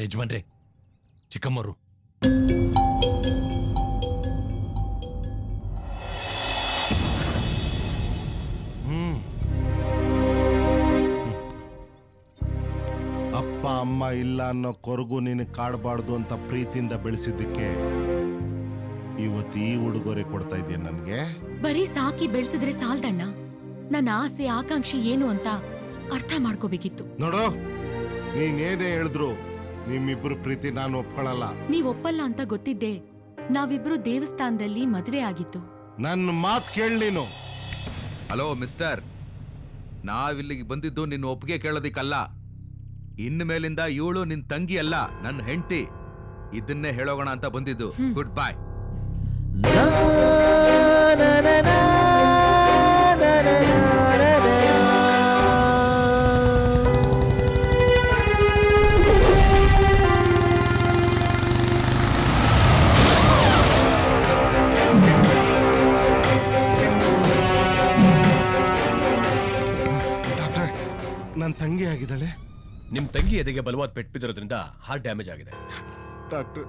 ಯಜಮಾನ್ರೆ ಚಿಕ್ಕಮ್ಮರು. ಅಪ್ಪ ಅಮ್ಮ ಇಲ್ಲ ಅನ್ನೋ ಕೊರಗು ನೀನು ಕಾಡಬಾರ್ದು ಅಂತ ಪ್ರೀತಿಯಿಂದ ಬೆಳೆಸಿದ್ದಕ್ಕೆ ಇವತ್ತು ಈ ಉಡುಗೊರೆ ಕೊಡ್ತಾ ಇದೆಯಾ ನನಗೆ? ಬರೀ ಸಾಕಿ ಬೆಳೆಸಿದ್ರೆ ಸಾಲ್ದಣ್ಣ. ನನ್ನ ಆಸೆ ಆಕಾಂಕ್ಷೆ ಏನು ಅಂತ ಅರ್ಥ ಮಾಡ್ಕೋಬೇಕಿತ್ತು. ನೋಡು, ನೀನೇನೇ ಹೇಳಿದ್ರು ನಿಮ್ಮಿಬ್ರು ಪ್ರೀತಿ ನಾನು ಒಪ್ಕೊಳ್ಳಲ್ಲ. ನೀವ್ ಒಪ್ಪಲ್ಲ ಅಂತ ಗೊತ್ತಿದ್ದೆ ನಾವಿಬ್ರು ದೇವಸ್ಥಾನದಲ್ಲಿ ಮದ್ವೆ ಆಗಿತ್ತು. ನನ್ನ ಮಾತ್ ಕೇಳಿ ನೀನು. ಹಲೋ ಮಿಸ್ಟರ್, ನಾವಿಲ್ಲಿಗೆ ಬಂದಿದ್ದು ನಿನ್ನ ಒಪ್ಪಿಗೆ ಕೇಳೋದಿಕ್ಕಲ್ಲ. ಇನ್ನು ಮೇಲಿಂದ ಇವಳು ನಿನ್ ತಂಗಿ ಅಲ್ಲ, ನನ್ನ ಹೆಂಡತಿ. ಇದನ್ನೇ ಹೇಳೋಗೋಣ ಅಂತ ಬಂದಿದ್ದು. ಗುಡ್ ಬಾಯ್. ಡಾಕ್ಟರ್, ನನ್ನ ತಂಗಿ ಆಗಿದ್ದಾಳೆ. ನಿಮ್ ತಂಗಿ ಎದೆಗೆ ಬಲವಾದ ಪೆಟ್ಟು ಬಿದ್ದಿರೋದ್ರಿಂದ ಹಾರ್ಟ್ ಡ್ಯಾಮೇಜ್ ಆಗಿದೆ. ಡಾಕ್ಟರ್,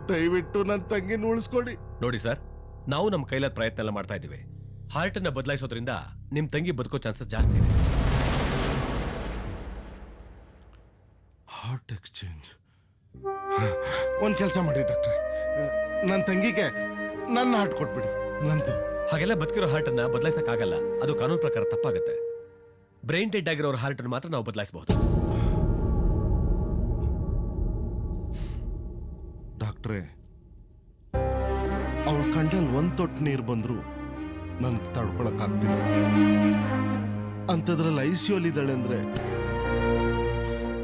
ದಯವಿಟ್ಟು ನನ್ನ ತಂಗಿನ ಉಳಿಸ್ಕೊಡಿ. ನೋಡಿ ಸರ್, ನಾವು ನಮ್ಮ ಕೈಲಾದ ಪ್ರಯತ್ನ ಎಲ್ಲ ಮಾಡ್ತಾ ಇದ್ದೀವಿ. ಹಾರ್ಟ್ ಅನ್ನ ಬದಲಾಯಿಸೋದ್ರಿಂದ ನಿಮ್ ತಂಗಿ ಬದುಕೋ ಚಾನ್ಸಸ್ ಜಾಸ್ತಿ ಇದೆ. Heart exchange. ಒಂದ್ ಕೆಲಸ ಮಾಡಿ ಡಾಕ್ಟ್ರೆ, ನನ್ನ ತಂಗಿಗೆ ನನ್ನ ಹಾರ್ಟ್ ಕೊಟ್ಬಿಡಿ. ನಂದು ಹಾಗೆಲ್ಲ ಬದುಕಿರೋ ಹಾರ್ಟ್ ಅನ್ನ ಬದಲಾಯಿಸಕ್ ಆಗಲ್ಲ. ಅದು ಕಾನೂನು ಪ್ರಕಾರ ತಪ್ಪಾಗುತ್ತೆ. ಬ್ರೈನ್ ಡೆಡ್ ಆಗಿರೋ ಹಾರ್ಟ್ ಅನ್ನು ಮಾತ್ರ ನಾವು ಬದಲಾಯಿಸಬಹುದು. ಡಾಕ್ಟ್ರೇ, ಅವಳ ಕಣ್ಣಲ್ಲಿ ಒಂದ್ ತೊಟ್ಟು ನೀರು ಬಂದ್ರು ನನ್ ತಡ್ಕೊಳಕ್ ಆಗ್ತಿಲ್ಲ. ಅಂತದ್ರಲ್ಲಿ ಐಸಿಯೋಲ್ ಇದ್ದಾಳೆ ಅಂದ್ರೆ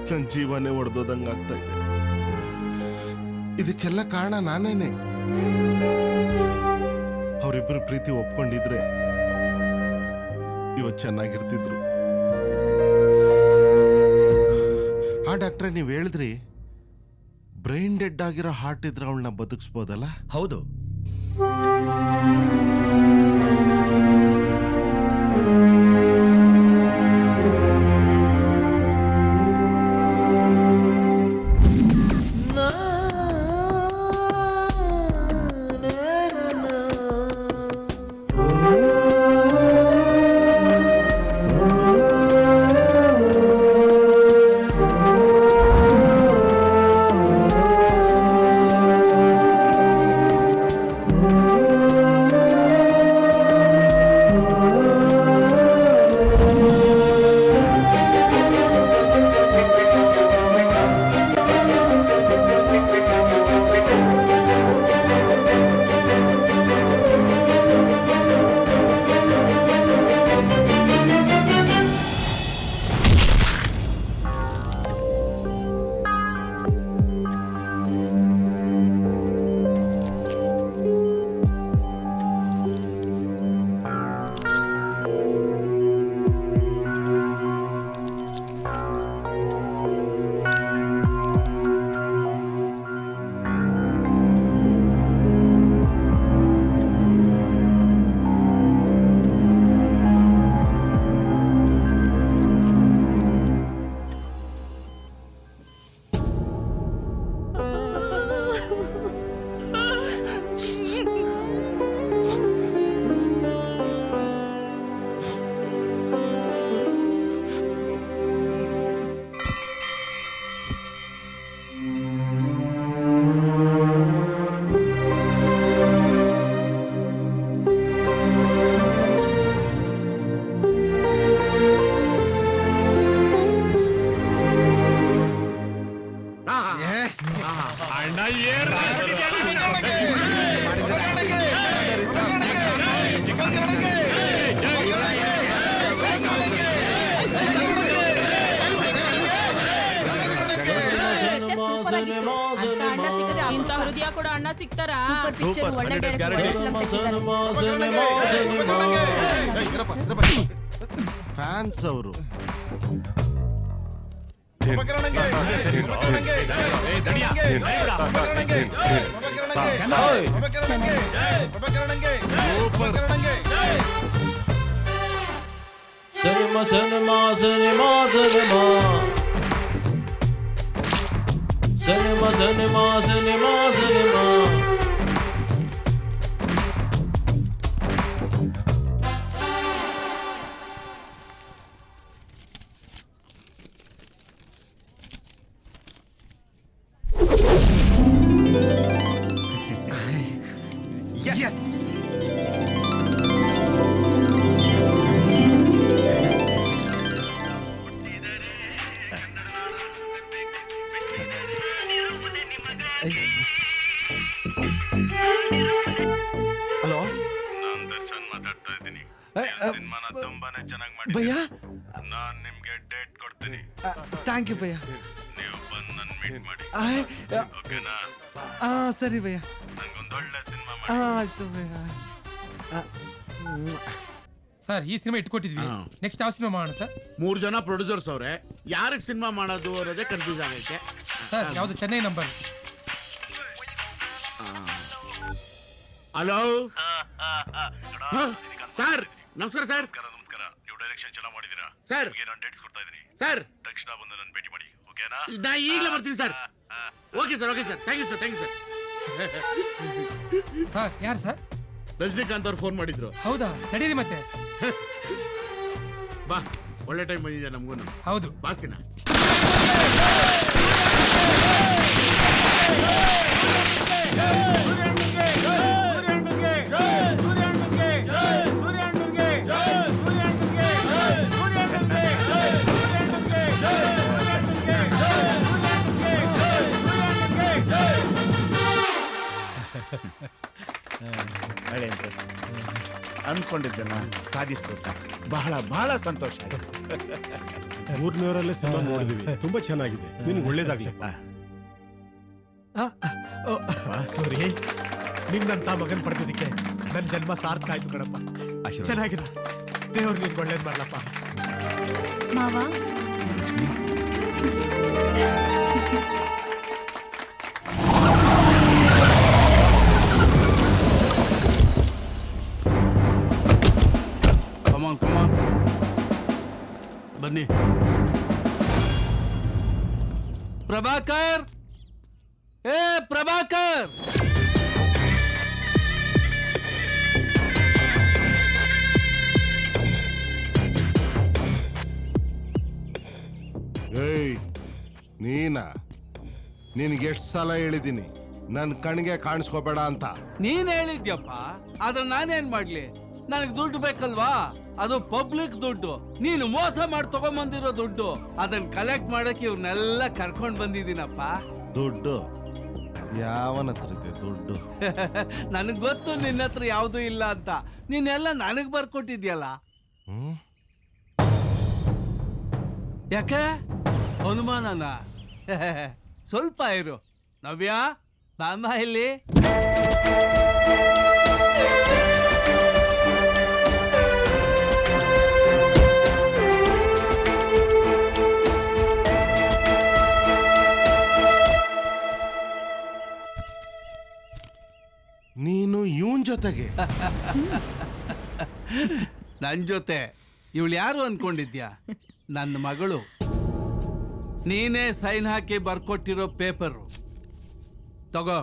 ನನ್ನ ಜೀವನೇ ಒಡೆದೋದಂಗ ಆಗ್ತಾ ಇದೆ. ಇದಕ್ಕೆಲ್ಲ ಕಾರಣ ನಾನೇನೆ. ಅವರಿಬ್ಬರು ಪ್ರೀತಿ ಒಪ್ಕೊಂಡಿದ್ರೆ ಇವತ್ತು ಚೆನ್ನಾಗಿರ್ತಿದ್ರು. ಆ ಡಾಕ್ಟ್ರೆ, ನೀವ್ ಹೇಳಿದ್ರಿ ಬ್ರೈನ್ ಡೆಡ್ ಆಗಿರೋ ಹಾರ್ಟ್ ಇದ್ರೆ ಅವಳನ್ನ ಬದುಕಿಸ್ಬೋದಲ್ಲ? ಹೌದು. ಇಂಥ ಹೃದಯ ಕೂಡ ಅಣ್ಣ ಸಿಗ್ತಾರಾ? ಫ್ಯಾನ್ಸ್ ಅವರು cinema cinema cinema cinema cinema cinema cinema cinema hello ನಾನ್ ದರ್ಶನ್ ಮಾತಾಡ್ತಾ ಇದ್ದೀನಿ ಸಿನಿಮಾನ ತುಂಬಾನೇ ಚೆನ್ನಾಗಿ ಭಯ್ಯ ಮಾಡಿದ್ದೀನಿ ನಾನ್ ನಿಮ್ಗೆ ಡೇಟ್ ಕೊಡ್ತೀನಿ ಥ್ಯಾಂಕ್ ಯು ಭಯ್ಯ ನೀವು ಬಂದು ನನ್ನ ಮೀಟ್ ಮಾಡಿ ಓಕೆನಾ ಸರಿ ಭಯ್ಯ ನಂಗೊಂದೊಳ್ಳೆ ಸಿನಿಮಾ ಆಯ್ತು ಭಯ್ಯ ಸರ್ ಈ ಸಿನಿಮಾ ಇಟ್ಕೊಟ್ಟಿದ್ವಿ ನೆಕ್ಸ್ಟ್ ಯಾವ ಸಿನಿಮಾ ಮಾಡೋಣ ಸರ್? 3 ಜನ ಪ್ರೊಡ್ಯೂಸರ್ಸ್ ಅವ್ರೆ, ಯಾರಿಗೆ ಸಿನಿಮಾ ಮಾಡೋದು ಅನ್ನೋದೇ ಕನ್ಫ್ಯೂಸ್ ಆಗೈತೆ. ಸರ್ ಯಾವ್ದು ಚೆನ್ನೈ ನಂಬರ್? ಹಲೋ ಸರ್, ನಮಸ್ಕಾರ ಸರ್. ನಮಸ್ಕಾರ. ನೀವು ಡೈರೆಕ್ಷನ್ ಚೆನ್ನಾಗಿ ಮಾಡಿದೀರಾ ಸರ್. ನಾನು ಡೇಟ್ಸ್ ಕೊಡ್ತಾ ಇದ್ದೀನಿ ಸರ್ ತಕ್ಷಣ ಬಂದು ನನ್ನ ಭೇಟಿ ಮಾಡಿ ಓಕೆನಾ? ನಾ ಈಗಲೇ ಬರ್ತೀನಿ sir. Okay sir, okay sir, thank you sir, thank you sir. Sir ಯಾರು ಸರ್? ರಜನಿಕಾಂತ್ ಅವ್ರು ಫೋನ್ ಮಾಡಿದ್ರು. ಹೌದಾ? ನಡೀರಿ ಮತ್ತೆ. ಬಾ, ಒಳ್ಳೆ ಟೈಮ್ ಬಂದಿದೆ ನಮಗೂ. ಹೌದು, ಬಾಸಿನ ಅಂದ್ಕೊಂಡಿದ್ದೆಲ್ಲ ಸಾಧಿಸ್ಬೋದು ಸರ್. ಬಹಳ ಬಹಳ ಸಂತೋಷ ಆಗಿದೆ. 300ರಲ್ಲೇ ಸಿನಿಮಾ ನೋಡಿದ್ವಿ, ತುಂಬಾ ಚೆನ್ನಾಗಿದೆ. ನಿನ್ಗೆ ಒಳ್ಳೇದಾಗ್ಲಿ. ಸೂರಿ, ನಿನ್ನಂತ ಮಗನ್ ಪಡೆದಿದ್ದಕ್ಕೆ ನನ್ನ ಜನ್ಮ ಸಾರ್ಥಕ ಆಯ್ತು ಕಣಪ್ಪ. ಚೆನ್ನಾಗಿರ, ದೇವ್ರು ನಿನ್ಗೆ ಒಳ್ಳೇದ್ ಮಾಡ್ಲಪ್ಪ. ಮಾವ ಬನ್ನಿ. ಪ್ರಭಾಕರ್, ಏ ಪ್ರಭಾಕರ್, ಏಯ್ ನೀನಾ? ನಿನ್ಗೆ ಎಷ್ಟು ಸಲ ಹೇಳಿದ್ದೀನಿ ನನ್ ಕಣ್ಗೆ ಕಾಣಿಸ್ಕೋಬೇಡ ಅಂತ. ನೀನ್ ಹೇಳಿದ್ಯಪ್ಪ, ಆದ್ರೆ ನಾನೇನ್ ಮಾಡ್ಲಿ? ನನಗ್ ದುಡ್ಡು ಬೇಕಲ್ವಾ? ಅದು ಪಬ್ಲಿಕ್ ದುಡ್ಡು. ನೀನು ಮೋಸ ಮಾಡಿ ತಗೊಂಬಂದಿರೋ ದುಡ್ಡು. ಅದನ್ನ ಕಲೆಕ್ಟ್ ಮಾಡಕ್ಕೆ ಇವ್ರನ್ನೆಲ್ಲ ಕರ್ಕೊಂಡ್ ಬಂದಿದ್ದೀನಪ್ಪ. ದುಡ್ಡು ಯಾವನ ಹತ್ರ ಇದೆ ದುಡ್ಡು? ನನಗ್ ಗೊತ್ತು ನಿನ್ನ ಹತ್ರ ಯಾವ್ದು ಇಲ್ಲ ಅಂತ. ನೀನೆಲ್ಲ ನನಗ್ ಬರ್ಕೊಟ್ಟಿದ್ಯಲ್ಲ. ಯಾಕೆ ಅನುಮಾನನ? ಸ್ವಲ್ಪ ಇರು. ನವ್ಯ, ಬಾಂಬ ಇಲ್ಲಿ. ನೀನು ಇವನ್ ಜೊತೆಗೆ? ನನ್ ಜೊತೆ? ಇವಳು ಯಾರು ಅನ್ಕೊಂಡಿದ್ಯಾ? ನನ್ನ ಮಗಳು. ನೀನೇ ಸೈನ್ ಹಾಕಿ ಬರ್ಕೊಟ್ಟಿರೋ ಪೇಪರು ತಗೋ.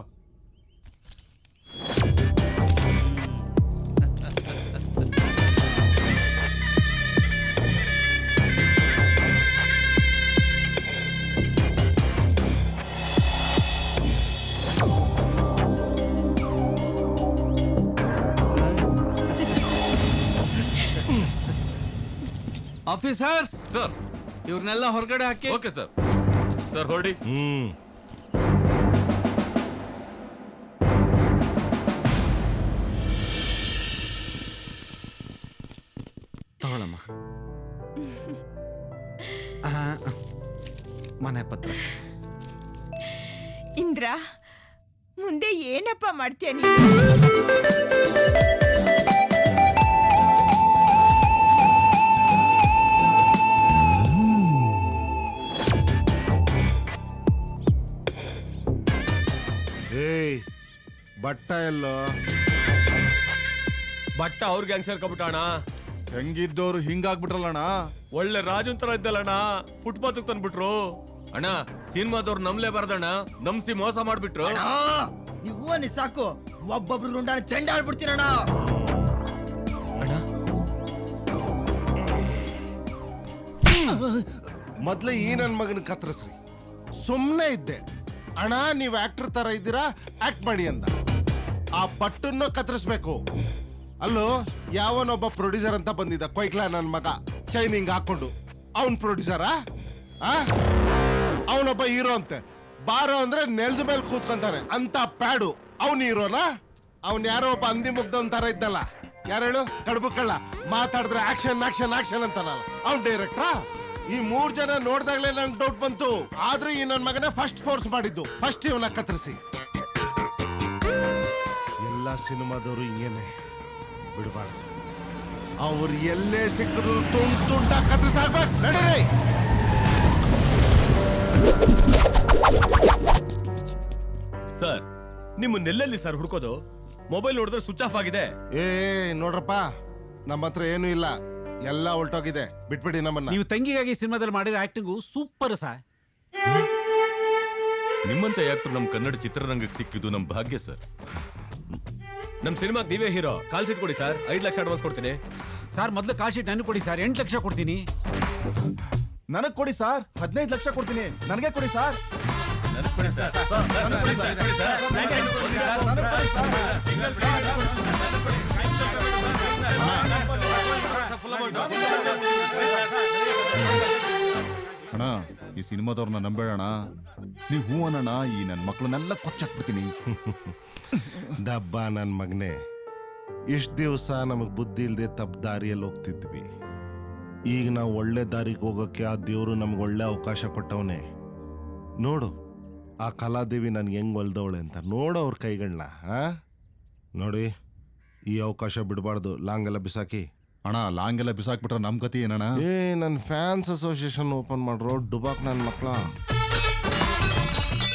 ಆಫೀಸರ್ಸ್ ಸರ್, ಇವ್ರನ್ನೆಲ್ಲ ಹೊರಗಡೆ ಹಾಕಿ. Okay sir. ಸರ್ ಹೊರಡಿ. ಮನೆ ಪತ್ರ. ಇಂದ್ರ, ಮುಂದೆ ಏನಪ್ಪ ಮಾಡ್ತೀಯ ನೀನು? ಏಯ್, ಬಟ್ಟ ಎಲ್ಲೋ? ಬಟ್ಟ ಅವ್ರಿಗೆ ಹೆಂಗ್ ಸೇರ್ಕೊಬಿಟ್ಟಣ? ಹೆಂಗಿದ್ದವ್ರು ಹಿಂಗಾಗ್ಬಿಟ್ರಲ್ಲಣ್ಣ. ಒಳ್ಳೆ ರಾಜನ್ ತರ ಇದ್ದಲ್ಲಣ್ಣ, ಫುಟ್ಪಾತ್ ತಂದ್ಬಿಟ್ರು. ಅಣ್ಣ, ಸಿನಿಮಾದವ್ರು ನಮ್ಲೇ ಬರ್ದಣ್ಣ, ನಮ್ಸಿ ಮೋಸ ಮಾಡ್ಬಿಟ್ರು. ನೀವು ಸಾಕು, ಒಬ್ಬೊಬ್ರು ರುಂಡಾನ ಚೆಂಡ ಆಡ್ಬಿಡ್ತೀರಣ್ಣ. ಮೊದ್ಲು ಈ ನನ್ ಮಗನ ಕತ್ತರಿಸ್ರಿ. ಸುಮ್ನೆ ಇದ್ದೆ. ಅಣ್ಣ, ನೀವು ಆಕ್ಟರ್ ತರ ಇದ್ದೀರಾ, ಆಕ್ಟ್ ಮಾಡಿ ಅಂದ. ಆ ಬಟ್ಟನ್ನು ಕತ್ತರಿಸ್ಬೇಕು. ಅಲ್ಲೋ, ಯಾವನೊಬ್ಬ ಪ್ರೊಡ್ಯೂಸರ್ ಅಂತ ಬಂದಿದ್ದ, ಕೊಯ್ಕ್ಲಾ ನನ್ ಮಗ, ಚೈನಿಂಗ್ ಹಾಕೊಂಡು. ಅವನ್ ಪ್ರೊಡ್ಯೂಸರಾ? ಅವನೊಬ್ಬ ಹೀರೋ ಅಂತೆ. ಬಾರೋ ಅಂದ್ರೆ ನೆಲದ ಮೇಲೆ ಕೂತ್ಕೊಂತಾನೆ ಅಂತ ಪ್ಯಾಡು. ಅವನ್ ಹೀರೋನಾ? ಅವನ್ ಯಾರೋ ಒಬ್ಬ ಅಂದಿ ಮುಗ್ದವನ್ ತರ ಇದ್ದಲ್ಲ, ಯಾರು ಹೇಳು? ಕಡುಬು ಕಳ್ಳ, ಮಾತಾಡಿದ್ರೆ ಆಕ್ಷನ್ ಆಕ್ಷನ್ ಆಕ್ಷನ್ ಅಂತಾನಲ್ಲ, ಅವ್ನ್ ಡೈರೆಕ್ಟ್ರಾ? ಈ 3 ಜನ ನೋಡ್ದಾಗ್ಲೇ ನಂಗೆ ಡೌಟ್ ಬಂತು. ಆದ್ರೆ ಈ ನನ್ ಮಗನ ಫಸ್ಟ್ ಫೋರ್ಸ್ ಮಾಡಿದ್ದು. ಫಸ್ಟ್ ಇವನ್ನ ಕತ್ತರಿಸಿ. ಎಲ್ಲ ಸಿನಿಮಾದವರು ಹಿಂಗೇನೆ, ಬಿಡಬಾರ್ದು. ಅವ್ರು ಎಲ್ಲೇ ಸಿಕ್ಕರು ತುಂಡ ಕತ್ತರಿಸಾಗ್ಬೇಕು. ನಡೀರಿ. ಸರ್, ನಿಮ್ಮನ್ನೆಲ್ಲಿ ಸರ್ ಹುಡ್ಕೋದು? ಮೊಬೈಲ್ ನೋಡಿದ್ರೆ ಸ್ವಿಚ್ ಆಫ್ ಆಗಿದೆ. ಏ ನೋಡ್ರಪ್ಪ, ನಮ್ಮ ಹತ್ರ ಏನೂ ಇಲ್ಲ, ಎಲ್ಲ ಹೊಲ್ಟೋಗಿದೆ. ಬಿಟ್ಬಿಡಿ ನಮ್ಮನ್ನ. ನೀವು ತಂಗಿಗಾಗಿ ಸಿನಿಮಾದಲ್ಲಿ ಮಾಡಿರೋ ಆಕ್ಟಿಂಗು ಸೂಪರ್ ಸರ್. ನಿಮ್ಮಂತ ಆಕ್ಟರ್ ನಮ್ ಕನ್ನಡ ಚಿತ್ರರಂಗಕ್ಕೆ ಸಿಕ್ಕಿದ್ದು ನಮ್ ಭಾಗ್ಯ ಸರ್. ನಮ್ ಸಿನಿಮಾಗ್ ನೀವೇ ಹೀರೋ. ಕಾಲ್ ಶೀಟ್ ಕೊಡಿ ಸರ್, 5 ಲಕ್ಷ ಅಡ್ವಾನ್ಸ್ ಕೊಡ್ತೀನಿ. ಸರ್, ಮೊದಲು ಕಾಲ್ ಶೀಟ್ ನನಗೆ ಕೊಡಿ ಸರ್, 8 ಲಕ್ಷ ಕೊಡ್ತೀನಿ. ನನಗ್ ಕೊಡಿ ಸರ್, 15 ಲಕ್ಷ ಕೊಡ್ತೀನಿ. ನನಗೆ ಕೊಡಿ ಸರ್. ಅಣ್ಣ, ಈ ಸಿನಿಮಾದವ್ರನ್ನ ನಂಬೇಡಣ. ನೀವ್ ಹೂ ಅನ್ನೋಣ, ಈ ನನ್ ಮಕ್ಳನ್ನೆಲ್ಲ ಕೊಚ್ಚಾಕ್ಬಿಡ್ತೀನಿ. ಡಬ್ಬ ನನ್ ಮಗನೆ, ಇಷ್ಟ ದಿವಸ ನಮಗ್ ಬುದ್ಧಿ ಇಲ್ದೆ ತಪ್ಪು ದಾರಿಯಲ್ಲಿ ಹೋಗ್ತಿದ್ವಿ. ಈಗ ನಾವು ಒಳ್ಳೆ ದಾರಿಗೆ ಹೋಗೋಕೆ ಆ ದೇವ್ರು ನಮ್ಗೆ ಒಳ್ಳೆ ಅವಕಾಶ ಕೊಟ್ಟವನೆ. ನೋಡು, ಆ ಕಲಾದೇವಿ ನನ್ಗೆ ಹೆಂಗ್ ಹೊಲ್ದವಳೆ ಅಂತ. ನೋಡು ಅವ್ರ ಕೈಗಳನ್ನ. ನೋಡಿ, ಈ ಅವಕಾಶ ಬಿಡಬಾರ್ದು. ಲಾಂಗ್ ಎಲ್ಲ ಬಿಸಾಕಿ. ಅಣ್ಣ, ಲಾಂಗ್ ಎಲ್ಲ ಬಿಸಾಕ್ಬಿಟ್ರೆ ನಮ್ ಗತಿ ಏನಣ್ಣ? ನನ್ನ ಫ್ಯಾನ್ಸ್ ಅಸೋಸಿಯೇಷನ್ ಓಪನ್ ಮಾಡ್ರೋ, ಡುಬಾಕ್ ನನ್ನ ಮಕ್ಳ.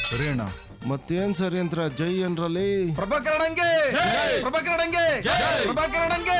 ಸರಿ ಅಣ್ಣ. ಮತ್ತೇನ್ ಸರಿ ಅಂತ ಜೈ ಅನ್ರಲ್ಲಿ. ಪ್ರಭಾಕರಣಂಗೆ, ಪ್ರಭಾಕರಣಂಗೆ, ಪ್ರಭಾಕರಣಂಗೆ.